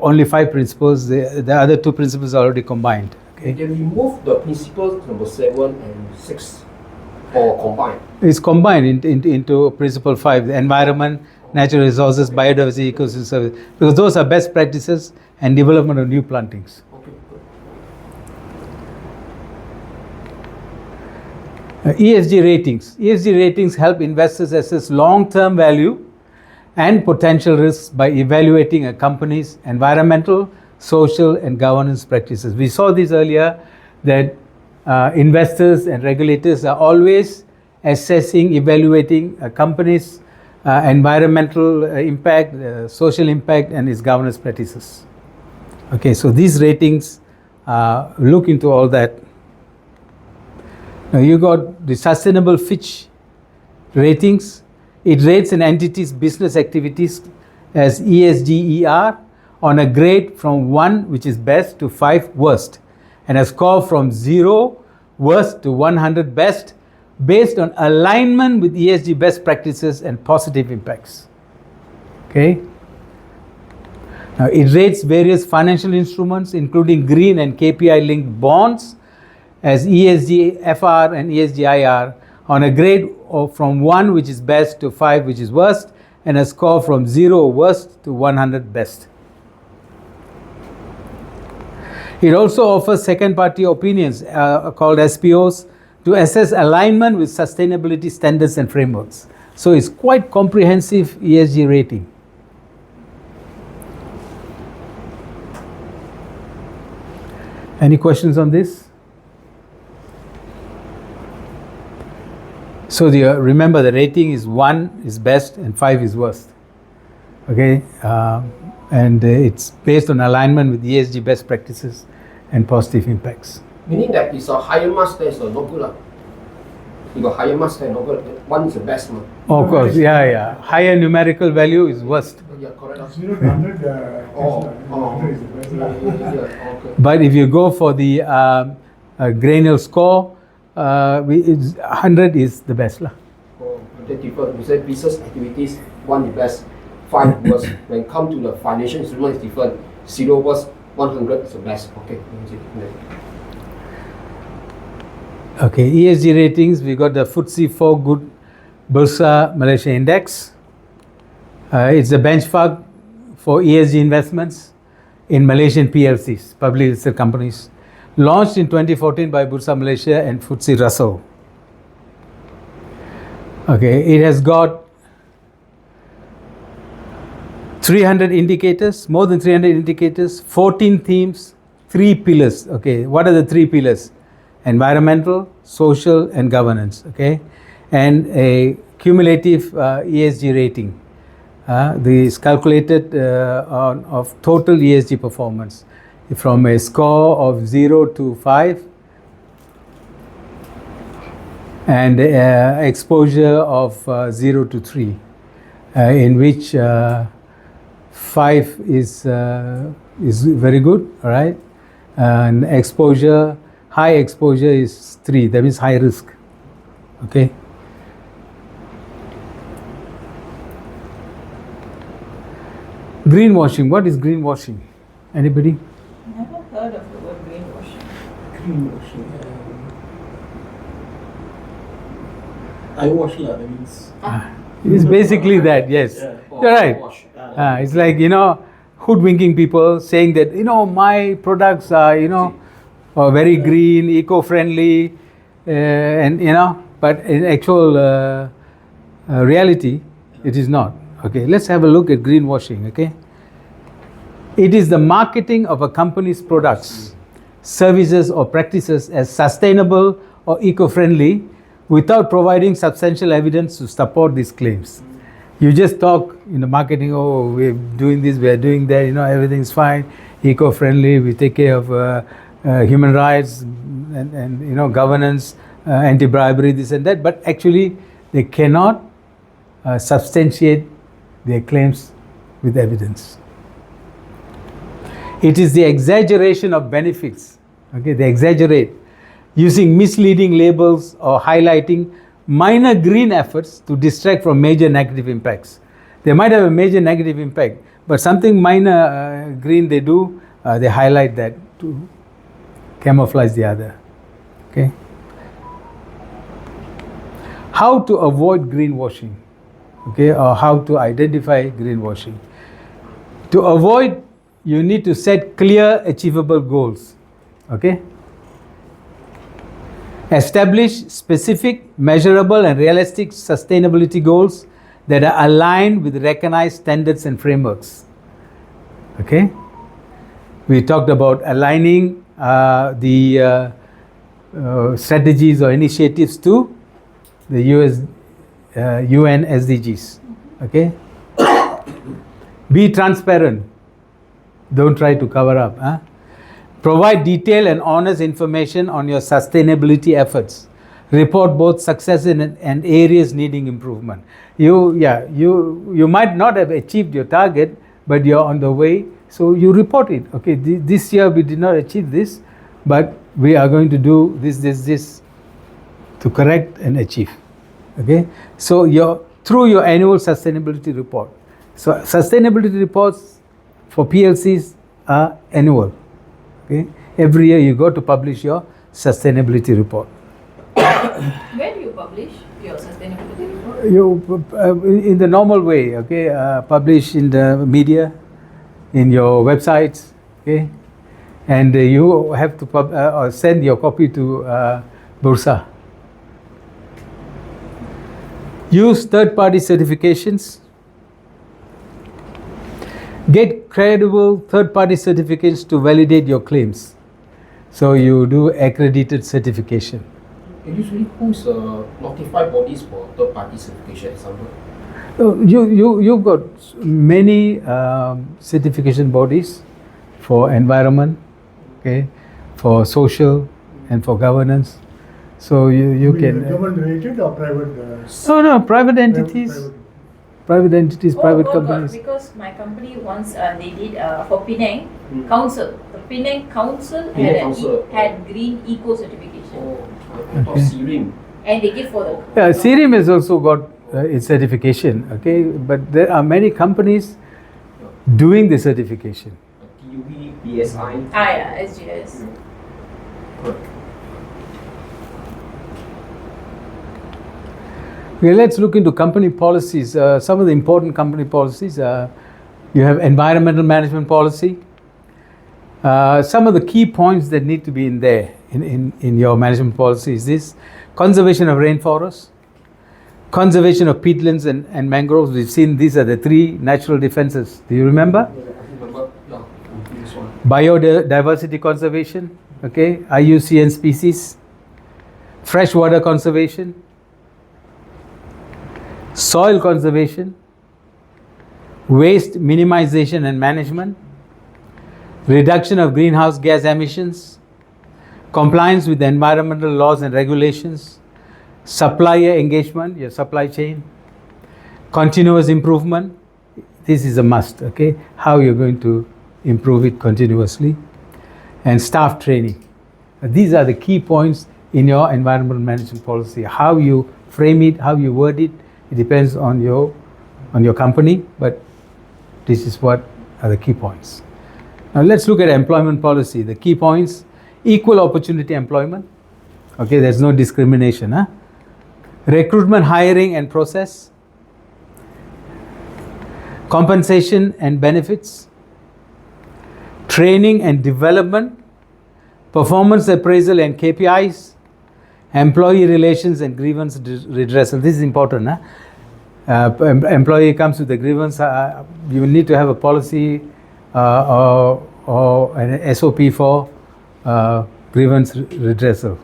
only 5 principles. The other 2 principles are already combined. Okay. They remove the principles number 7 and 6, or combined. It's combined into principle 5, the environment, natural resources, biodiversity, ecosystem service, because those are best practices and development of new plantings. Okay, good. ESG ratings. ESG ratings help investors assess long-term value and potential risks by evaluating a company's environmental, social, and governance practices. We saw this earlier, that investors and regulators are always assessing, evaluating a company's environmental impact, social impact, and its governance practices. Okay, so these ratings look into all that. Now you got the Sustainable Fitch ratings. It rates an entity's business activities as ESGER on a grade from 1, which is best, to 5, worst, and a score from 0, worst, to 100, best, based on alignment with ESG best practices and positive impacts. Okay. Now it rates various financial instruments, including green and KPI-linked bonds, as ESG FR and ESG IR on a grade from 1, which is best, to 5, which is worst, and a score from 0, worst, to 100, best. It also offers second-party opinions called SPOs to assess alignment with sustainability standards and frameworks. So it's quite comprehensive ESG rating. Any questions on this? So remember, the rating is 1 is best and 5 is worst. Okay, and it's based on alignment with ESG best practices and positive impacts. Meaning that it's a higher marks that is no good. You got higher marks than no good. 1 is the best one. Oh, of course, yeah. Higher numerical value is worst. Yeah, correct. 0 to 100, Oh. is the best. Okay. But if you go for the granular score, 100 is the best. Oh, that different. We say business activities, 1 is best, 5 worst. When come to the financial instrument, it's different. 0 worst, 100 is the best. Okay. Okay, ESG ratings, we got the FTSE 4 Good Bursa Malaysia Index. It's a benchmark for ESG investments in Malaysian PLCs, publicly listed companies, launched in 2014 by Bursa Malaysia and FTSE Russell. Okay, it has got 300 indicators, more than 300 indicators, 14 themes, 3 pillars. Okay, what are the 3 pillars? Environmental, social, and governance. Okay, and a cumulative ESG rating. This is calculated of total ESG performance from a score of 0 to 5 and exposure of 0 to 3, in which 5 is very good, all right, and high exposure is 3, that means high risk. Okay. Greenwashing. What is greenwashing? Anybody? Never heard of the word greenwashing. Greenwashing. Eyewash lah, that means. It's basically that, yes. Yeah. You're right. It's like, hoodwinking people, saying that, my products are, very green, eco-friendly, but in actual reality, it is not. Okay, let's have a look at greenwashing, okay? It is the marketing of a company's products, services, or practices as sustainable or eco-friendly without providing substantial evidence to support these claims. You just talk in the marketing, oh, we're doing this, we're doing that, everything's fine, eco-friendly, we take care of human rights and governance, anti-bribery, this and that, but actually they cannot substantiate their claims with evidence. It is the exaggeration of benefits. Okay, they exaggerate using misleading labels or highlighting minor green efforts to distract from major negative impacts. They might have a major negative impact, but something minor green they do, they highlight that to camouflage the other. Okay. How to avoid greenwashing, okay, or how to identify greenwashing. To avoid, you need to set clear, achievable goals, okay? Establish specific, measurable, and realistic sustainability goals that are aligned with recognized standards and frameworks, okay? We talked about aligning the strategies or initiatives to the UN SDGs, okay? Be transparent. Don't try to cover up. Huh? Provide detailed and honest information on your sustainability efforts. Report both success and areas needing improvement. You might not have achieved your target, but you're on the way, so you report it. Okay, this year we did not achieve this, but we are going to do this to correct and achieve. Okay, so through your annual sustainability report. So sustainability reports for PLCs are annual. Okay, every year you go to publish your sustainability report. Where do you publish your sustainability report? You in the normal way. Okay, publish in the media, in your websites. Okay, and you have to or send your copy to Bursa. Use third-party certifications. Get credible third-party certificates to validate your claims. So you do accredited certification. Usually, who's notified bodies for third-party certification example? You've got many certification bodies for environment, okay, for social, and for governance. So you can. Government related or private? No, private entities. Private entities, private companies. Because my company once they did for Penang Council. The Penang Council had green eco certification. Oh, I thought Serim. And they give for the. Yeah, Serim has also got its certification. Okay, but there are many companies doing the certification. TUV, BSI. Yeah, SGS. Okay, let's look into company policies. Some of the important company policies. You have environmental management policy. Some of the key points that need to be in there in your management policy is this: conservation of rainforests, conservation of peatlands and mangroves. We've seen these are the three natural defenses. Do you remember? Biodiversity conservation, okay, IUCN species, freshwater conservation, soil conservation, waste minimization and management, reduction of greenhouse gas emissions, compliance with the environmental laws and regulations, supplier engagement, your supply chain, continuous improvement. This is a must, okay? How you're going to improve it continuously, and staff training. These are the key points in your environmental management policy. How you frame it, how you word it, it depends on your company, but this is what are the key points. Now let's look at employment policy. The key points: equal opportunity employment. Okay, there's no discrimination. Recruitment, hiring and process. Compensation and benefits. Training and development. Performance appraisal and KPIs. Employee relations and grievance redressal. This is important. Employee comes with a grievance, you need to have a policy or an SOP for grievance redressal.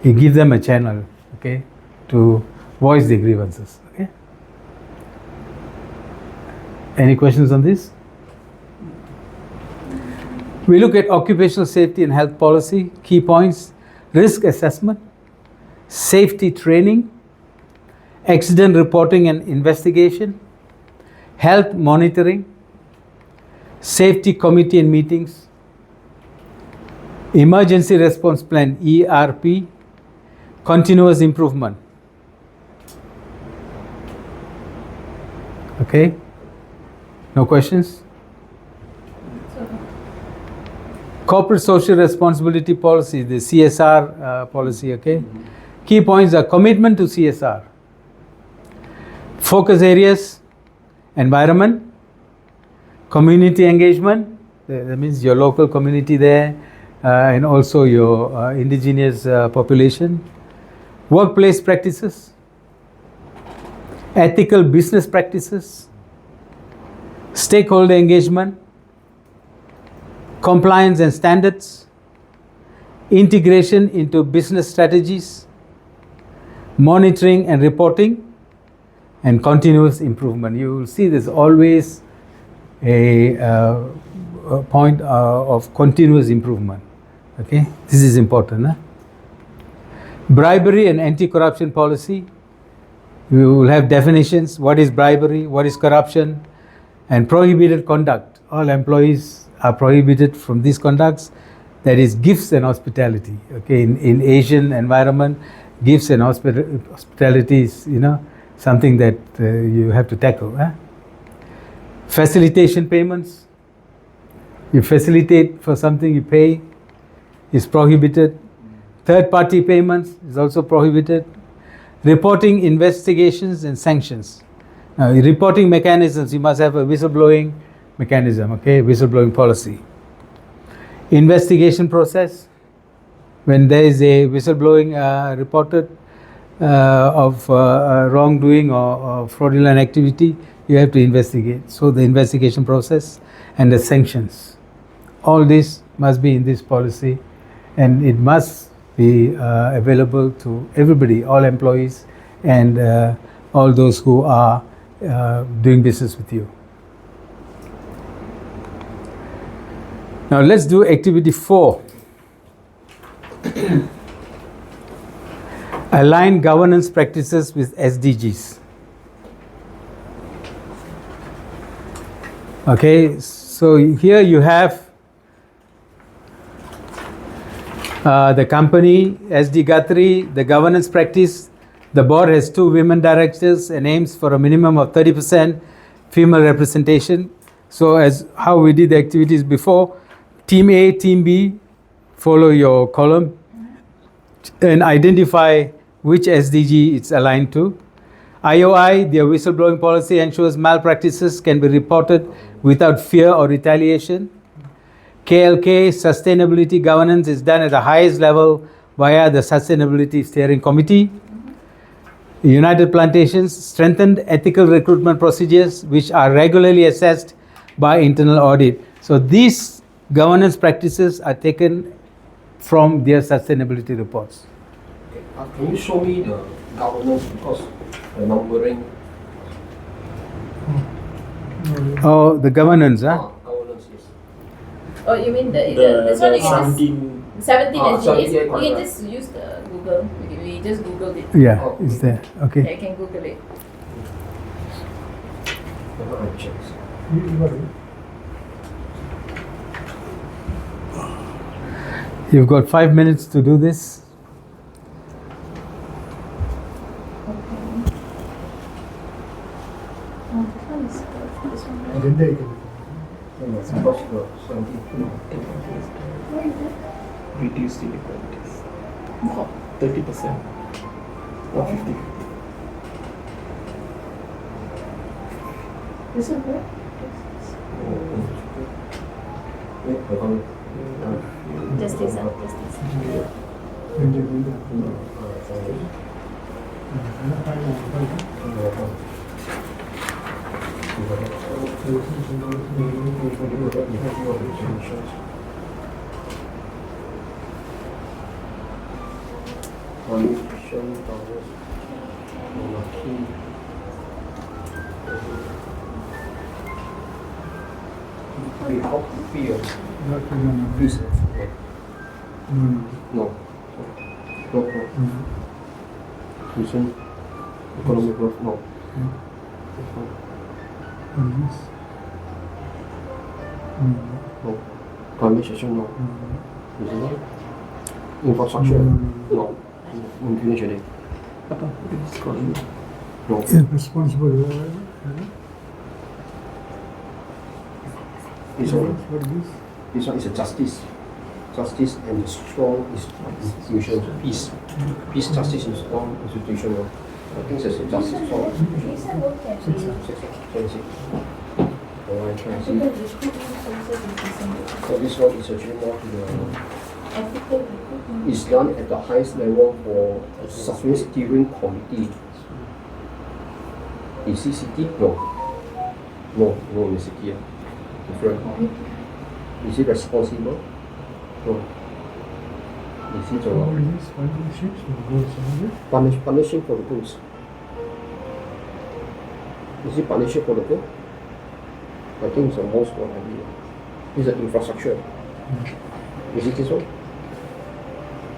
You give them a channel, okay, to voice the grievances. Okay. Any questions on this? We look at occupational safety and health policy. Key points: risk assessment, safety training, accident reporting and investigation, health monitoring, safety committee and meetings, emergency response plan ERP, continuous improvement. Okay? No questions? Corporate social responsibility policy, the CSR policy, okay? Key points are commitment to CSR. Focus areas, environment, community engagement, that means your local community there, and also your indigenous population. Workplace practices, ethical business practices, stakeholder engagement, compliance and standards, integration into business strategies, monitoring and reporting, and continuous improvement. You will see there's always a point of continuous improvement. Okay, this is important. Huh? Bribery and anti-corruption policy. We will have definitions. What is bribery? What is corruption? And prohibited conduct. All employees are prohibited from these conducts. That is gifts and hospitality. Okay, in Asian environment, gifts and hospitality is, something that you have to tackle. Huh? Facilitation payments. You facilitate for something, you pay, is prohibited. Third-party payments is also prohibited. Reporting investigations and sanctions. Now, reporting mechanisms, you must have a whistleblowing mechanism, okay, whistleblowing policy. Investigation process. When there is a whistleblowing reported of wrongdoing or fraudulent activity, you have to investigate. So the investigation process and the sanctions. All this must be in this policy, and it must be available to everybody, all employees and all those who are doing business with you. Now let's do activity 4. Align governance practices with SDGs. Okay, so here you have the company, SD Guthrie, the governance practice. The board has 2 women directors and aims for a minimum of 30% female representation. So as how we did the activities before, Team A, Team B, follow your column and identify which SDG it's aligned to. IOI, their whistleblowing policy ensures malpractices can be reported without fear or retaliation. KLK, sustainability governance is done at the highest level via the Sustainability Steering Committee. United Plantations strengthened ethical recruitment procedures which are regularly assessed by internal audit. So these governance practices are taken from their sustainability reports. Okay. Can you show me the governance, because the numbering? Oh, the governance, huh? Governance, yes. Oh, you mean this one? You can 17. just 17 SGs. You correct. can just use the Google. We just Googled it. Yeah, Oh, it's there. Okay. Yeah, you can Google it. I check. You got it. You've got 5 minutes to do this. Agenda you can. Because the 17. Reduced inequalities. 30% or 50. This is good. Just this, just this. No. Listen. Economic growth, no. No. Climate change, no. Isn't it? Infrastructure, no. Finish already. Apa? Economy. No. Responsible. This one, What is this? this one is a justice. Justice and a strong institution. Peace. Peace, justice, and strong institution. No. I think it's a justice strong institution. 26. Alright, try and see. So this one is actually more to the. It's done at the highest level for Sustainable Steering Committee. Is CCT? No. No, no, in the city. Different. Is it responsible? No. Is it What is this? Partnerships or goals? punishing for the goods? Is it punishing for the good? I think it's the most one idea. It's the infrastructure. Is it this one?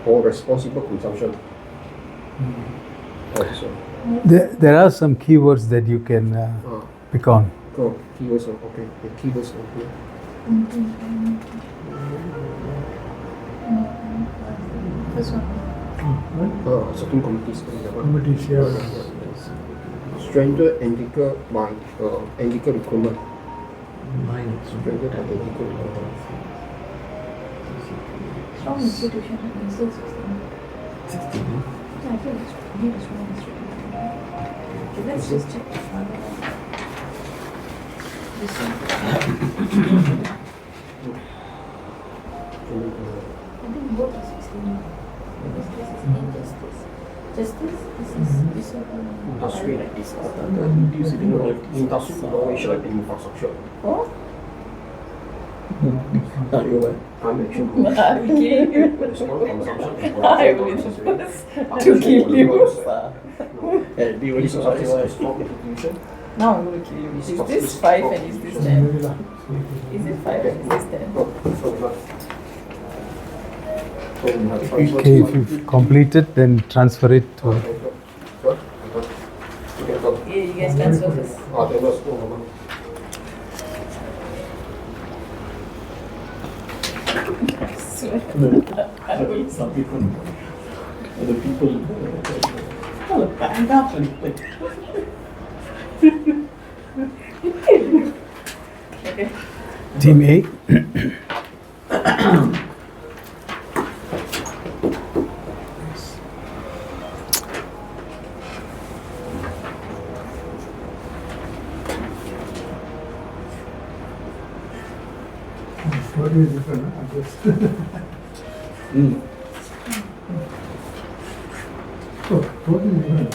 Or responsible consumption? Oh, this one. There are some keywords that you can pick on. Oh, keywords, okay. The keywords are here. First one. Certain committees. Committees, yeah. Strengthen ethical by ethical recruitment. Strengthen by ethical recruitment. Strong institution and still 16. 16. Yeah, I feel it's really a strong institution. Okay, let's just check this one. This one. I think both are 16. Because this is injustice. Justice, this is Industry. Reduce inequalities. Industry, innovation, and infrastructure. Oh? Are you aware? Climate change. Okay. Small consumption. I will to kill you. Do you This is also a strong institution. Now I'm going to kill you. Is this 5 and is this 10? Is it 5 and is this 10? Okay, if you've completed, then transfer it to. Yeah, you guys can surface. Some people, the people, bang up and Okay. Team A. Totally different, I guess. Oh, totally different.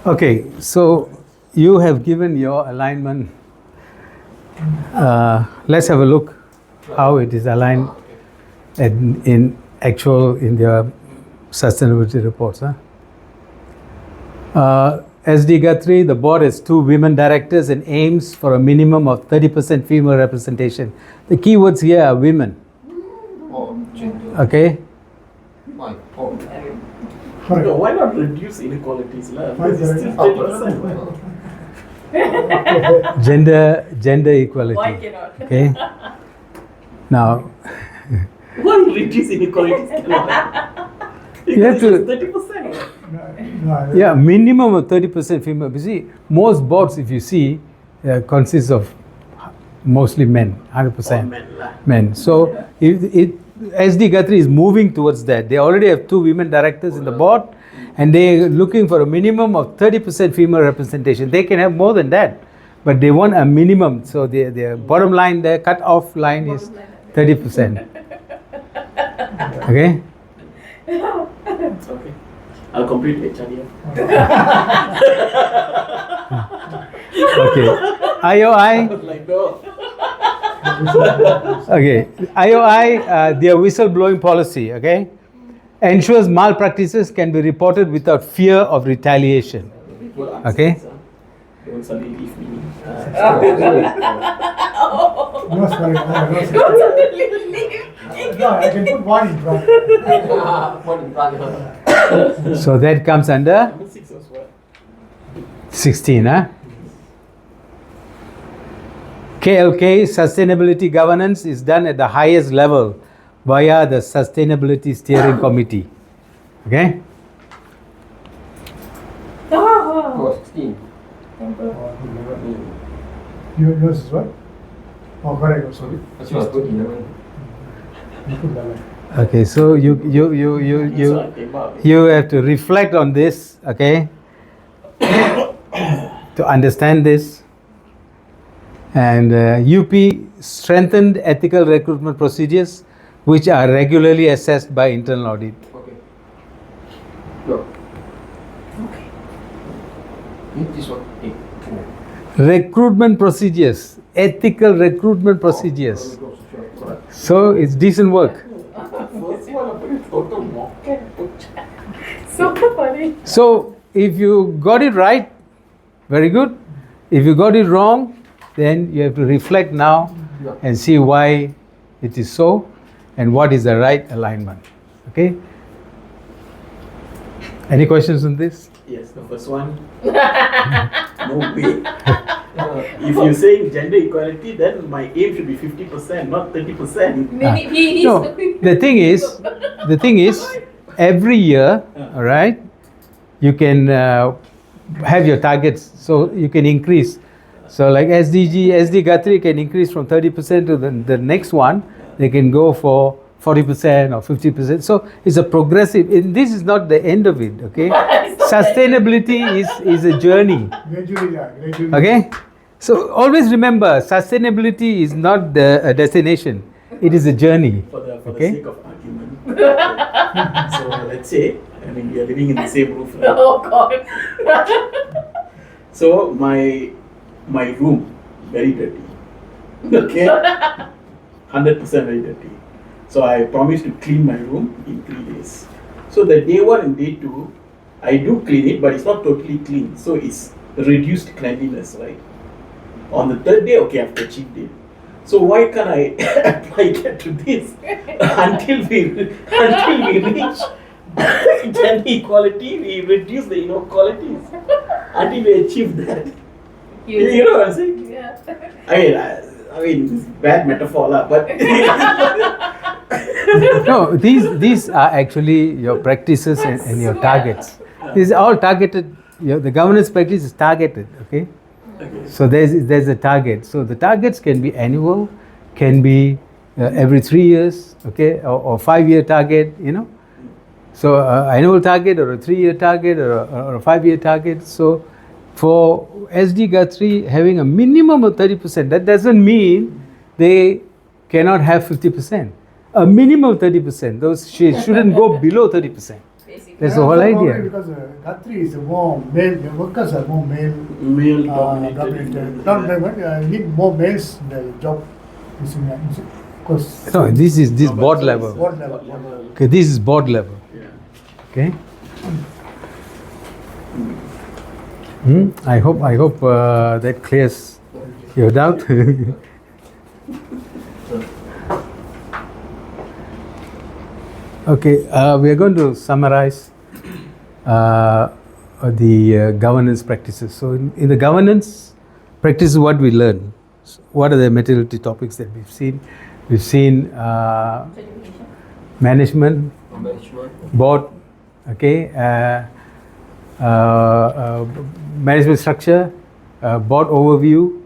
Okay, so you have given your alignment. Let's have a look how it is aligned in their sustainability reports. SD Guthrie, the board has 2 women directors and aims for a minimum of 30% female representation. The keywords here are women. Okay? no, why not reduce inequalities? It's still 30%. Gender equality. Why cannot? Okay? Now, Why reduce inequalities? You have to- 30%. yeah, minimum of 30% female. You see, most boards, if you see, consists of mostly men, 100% men. So, SD Guthrie is moving towards that. They already have 2 women directors in the board, and they're looking for a minimum of 30% female representation. They can have more than that, but they want a minimum. So, their bottom line, their cut-off line is 30%. Okay? It's okay. I'll complete HRDF. Okay. IOI. Like, no. Okay. IOI, their whistleblowing policy, okay, ensures malpractices can be reported without fear of retaliation. Okay. Don't suddenly leave me. No, sorry, no, Don't suddenly leave. no, I can put one in front. Point in front. So that comes under Number 6 was what? 16, huh? KLK, sustainability governance, is done at the highest level via the Sustainability Steering Committee. Okay? Oh, 16. Yours is what? Oh, correct. Oh, sorry. That's what I put 11. You put 11. Okay, so you That's what I came up. you have to reflect on this, okay, to understand this. And UP strengthened ethical recruitment procedures, which are regularly assessed by internal audit. Okay. No. Okay. This one. Okay. Recruitment procedures, ethical recruitment procedures. So it's decent work. First one, I put it total mock. So funny. So if you got it right, very good. If you got it wrong, then you have to reflect now Yeah. and see why it is so and what is the right alignment. Okay? Any questions on this? Yes, the first one. No way. If you're saying gender equality, then my aim should be 50%, not 30%. Maybe No, the thing is, every year, all right, you can have your targets, so you can increase. So like SD Guthrie can increase from 30% to the next one. They can go for 40% or 50%. So it's a progressive. This is not the end of it. Okay, sustainability is a journey. Gradually, yeah, gradually. Okay, so always remember, sustainability is not a destination. It is a journey. For the Okay. sake of argument. So let's say, I mean, we are living in the same roof. Right? Oh God. So my room, very dirty. Okay? 100% very dirty. So I promised to clean my room in 3 days. So the day 1 and day 2, I do clean it, but it's not totally clean. So it's reduced cleanliness, right? On the 3rd day, okay, I've achieved it. So why can't I apply that to this until we reach gender equality, we reduce the inequalities until we achieve that. You know what I'm saying? Yeah. I mean, it's bad metaphor, lah, but No, these are actually your practices and your targets. These are all targeted. The governance practice is targeted. Okay. okay. So there's a target. So the targets can be annual, can be every 3 years, okay, or 5-year target. You know. So annual target or a 3-year target or a 5-year target. So for SD Guthrie having a minimum of 30%, that doesn't mean they cannot have 50%. A minimum of 30%. Those shouldn't go below 30%. That's the whole Probably idea. Because Guthrie is more male, the workers are more male Male-dominated. Not that much, need more males in the job. Because No, this is No, but board so level. it's board level. Okay, this is board level. Yeah. Okay. I hope that clears your doubt. Okay, we are going to summarize the governance practices. So, in the governance practices, what we learn, what are the materiality topics that we've seen? We've seen management, board, okay, management structure, board overview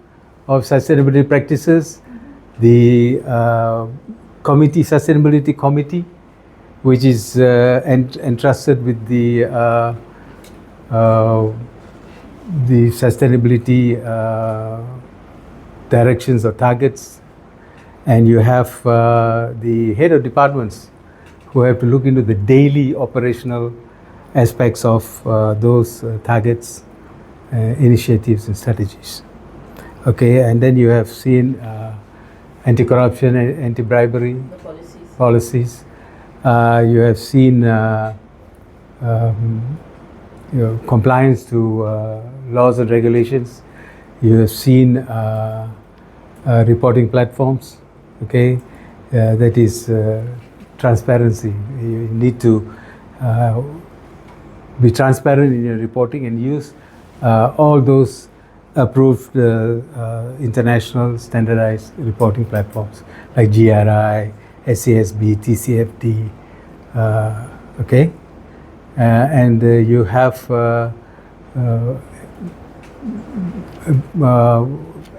of sustainability practices, the sustainability committee, which is entrusted with the sustainability directions or targets, and you have the head of departments who have to look into the daily operational aspects of those targets, initiatives and strategies. Okay, and then you have seen anti-corruption and anti-bribery policies. You have seen compliance to laws and regulations. You have seen reporting platforms. Okay, that is transparency. You need to be transparent in your reporting and use all those approved international standardized reporting platforms like GRI, SASB, TCFD, okay? And you have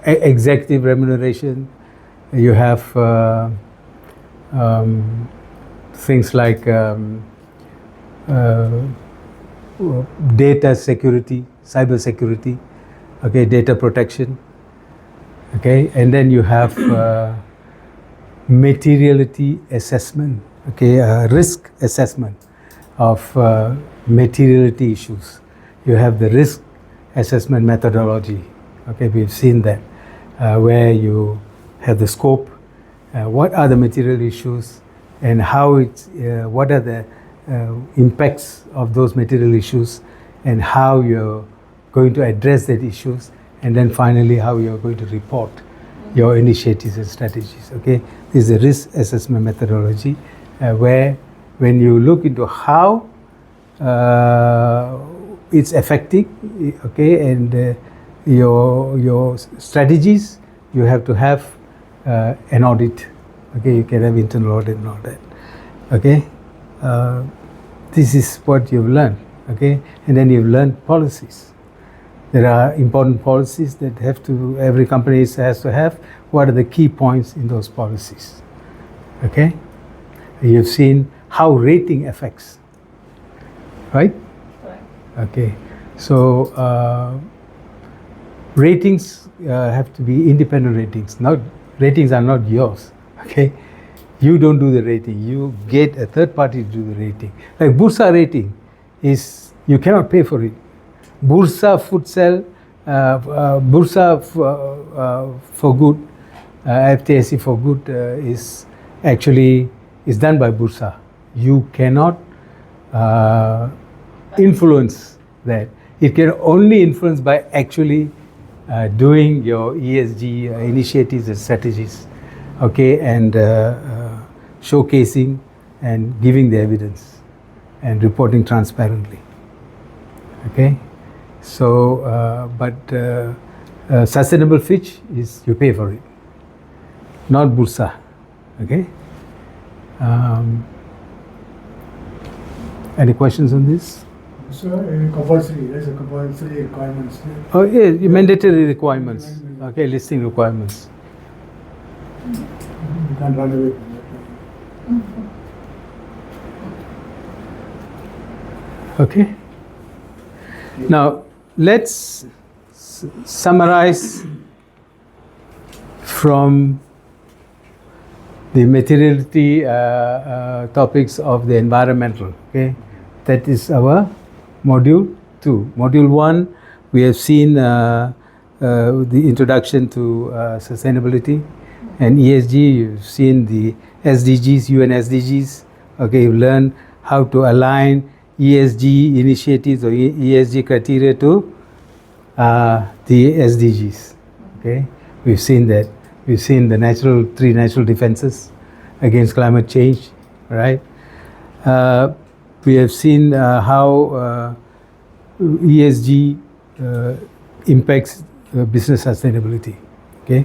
executive remuneration, you have things like data security, cyber security, okay, data protection, okay, and then you have materiality assessment, okay, risk assessment of materiality issues. You have the risk assessment methodology, okay, we've seen that, where you have the scope, what are the material issues, and how it's, what are the impacts of those material issues, and how you're going to address that issues, and then finally how you're going to report your initiatives and strategies, okay? This is a risk assessment methodology where when you look into how it's affecting, okay, and your strategies, you have to have an audit, okay? You can have internal audit and all that, okay? This is what you've learned, okay? And then you've learned policies. There are important policies that have to, every company has to have. What are the key points in those policies, okay? You've seen how rating affects, right? Correct. Okay, so ratings have to be independent ratings. Not, ratings are not yours, okay? You don't do the rating, you get a third party to do the rating. Like Bursa rating is, you cannot pay for it. Bursa Futsal, Bursa for Good, FTSE for Good is actually is done by Bursa. You cannot influence that. It can only influence by actually doing your ESG initiatives and strategies, okay, and showcasing and giving the evidence and reporting transparently, okay. So, but sustainable Fitch is you pay for it, not Bursa, okay. Any questions on this? So compulsory, there's a compulsory requirements. Oh yeah, mandatory requirements, okay, listing requirements. You can't run away from that. Okay. Now let's summarize from the materiality topics of the environmental. Okay, that is our module 2. Module 1, we have seen the introduction to sustainability and ESG. You've seen the SDGs, UN SDGs. Okay, you've learned how to align ESG initiatives or ESG criteria to the SDGs. Okay, we've seen that. We've seen the three natural defenses against climate change, right? We have seen how ESG impacts business sustainability. Okay.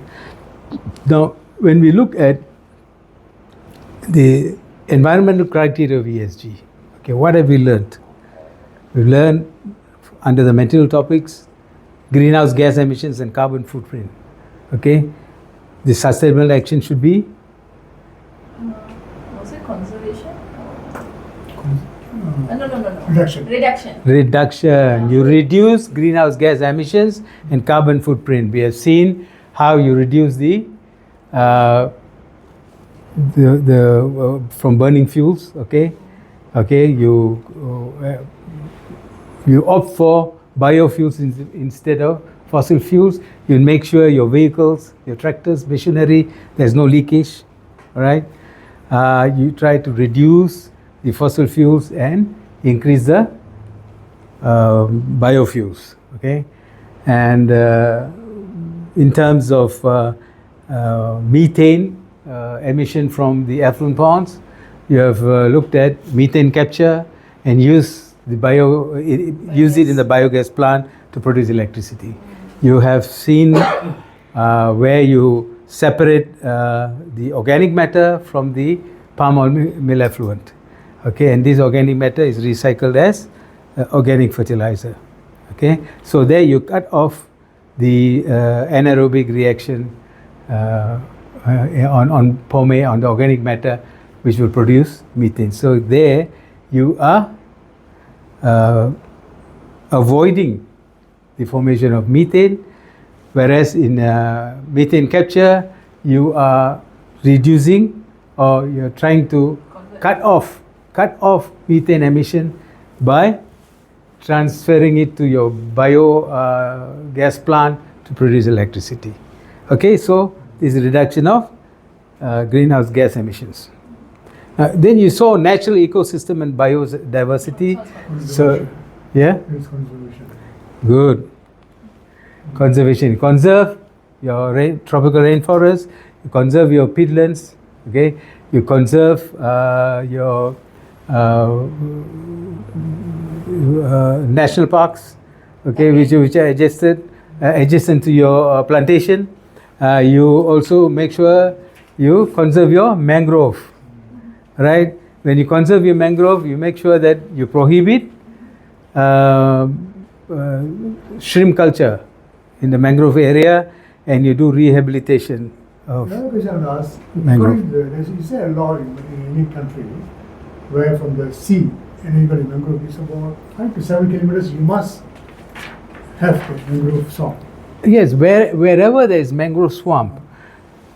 Now, when we look at the environmental criteria of ESG, okay, what have we learned? We've learned under the material topics, greenhouse gas emissions and carbon footprint. Okay, the sustainable action should be Was it conservation? No. Reduction. Reduction. You reduce greenhouse gas emissions and carbon footprint. We have seen how you reduce the from burning fuels. Okay, you opt for biofuels instead of fossil fuels. You make sure your vehicles, your tractors, machinery, there's no leakage. All right. You try to reduce the fossil fuels and increase the biofuels. Okay, and in terms of methane emission from the effluent ponds, you have looked at methane capture and use use it in the biogas plant to produce electricity. You have seen where you separate the organic matter from the palm oil mill effluent. Okay, and this organic matter is recycled as organic fertilizer. Okay, so there you cut off the anaerobic reaction on POME, on the organic matter, which will produce methane. So there you are avoiding the formation of methane, whereas in methane capture you are reducing, or you're trying to cut off methane emission by transferring it to your gas plant to produce electricity. Okay, so this is reduction of greenhouse gas emissions. Then you saw natural ecosystem and biodiversity. So, yeah? It's conservation. Good. Conservation. Conserve your tropical rainforests. You conserve your peatlands. Okay. You conserve your national parks. Okay, which are adjacent to your plantation. You also make sure you conserve your mangrove. Right? When you conserve your mangrove, you make sure that you prohibit shrimp culture in the mangrove area, and you do rehabilitation of Another question I want to ask, mangrove. is there a law in any country where from the sea, and you got a mangrove, is about 5 to 7 kilometers, you must have a mangrove swamp? Yes, wherever there is mangrove swamp,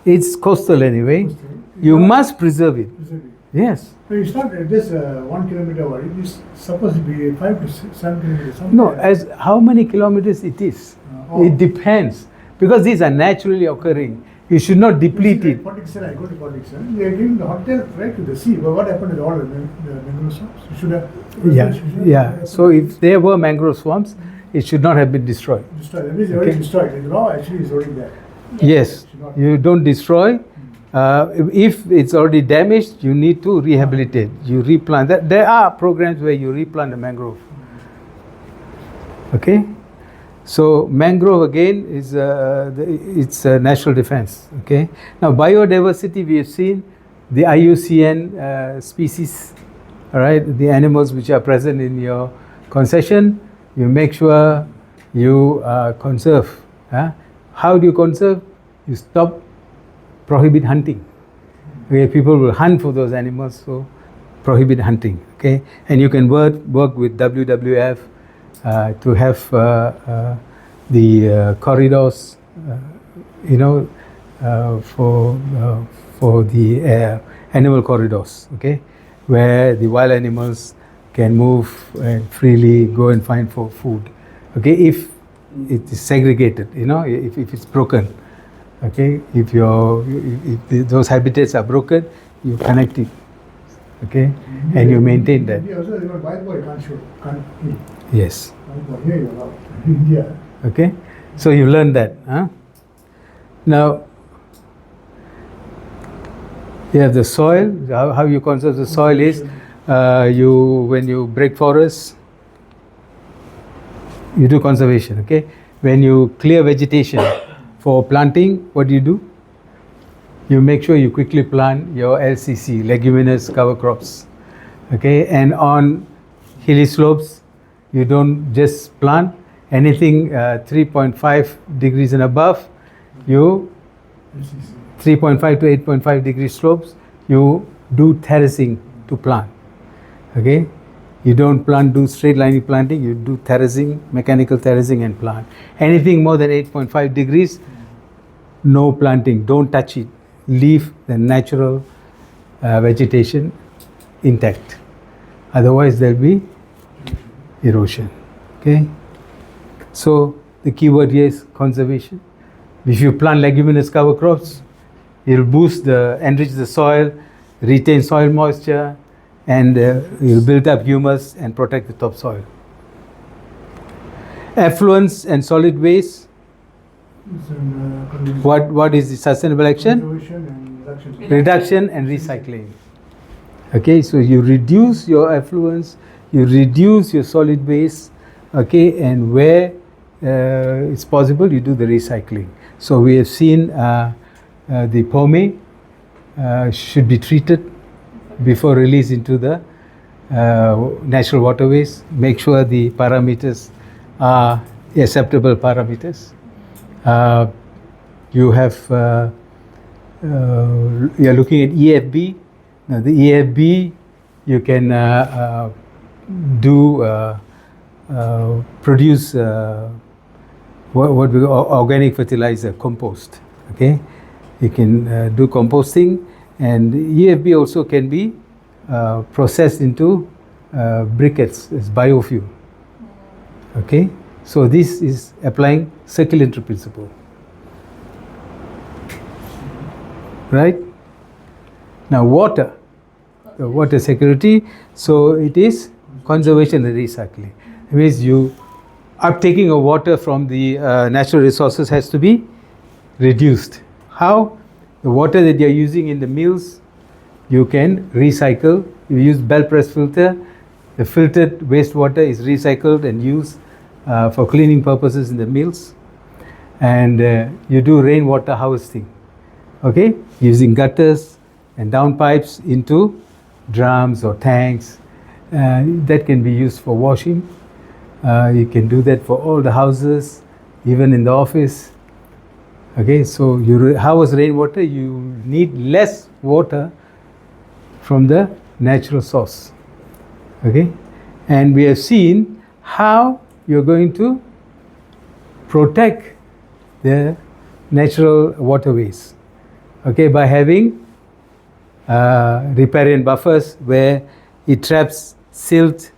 it's coastal anyway, you must preserve it. Preserve it. Yes. But it's not just 1 kilometer wide, it's supposed to be 5 to 7 kilometers. something No, like that. as how many kilometers it is, it depends, because these are naturally occurring. You should not deplete You see, it. like Portic, I go to Portic, they are giving the hotel right to the sea, but what happened with all the mangrove swamps? You should have. Yeah. So if there were mangrove swamps, it should not have been destroyed. Destroyed, that means they already Okay. destroyed, the law actually is already there. Yes, you don't destroy. If it's already damaged, you need to rehabilitate. You replant. There are programs where you replant the mangrove. Okay, so mangrove again is it's a natural defense. Okay, now biodiversity, we have seen the IUCN species. All right, the animals which are present in your concession, you make sure you conserve. How do you conserve? You prohibit hunting. Okay, people will hunt for those animals, so prohibit hunting. Okay, and you can work with WWF to have the corridors, for the animal corridors. Okay, where the wild animals can move and freely go and find for food. Okay, if it is segregated, if it's broken. Okay, if those habitats are broken, you connect it. Okay, and you maintain that. India also, wild boar can't eat. Yes. Wild boar, here you allow. India. Okay, so you learn that. Now, you have the soil. How you conserve the soil is when you break forests, you do conservation. Okay, when you clear vegetation for planting, what do? You make sure you quickly plant your LCC, leguminous cover crops. Okay, and on hilly slopes, you don't just plant anything 3.5 degrees and above. You 3.5 to 8.5 degree slopes, you do terracing to plant. Okay, you don't do straight line planting. You do terracing, mechanical terracing, and plant. Anything more than 8.5 degrees, no planting. Don't touch it. Leave the natural vegetation intact. Otherwise, there'll be erosion. Okay. So the key word here is conservation. If you plant leguminous cover crops, it'll enrich the soil, retain soil moisture, and you'll build up humus and protect the topsoil. Effluents and solid waste. What is the sustainable action? Conservation and reduction. Reduction and recycling. Okay, so you reduce your effluents, you reduce your solid waste, okay, and where it's possible, you do the recycling. So we have seen the pome should be treated before release into the natural waterways. Make sure the parameters are acceptable parameters. You have you're looking at EFB. Now the EFB you can produce what we call organic fertilizer, compost. Okay, you can do composting, and EFB also can be processed into briquettes as biofuel. Okay, so this is applying circular principle. Right? Now water security, so it is conservation and recycling. It means you uptaking of water from the natural resources has to be reduced. How? The water that you're using in the mills, you can recycle. You use bell press filter, the filtered wastewater is recycled and used for cleaning purposes in the mills. And you do rainwater harvesting, okay, using gutters and downpipes into drums or tanks. That can be used for washing. You can do that for all the houses, even in the office. Okay, so you harvest rainwater, you need less water from the natural source. Okay, and we have seen how you're going to protect the natural waterways. Okay, by having riparian buffers where it traps silt,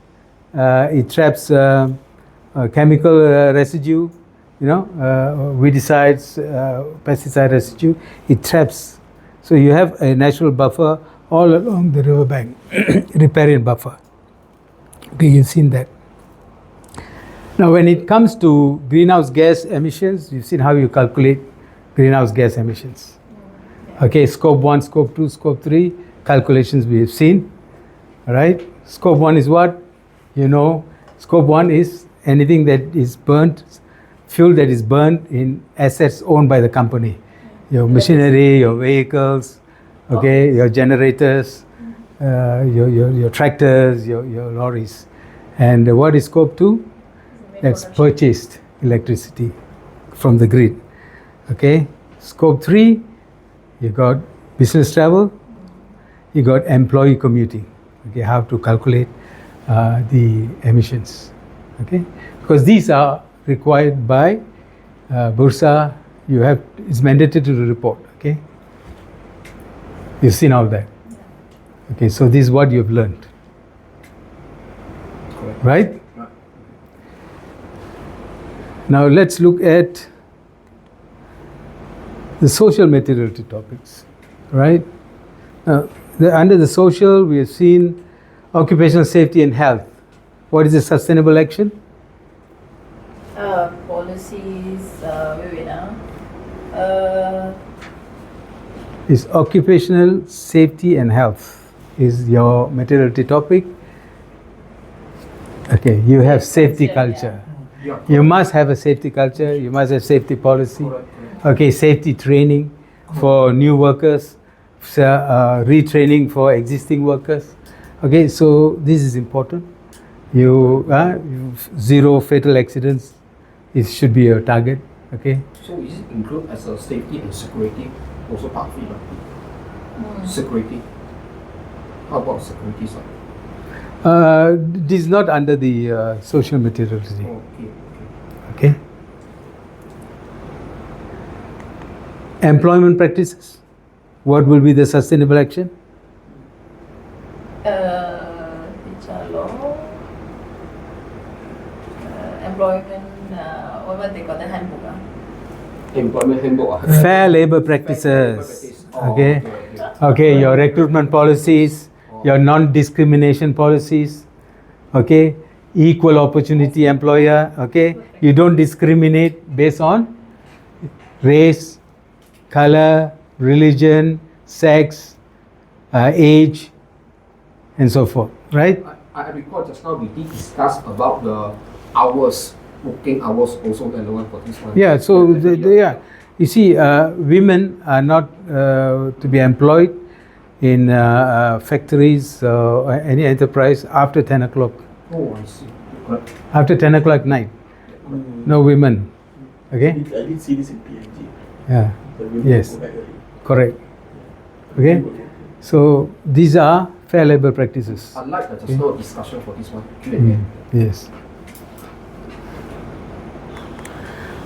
it traps chemical residue, weedicides, pesticide residue, it traps. So you have a natural buffer all along the riverbank, riparian buffer. Okay, you've seen that. Now when it comes to greenhouse gas emissions, you've seen how you calculate greenhouse gas emissions. Okay, scope 1, scope 2, scope 3, calculations we have seen. All right, scope 1 is what? Scope 1 is anything that is burnt, fuel that is burnt in assets owned by the company. Your machinery, your vehicles, okay, your generators, your tractors, your lorries. And what is scope 2? That's purchased electricity from the grid. Okay, scope 3, you got business travel, you got employee commuting. Okay, how to calculate the emissions. Okay, because these are required by Bursa. It's mandated to report. Okay, you've seen all that. Okay, so this is what you've learned. Correct. Right? Now let's look at the social materiality topics, right? Under the social, we have seen occupational safety and health. What is a sustainable action? Policies, Is occupational safety and health is your materiality topic. Okay, you have safety culture. Yeah. You must have a safety culture. You must have safety policy. Correct. Okay, safety training for new workers, retraining for existing workers. Okay, so this is important. Zero fatal accidents. It should be your target. Okay. So is it include as a safety and security also part of it? Security. How about security side? This is not under the social materiality. Okay. Okay. Employment practices. What will be the sustainable action? HR law, employment, what they call the handbook. Employment handbook. Fair labor practices. Okay. Okay, your recruitment policies, your non-discrimination policies. Okay. Equal opportunity employer. Okay. You don't discriminate based on race, color, religion, sex, age, and so forth. Right? I recall just now we did discuss about the hours, working hours also relevant for this one. Yeah, so yeah, you see, women are not to be employed in factories or any enterprise after 10 o'clock. Oh, I see. Correct. After 10 o'clock night, no women. Okay? I did see this in PNG. Yeah, The women yes, go back early. correct. Okay? So these are fair labor practices. I like that just now discussion for this one. Yes.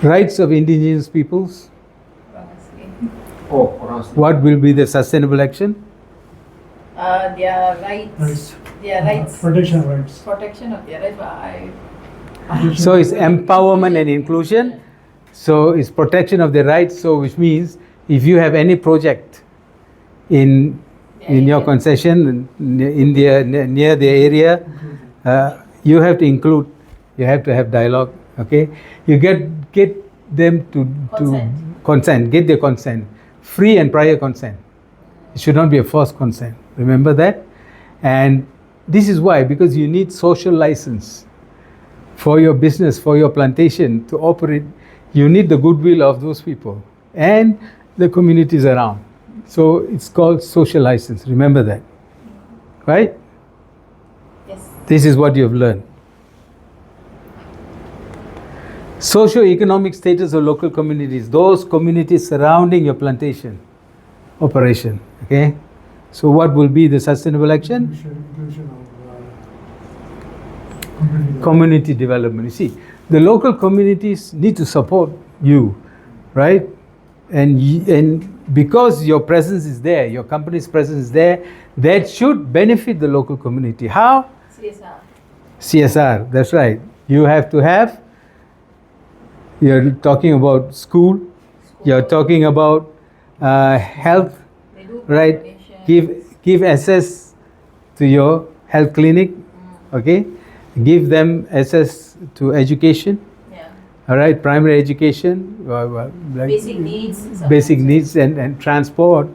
Rights of indigenous peoples. Oh, honestly. What will be the sustainable action? Their rights. Their rights. Protection rights. Protection of their rights. So it's empowerment and inclusion. So it's protection of the rights. So which means if you have any project in your concession in the near the area, you have to include. You have to have dialogue. Okay, you get them to consent. Get their consent, free and prior consent. It should not be a forced consent. Remember that. And this is why, because you need social license for your business, for your plantation to operate. You need the goodwill of those people and the communities around. So it's called social license. Remember that, right? Yes. This is what you have learned. Socio-economic status of local communities, those communities surrounding your plantation operation. Okay, so what will be the sustainable action? Inclusion of Community development. You see, the local communities need to support you, right? And because your presence is there, your company's presence is there, that should benefit the local community. How? CSR. CSR, that's right. You have to have, you're talking about school, you're talking about health, They do right? donations. Give access to your health clinic, okay? Give them access to education, Yeah. all right? Primary education, like Basic needs. basic needs and transport,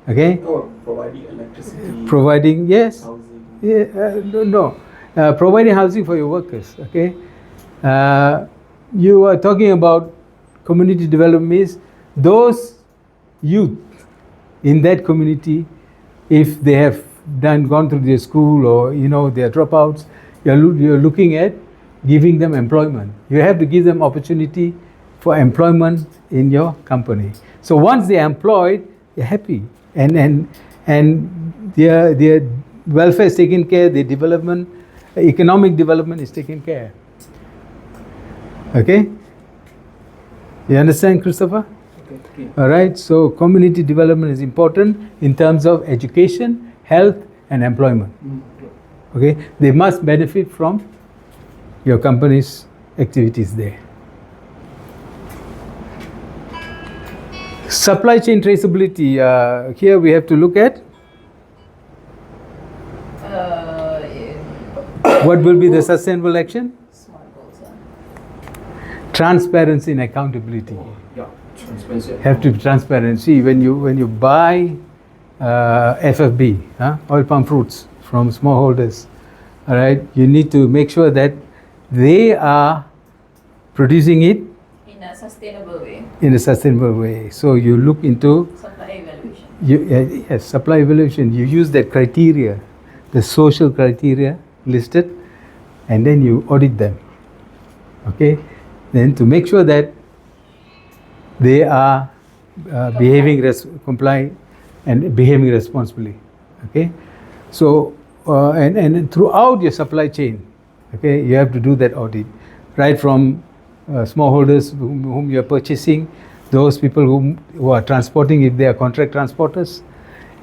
okay? Or providing electricity, Providing, yes, housing. yeah, no. Providing housing for your workers, okay? You are talking about community development means those youth in that community, if they have gone through their school or they are dropouts, you're looking at giving them employment. You have to give them opportunity for employment in your company. So once they're employed, they're happy and their welfare is taken care, their development, economic development is taken care. Okay? You understand, Christopher? Okay. All right, so community development is important in terms of education, health, and employment. Okay, they must benefit from your company's activities there. Supply chain traceability. Here we have to look at what will be the sustainable action? Small goals. Transparency and accountability. Yeah, transparency. Have to be transparent. See, when you buy FFB, oil palm fruits from smallholders, all right, you need to make sure that they are producing it In a sustainable way. in a sustainable way. So you look into Supply evaluation. yes, supply evaluation. You use that criteria, the social criteria listed, and then you audit them. Okay, then to make sure that they are comply and behaving responsibly. Okay, so and throughout your supply chain, okay, you have to do that audit, right from smallholders whom you are purchasing, those people who are transporting, if they are contract transporters.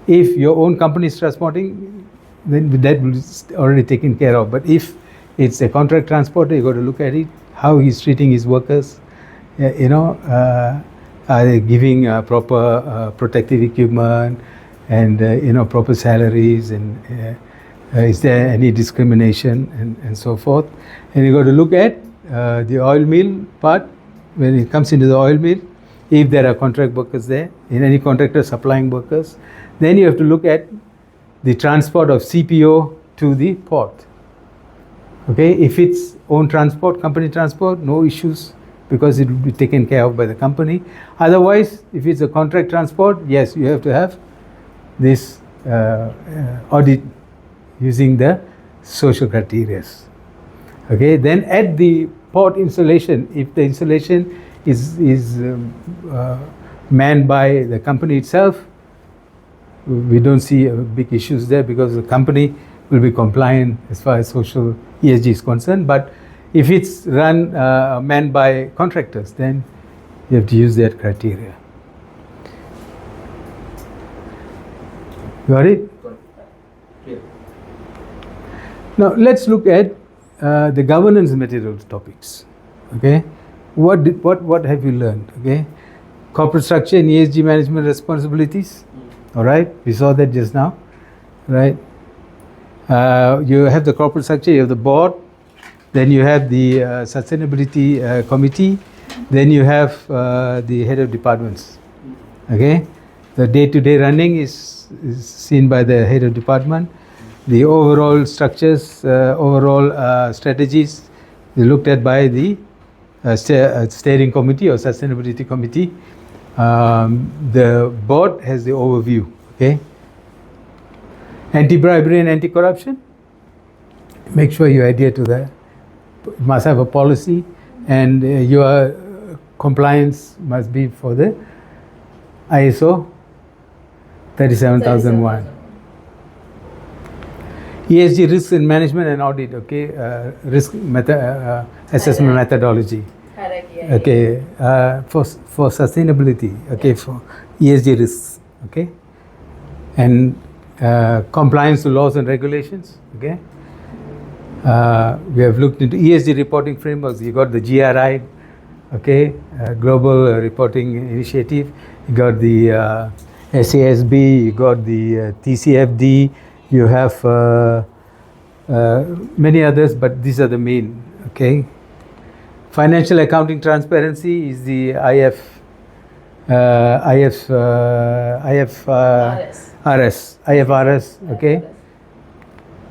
If your own company is transporting, then that is already taken care of. But if it's a contract transporter, you got to look at it, how he's treating his workers. Are they giving proper protective equipment and proper salaries, and is there any discrimination and so forth. And you got to look at the oil mill part. When it comes into the oil mill, if there are contract workers there, in any contractor supplying workers, then you have to look at the transport of CPO to the port. Okay, if it's own transport, company transport, no issues because it will be taken care of by the company. Otherwise, if it's a contract transport, yes, you have to have this audit using the social criteria. Okay, then at the port installation, if the installation is manned by the company itself, we don't see big issues there because the company will be compliant as far as social ESG is concerned. But if it's run manned by contractors, then you have to use that criteria. Got it? Clear. Now let's look at the governance material topics. Okay, what have you learned? Okay, corporate structure and ESG management responsibilities. All right, we saw that just now, right? You have the corporate structure, you have the board, then you have the sustainability committee, then you have the head of departments. Okay, the day-to-day running is seen by the head of department. The overall structures, overall strategies, is looked at by the steering committee or sustainability committee. The board has the overview. Okay. Anti-bribery and anti-corruption. Make sure you adhere to that. You must have a policy, and your compliance must be for the ISO 37001. ESG risk and management and audit. Okay, risk assessment methodology. Correct, yeah. Okay, for sustainability. Okay, for ESG risks. Okay, and compliance to laws and regulations. Okay, we have looked into ESG reporting frameworks. You got the GRI. Okay, Global Reporting Initiative. You got the SASB. You got the TCFD. You have many others, but these are the main. Okay. Financial accounting transparency is the IFRS. Okay.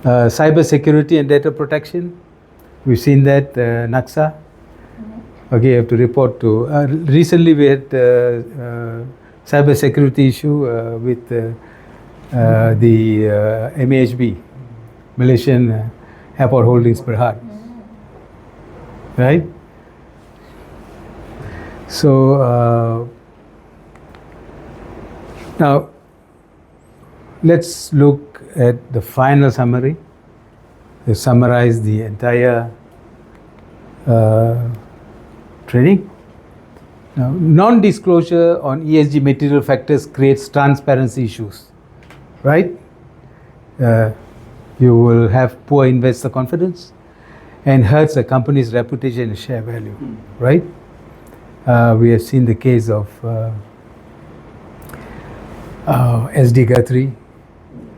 Cyber security and data protection. We've seen that NACSA. Okay, you have to report to. Recently, we had cyber security issue with the MAHB, Malaysian Airport Holdings Berhad. Right? So now let's look at the final summary. They summarize the entire training. Now, non-disclosure on ESG material factors creates transparency issues, right? You will have poor investor confidence and hurts the company's reputation and share value, right? We have seen the case of SD Guthrie,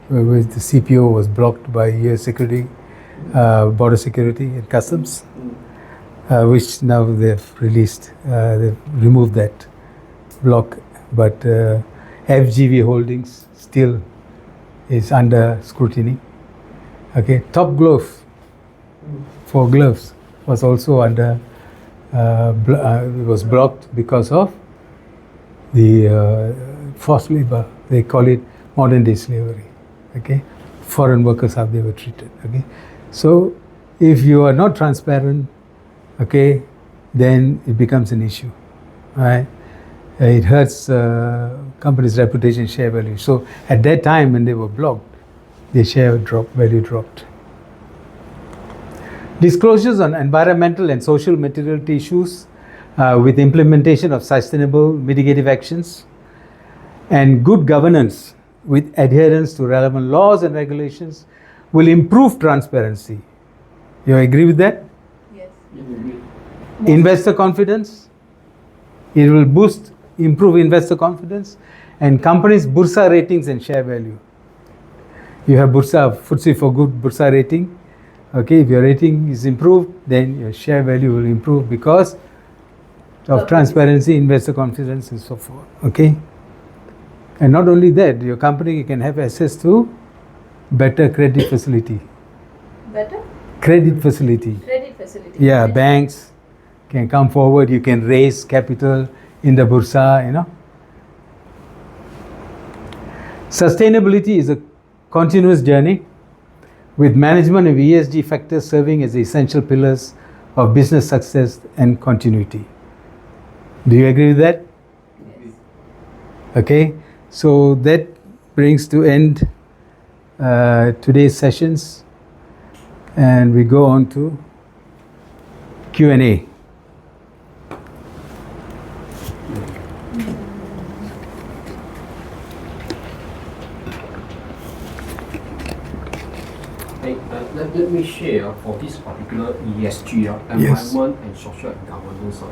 where the CPO was blocked by US security, border security and customs, which now they've released, they've removed that block, but FGV Holdings still is under scrutiny. Okay, Top Glove for gloves was also under, it was blocked because of the forced labor. They call it modern day slavery. Okay, foreign workers, how they were treated. Okay, so if you are not transparent, okay, then it becomes an issue, right? It hurts company's reputation, share value. So at that time when they were blocked, their share value dropped. Disclosures on environmental and social materiality issues with implementation of sustainable mitigative actions and good governance with adherence to relevant laws and regulations will improve transparency. You agree with that? Yes. Investor confidence. It will improve investor confidence and companies' Bursa ratings and share value. You have Bursa, FTSE for good Bursa rating. Okay, if your rating is improved, then your share value will improve because of transparency, investor confidence, and so forth. Okay, and not only that, your company can have access to better credit facility. Better? Credit facility. Credit facility. Yeah, banks can come forward. You can raise capital in the bursa, you know. Sustainability is a continuous journey with management of ESG factors serving as the essential pillars of business success and continuity. Do you agree with that? Yes. Okay, so that brings to end today's sessions, and we go on to Q&A. Hey, let me share for this particular ESG, environment and social and governance.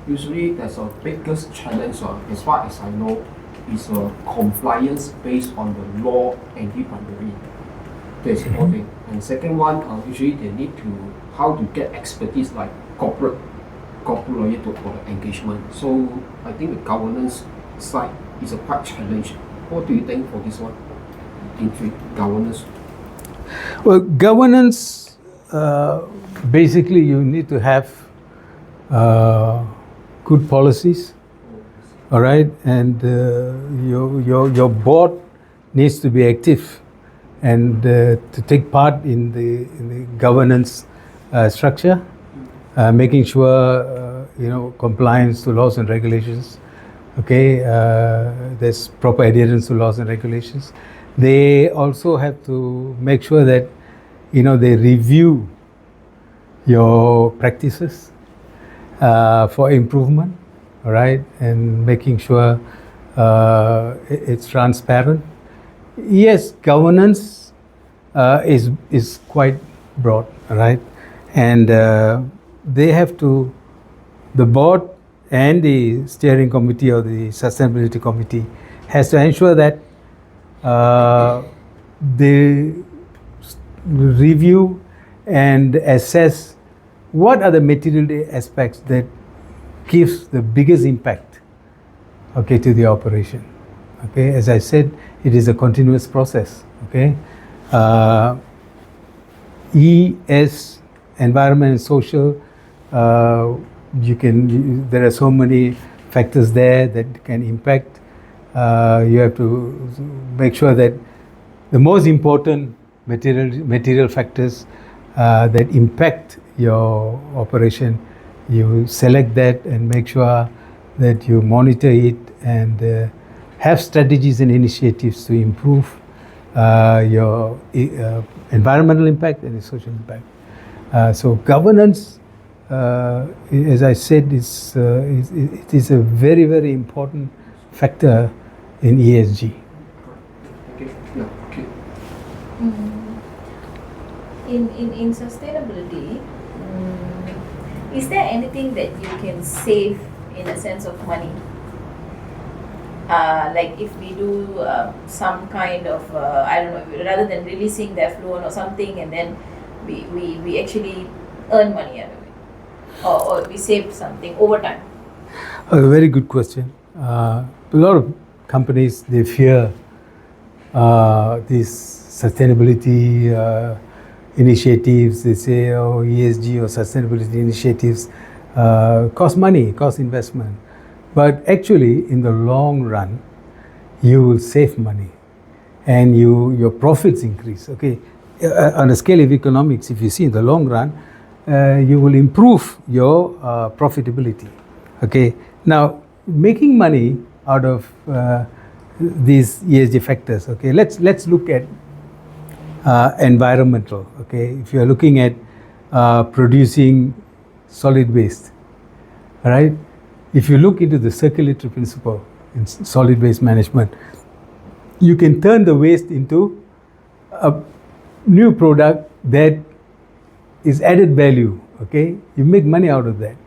Usually, there's a biggest challenge, as far as I know, is compliance based on the law anti-bribery. That's one thing. And second one, usually they need to how to get expertise like corporate lawyer for the engagement. So I think the governance side is a quite challenge. What do you think for this one? Governance. Well, governance, basically you need to have good policies, all right, and your board needs to be active and to take part in the governance structure, making sure compliance to laws and regulations. Okay, there's proper adherence to laws and regulations. They also have to make sure that they review your practices for improvement, all right, and making sure it's transparent. Yes, governance is quite broad, all right, and they have to, the board and the steering committee or the sustainability committee has to ensure that they review and assess what are the material aspects that gives the biggest impact, okay, to the operation. Okay, as I said, it is a continuous process. Okay, E, S, environment and social. There are so many factors there that can impact. You have to make sure that the most important material factors that impact your operation, you select that and make sure that you monitor it and have strategies and initiatives to improve your environmental impact and social impact. So governance, as I said, it is a very, very important factor in ESG. Okay. Yeah. Okay. In sustainability, is there anything that you can save in a sense of money? Like if we do some kind of, I don't know, rather than releasing the effluent or something, and then we actually earn money out of it, or we save something over time? A very good question. A lot of companies, they fear these sustainability initiatives. They say, oh, ESG or sustainability initiatives cost money, cost investment. But actually, in the long run, you will save money and your profits increase. Okay, on a scale of economics, if you see in the long run, you will improve your profitability. Okay, now making money out of these ESG factors. Okay, let's look at environmental. Okay, if you are looking at producing solid waste, all right. If you look into the circulatory principle in solid waste management, you can turn the waste into a new product that is added value. Okay, you make money out of that.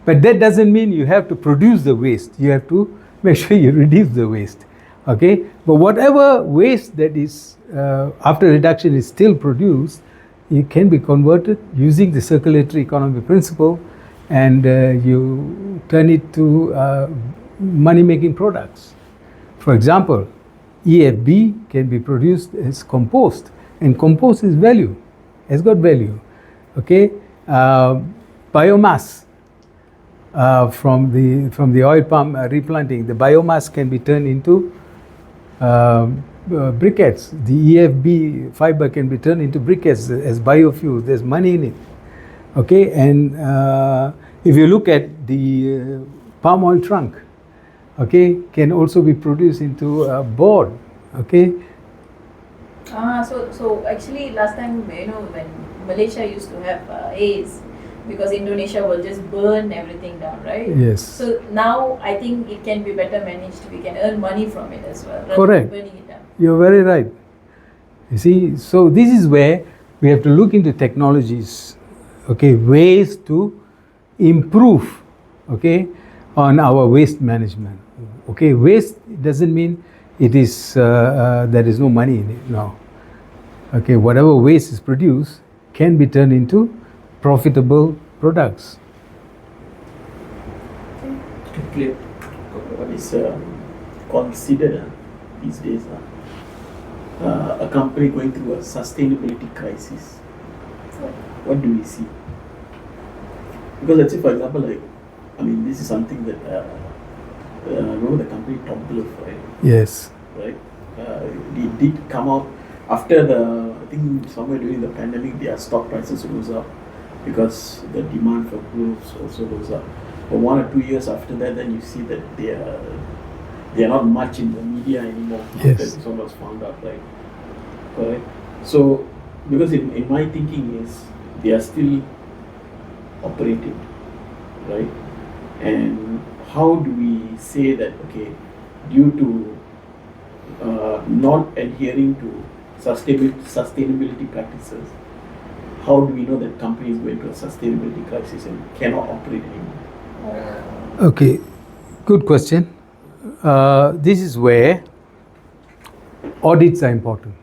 But that doesn't mean you have to produce the waste. You have to make sure you reduce the waste. Okay, but whatever waste that is after reduction is still produced, it can be converted using the circulatory economy principle, and you turn it to money-making products. For example, EFB can be produced as compost, and compost is value has got value. Okay, biomass from the oil palm replanting, the biomass can be turned into briquettes. The EFB fiber can be turned into briquettes as biofuel. There's money in it. Okay, and if you look at the palm oil trunk, okay, can also be produced into a board. Okay. So actually last time, when Malaysia used to have haze, because Indonesia will just burn everything down, right? Yes. So now I think it can be better managed. We can earn money from it as well. Correct. Burning it down. You're very right. You see, so this is where we have to look into technologies, okay, ways to improve, okay, on our waste management. Okay, waste doesn't mean it is there is no money in it. No. Okay, whatever waste is produced can be turned into profitable products. Clear. What is considered these days a company going through a sustainability crisis? What do we see? Because let's say, for example, this is something that remember the company Top right? Yes. Right? It did come out after I think somewhere during the pandemic, their stock prices rose up because the demand for goods also goes up. But 1 or 2 years after that, then you see that they are not much in the media anymore. Yes. This one was found out, right? Correct. So, because in my thinking is they are still operating, right? And how do we say that, okay, due to not adhering to sustainability practices, how do we know that company is going to a sustainability crisis and cannot operate anymore? Okay, good question. This is where audits are important.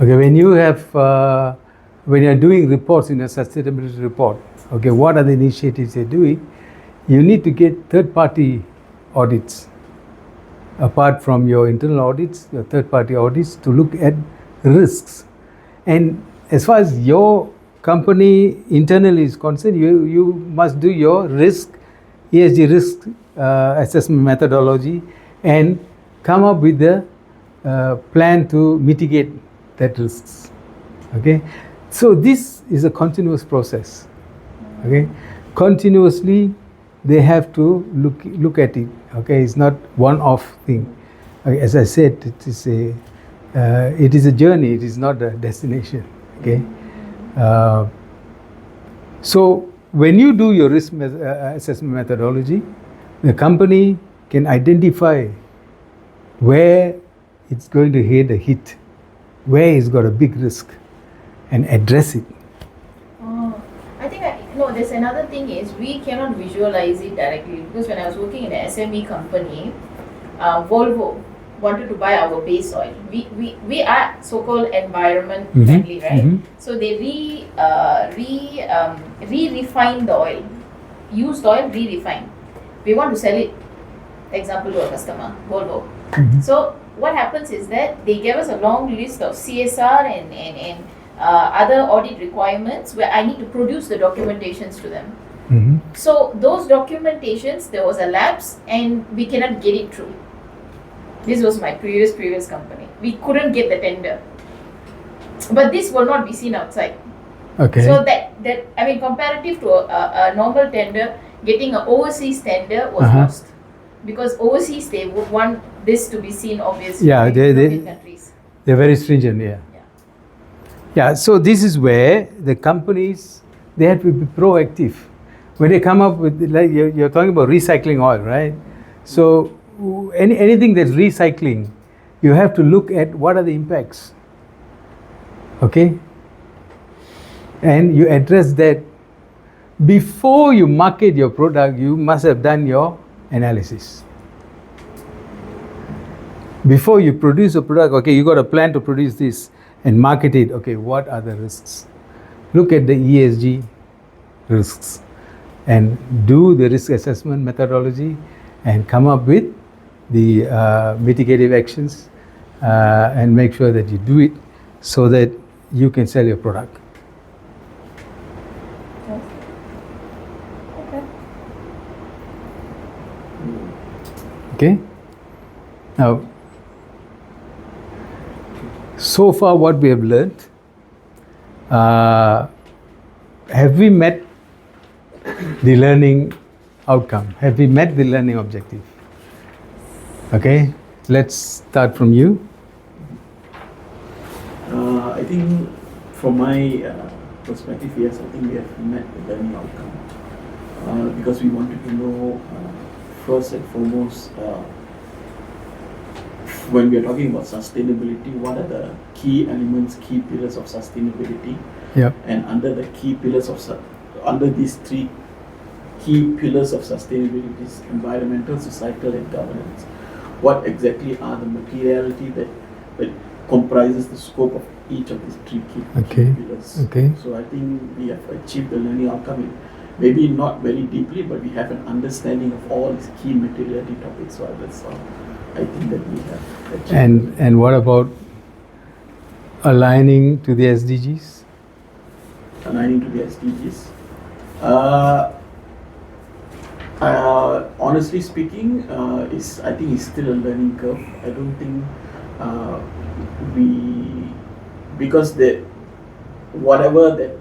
Okay, when you are doing reports in a sustainability report, okay, what are the initiatives you're doing? You need to get third-party audits. Apart from your internal audits, your third-party audits to look at risks. And as far as your company internally is concerned, you must do your ESG risk assessment methodology and come up with the plan to mitigate that risks. Okay, so this is a continuous process. Okay, continuously they have to look at it. Okay, it's not one-off thing. As I said, it is a journey. It is not a destination. Okay, so when you do your risk assessment methodology, the company can identify where it's going to hit a hit, where it's got a big risk, and address it. I think there's another thing is we cannot visualize it directly, because when I was working in an SME company, Volvo wanted to buy our base oil. We are so-called environment friendly, right? Mm-hmm. So they re-refine the oil, used oil, re-refine. We want to sell it, example, to a customer, Volvo. Mm-hmm. So what happens is that they gave us a long list of CSR and other audit requirements where I need to produce the documentations to them. Mm-hmm. So those documentations, there was a lapse and we cannot get it through. This was my previous company. We couldn't get the tender. But this will not be seen outside. Okay. So that comparative to a normal tender, getting an overseas tender was lost. Because overseas they would want this to be seen obviously. Yeah, they're very stringent, yeah. Yeah, so this is where the companies, they have to be proactive. When they come up with, like you're talking about recycling oil, right? So anything that's recycling, you have to look at what are the impacts. Okay? And you address that. Before you market your product, you must have done your analysis. Before you produce a product, okay, you got a plan to produce this and market it. Okay, what are the risks? Look at the ESG risks and do the risk assessment methodology and come up with the mitigative actions and make sure that you do it so that you can sell your product. Okay. Okay? Now, so far what we have learned, have we met the learning outcome? Have we met the learning objective? Okay, let's start from you. I think from my perspective, yes, I think we have met the learning outcome because we wanted to know first and foremost when we are talking about sustainability, what are the key elements, key pillars of sustainability? Yep. And under the key pillars of under these three key pillars of sustainability is environmental, societal, and governance. What exactly are the materiality that comprises the scope of each of these three key pillars? Okay. So I think we have achieved the learning outcome. Maybe not very deeply, but we have an understanding of all these key materiality topics. So that's all I think that we have achieved. And what about aligning to the SDGs? Aligning to the SDGs. Honestly speaking, I think it's still a learning curve. I don't think because whatever that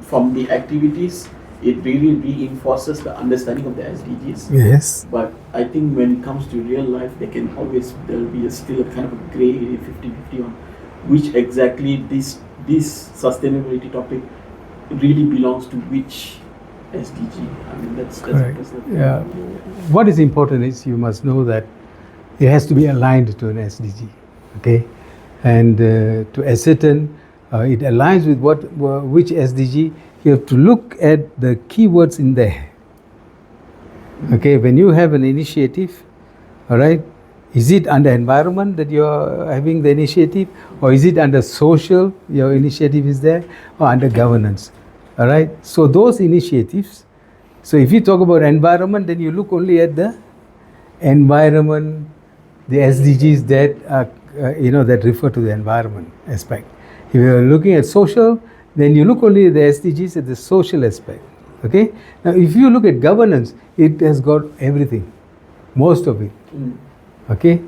from the activities, it really reinforces the understanding of the SDGs. Yes. But I think when it comes to real life, there'll be still a kind of a grey area, 50-50 on which exactly this sustainability topic really belongs to which SDG. I mean, that's Correct. the Yeah. What is important is you must know that it has to be aligned to an SDG, okay? And to ascertain it aligns with which SDG, you have to look at the keywords in there. Okay, when you have an initiative, all right, is it under environment that you're having the initiative, or is it under social, your initiative is there, or under governance? All right, so those initiatives, so if you talk about environment, then you look only at the environment, the SDGs that are, that refer to the environment aspect. If you're looking at social, then you look only at the SDGs at the social aspect. Okay. Now, if you look at governance, it has got everything, most of it. Okay.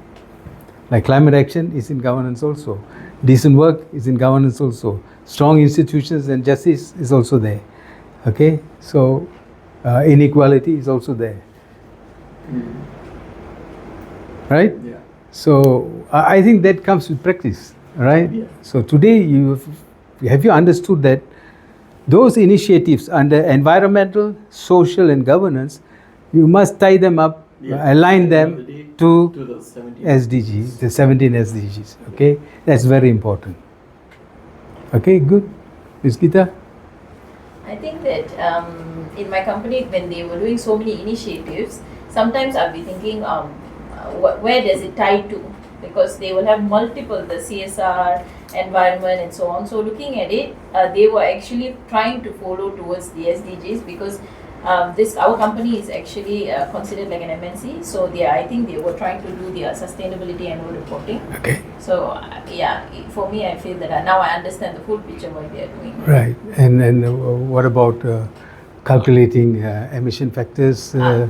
Like climate action is in governance also. Decent work is in governance also. Strong institutions and justice is also there. Okay. So inequality is also there. Right? Yeah. So I think that comes with practice. Right? Yeah. So today have you understood that those initiatives under environmental, social and governance, you must tie them up, align them to the 17 SDGs, the 17 SDGs. Okay, that's very important. Okay, good. Ms. Geeta? I think that in my company, when they were doing so many initiatives, sometimes I'll be thinking, where does it tie to? Because they will have multiple, the CSR, environment and so on. So looking at it, they were actually trying to follow towards the SDGs because our company is actually considered like an MNC. So I think they were trying to do their sustainability annual reporting. Okay. So for me, I feel that now I understand the full picture what they are doing. Right. And what about calculating emission factors? Yes.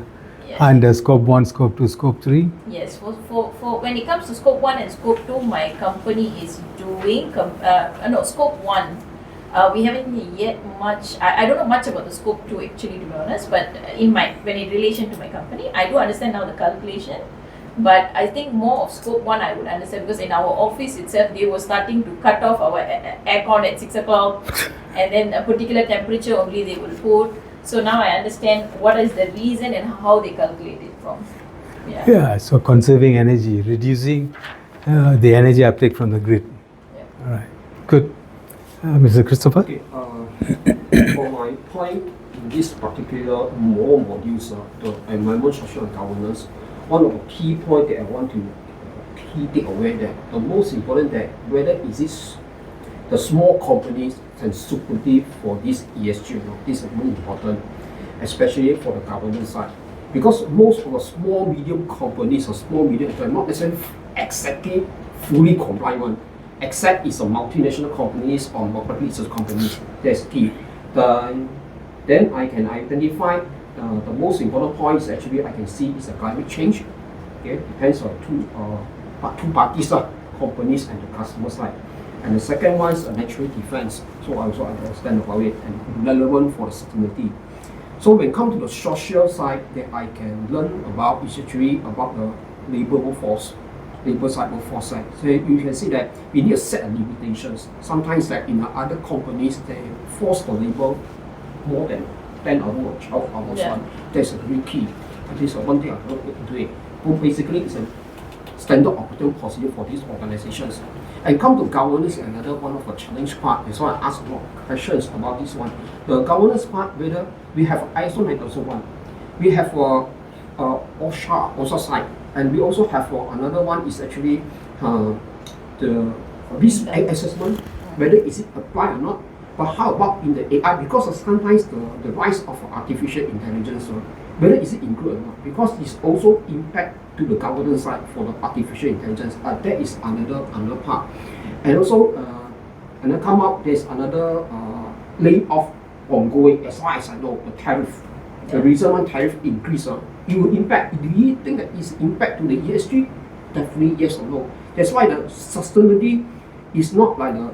Under scope 1, scope 2, scope 3? Yes, for when it comes to scope 1 and scope 2, my company is doing, scope 1, we haven't yet much, I don't know much about the scope 2 actually, to be honest, but in relation to my company, I do understand now the calculation, but I think more of scope 1 I would understand because in our office itself, they were starting to cut off our aircon at 6 o'clock and then a particular temperature only they will put. So now I understand what is the reason and how they calculate it from. Yeah, so conserving energy, reducing the energy uptake from the grid. Yeah. All right, good. Mr. Christopher? Okay, for my point, in this particular more modules, the environment, social and governance, one of the key points that I want to take away that the most important that whether is this the small companies can supportive for this ESG, this is more important, especially for the government side. Because most of the small, medium companies or small, medium are not necessarily exactly fully compliant. except it's a multinational companies or publicly listed companies. That's key. Then I can identify the most important point is actually I can see is a climate change. Okay, depends on two parties, companies and the customer side. And the second one is a natural defense. So I also understand about it and relevant for the sustainability. So when it comes to the social side that I can learn about is actually about the labor workforce, labor side workforce side. So you can see that we need a set of limitations. Sometimes like in other companies, they force the labor more than 10 hours or 12 hours. Yeah. That's a very key. And this is one thing I look into it. But basically, it's a standard operating procedure for these organizations. And come to governance, another one of the challenge part. That's why I ask a lot of questions about this one. The governance part, whether we have ISO 9001, we have offshore side, and we also have another one is actually the risk assessment, whether is it applied or not. But how about in the AI? Because of sometimes the rise of artificial intelligence, whether is it included or not? Because it's also impact to the governance side for the artificial intelligence. That is another part. And also, and then come out there's another layoff ongoing. As far as I know, the tariff, the reason why tariff increase, it will impact. Do you think that it's impact to the ESG? Definitely yes or no. That's why the sustainability is not like a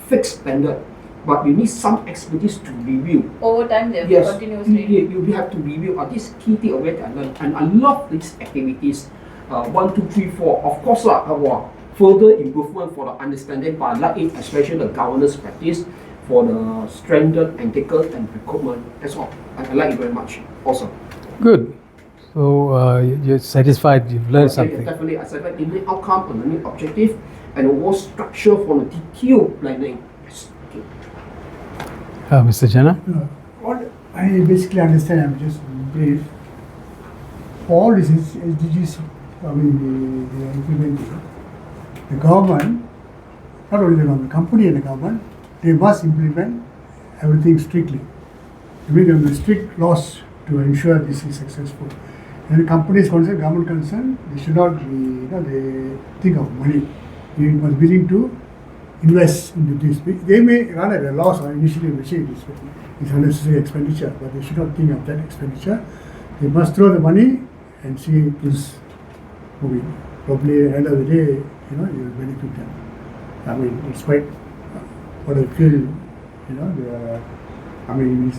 fixed standard, but you need some expertise to review. Over time, they have Yes, continuously. you have to review. This key thing already I learned, and I love these activities. 1, 2, 3, 4. Of course, further improvement for the understanding, but I like it, especially the governance practice for the strengthened etiquette and recruitment. That's all. I like it very much. Awesome. Good. So you're satisfied, you've learned something. Definitely, I said like the main outcome and the main objective, and the more structure for the detailed planning. Yes. Okay. Mr. Jana? What I basically understand, I'm just brief. All these SDGs, they are implementing. The government, not only the government, company and the government, they must implement everything strictly. I mean, there are strict laws to ensure this is successful. And the company is concerned, government concerned, they should not be, they think of money. They must be willing to invest into this. They may run at a loss or initially receive this. It's unnecessary expenditure, but they should not think of that expenditure. They must throw the money and see this moving. Probably at the end of the day, you will benefit them. I mean, it's quite what I feel, it's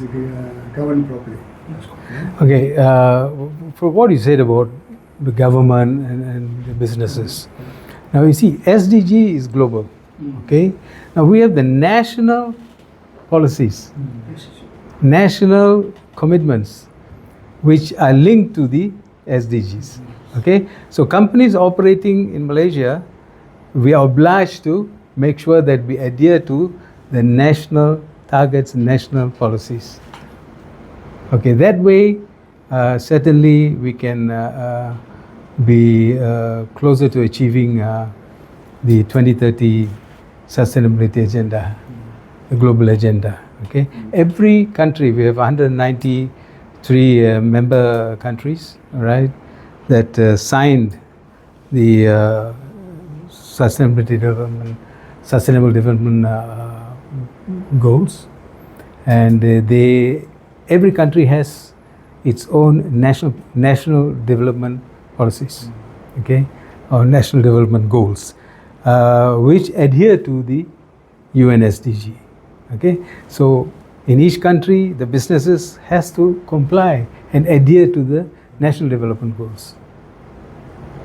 governed properly. Okay, for what you said about the government and the businesses. Now you see, SDG is global. Okay, now we have the national policies, national commitments, which are linked to the SDGs. Okay, so companies operating in Malaysia, we are obliged to make sure that we adhere to the national targets, national policies. Okay, that way, certainly we can be closer to achieving the 2030 sustainability agenda, the global agenda. Okay, every country, we have 193 member countries, right, that signed the sustainable development goals, and every country has its own national development policies, okay, or national development goals, which adhere to the UN SDG. Okay, so in each country, the businesses has to comply and adhere to the national development goals.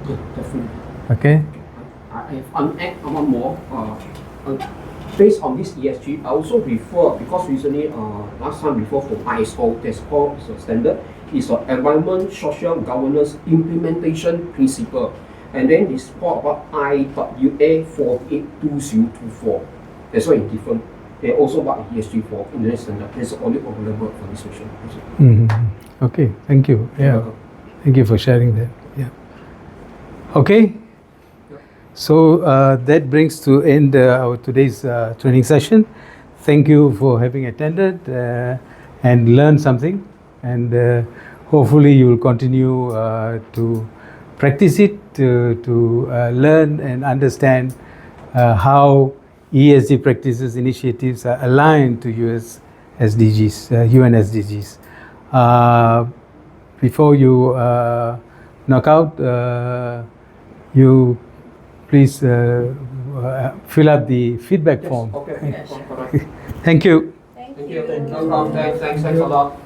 Yeah, definitely. Okay. If I'm add one more, based on this ESG, I also refer, because recently, last time before for ISO, that's called the standard, is an Environment Social Governance Implementation Principle. And then it's called about IWA 482024. That's why it's different. They also about ESG for Indian standard. It's only available for this session. Mm-hmm. Okay, thank you. Yeah, thank you for sharing that. Yeah. Okay. So that brings to end our today's training session. Thank you for having attended and learned something, and hopefully you will continue to practice it, to learn and understand how ESG practices initiatives are aligned to US SDGs, UN SDGs. Before you knock out, you please fill up the feedback form. Okay. Yeah, sure. Thank you. Thank Thank you. you. No problem. Thanks a lot.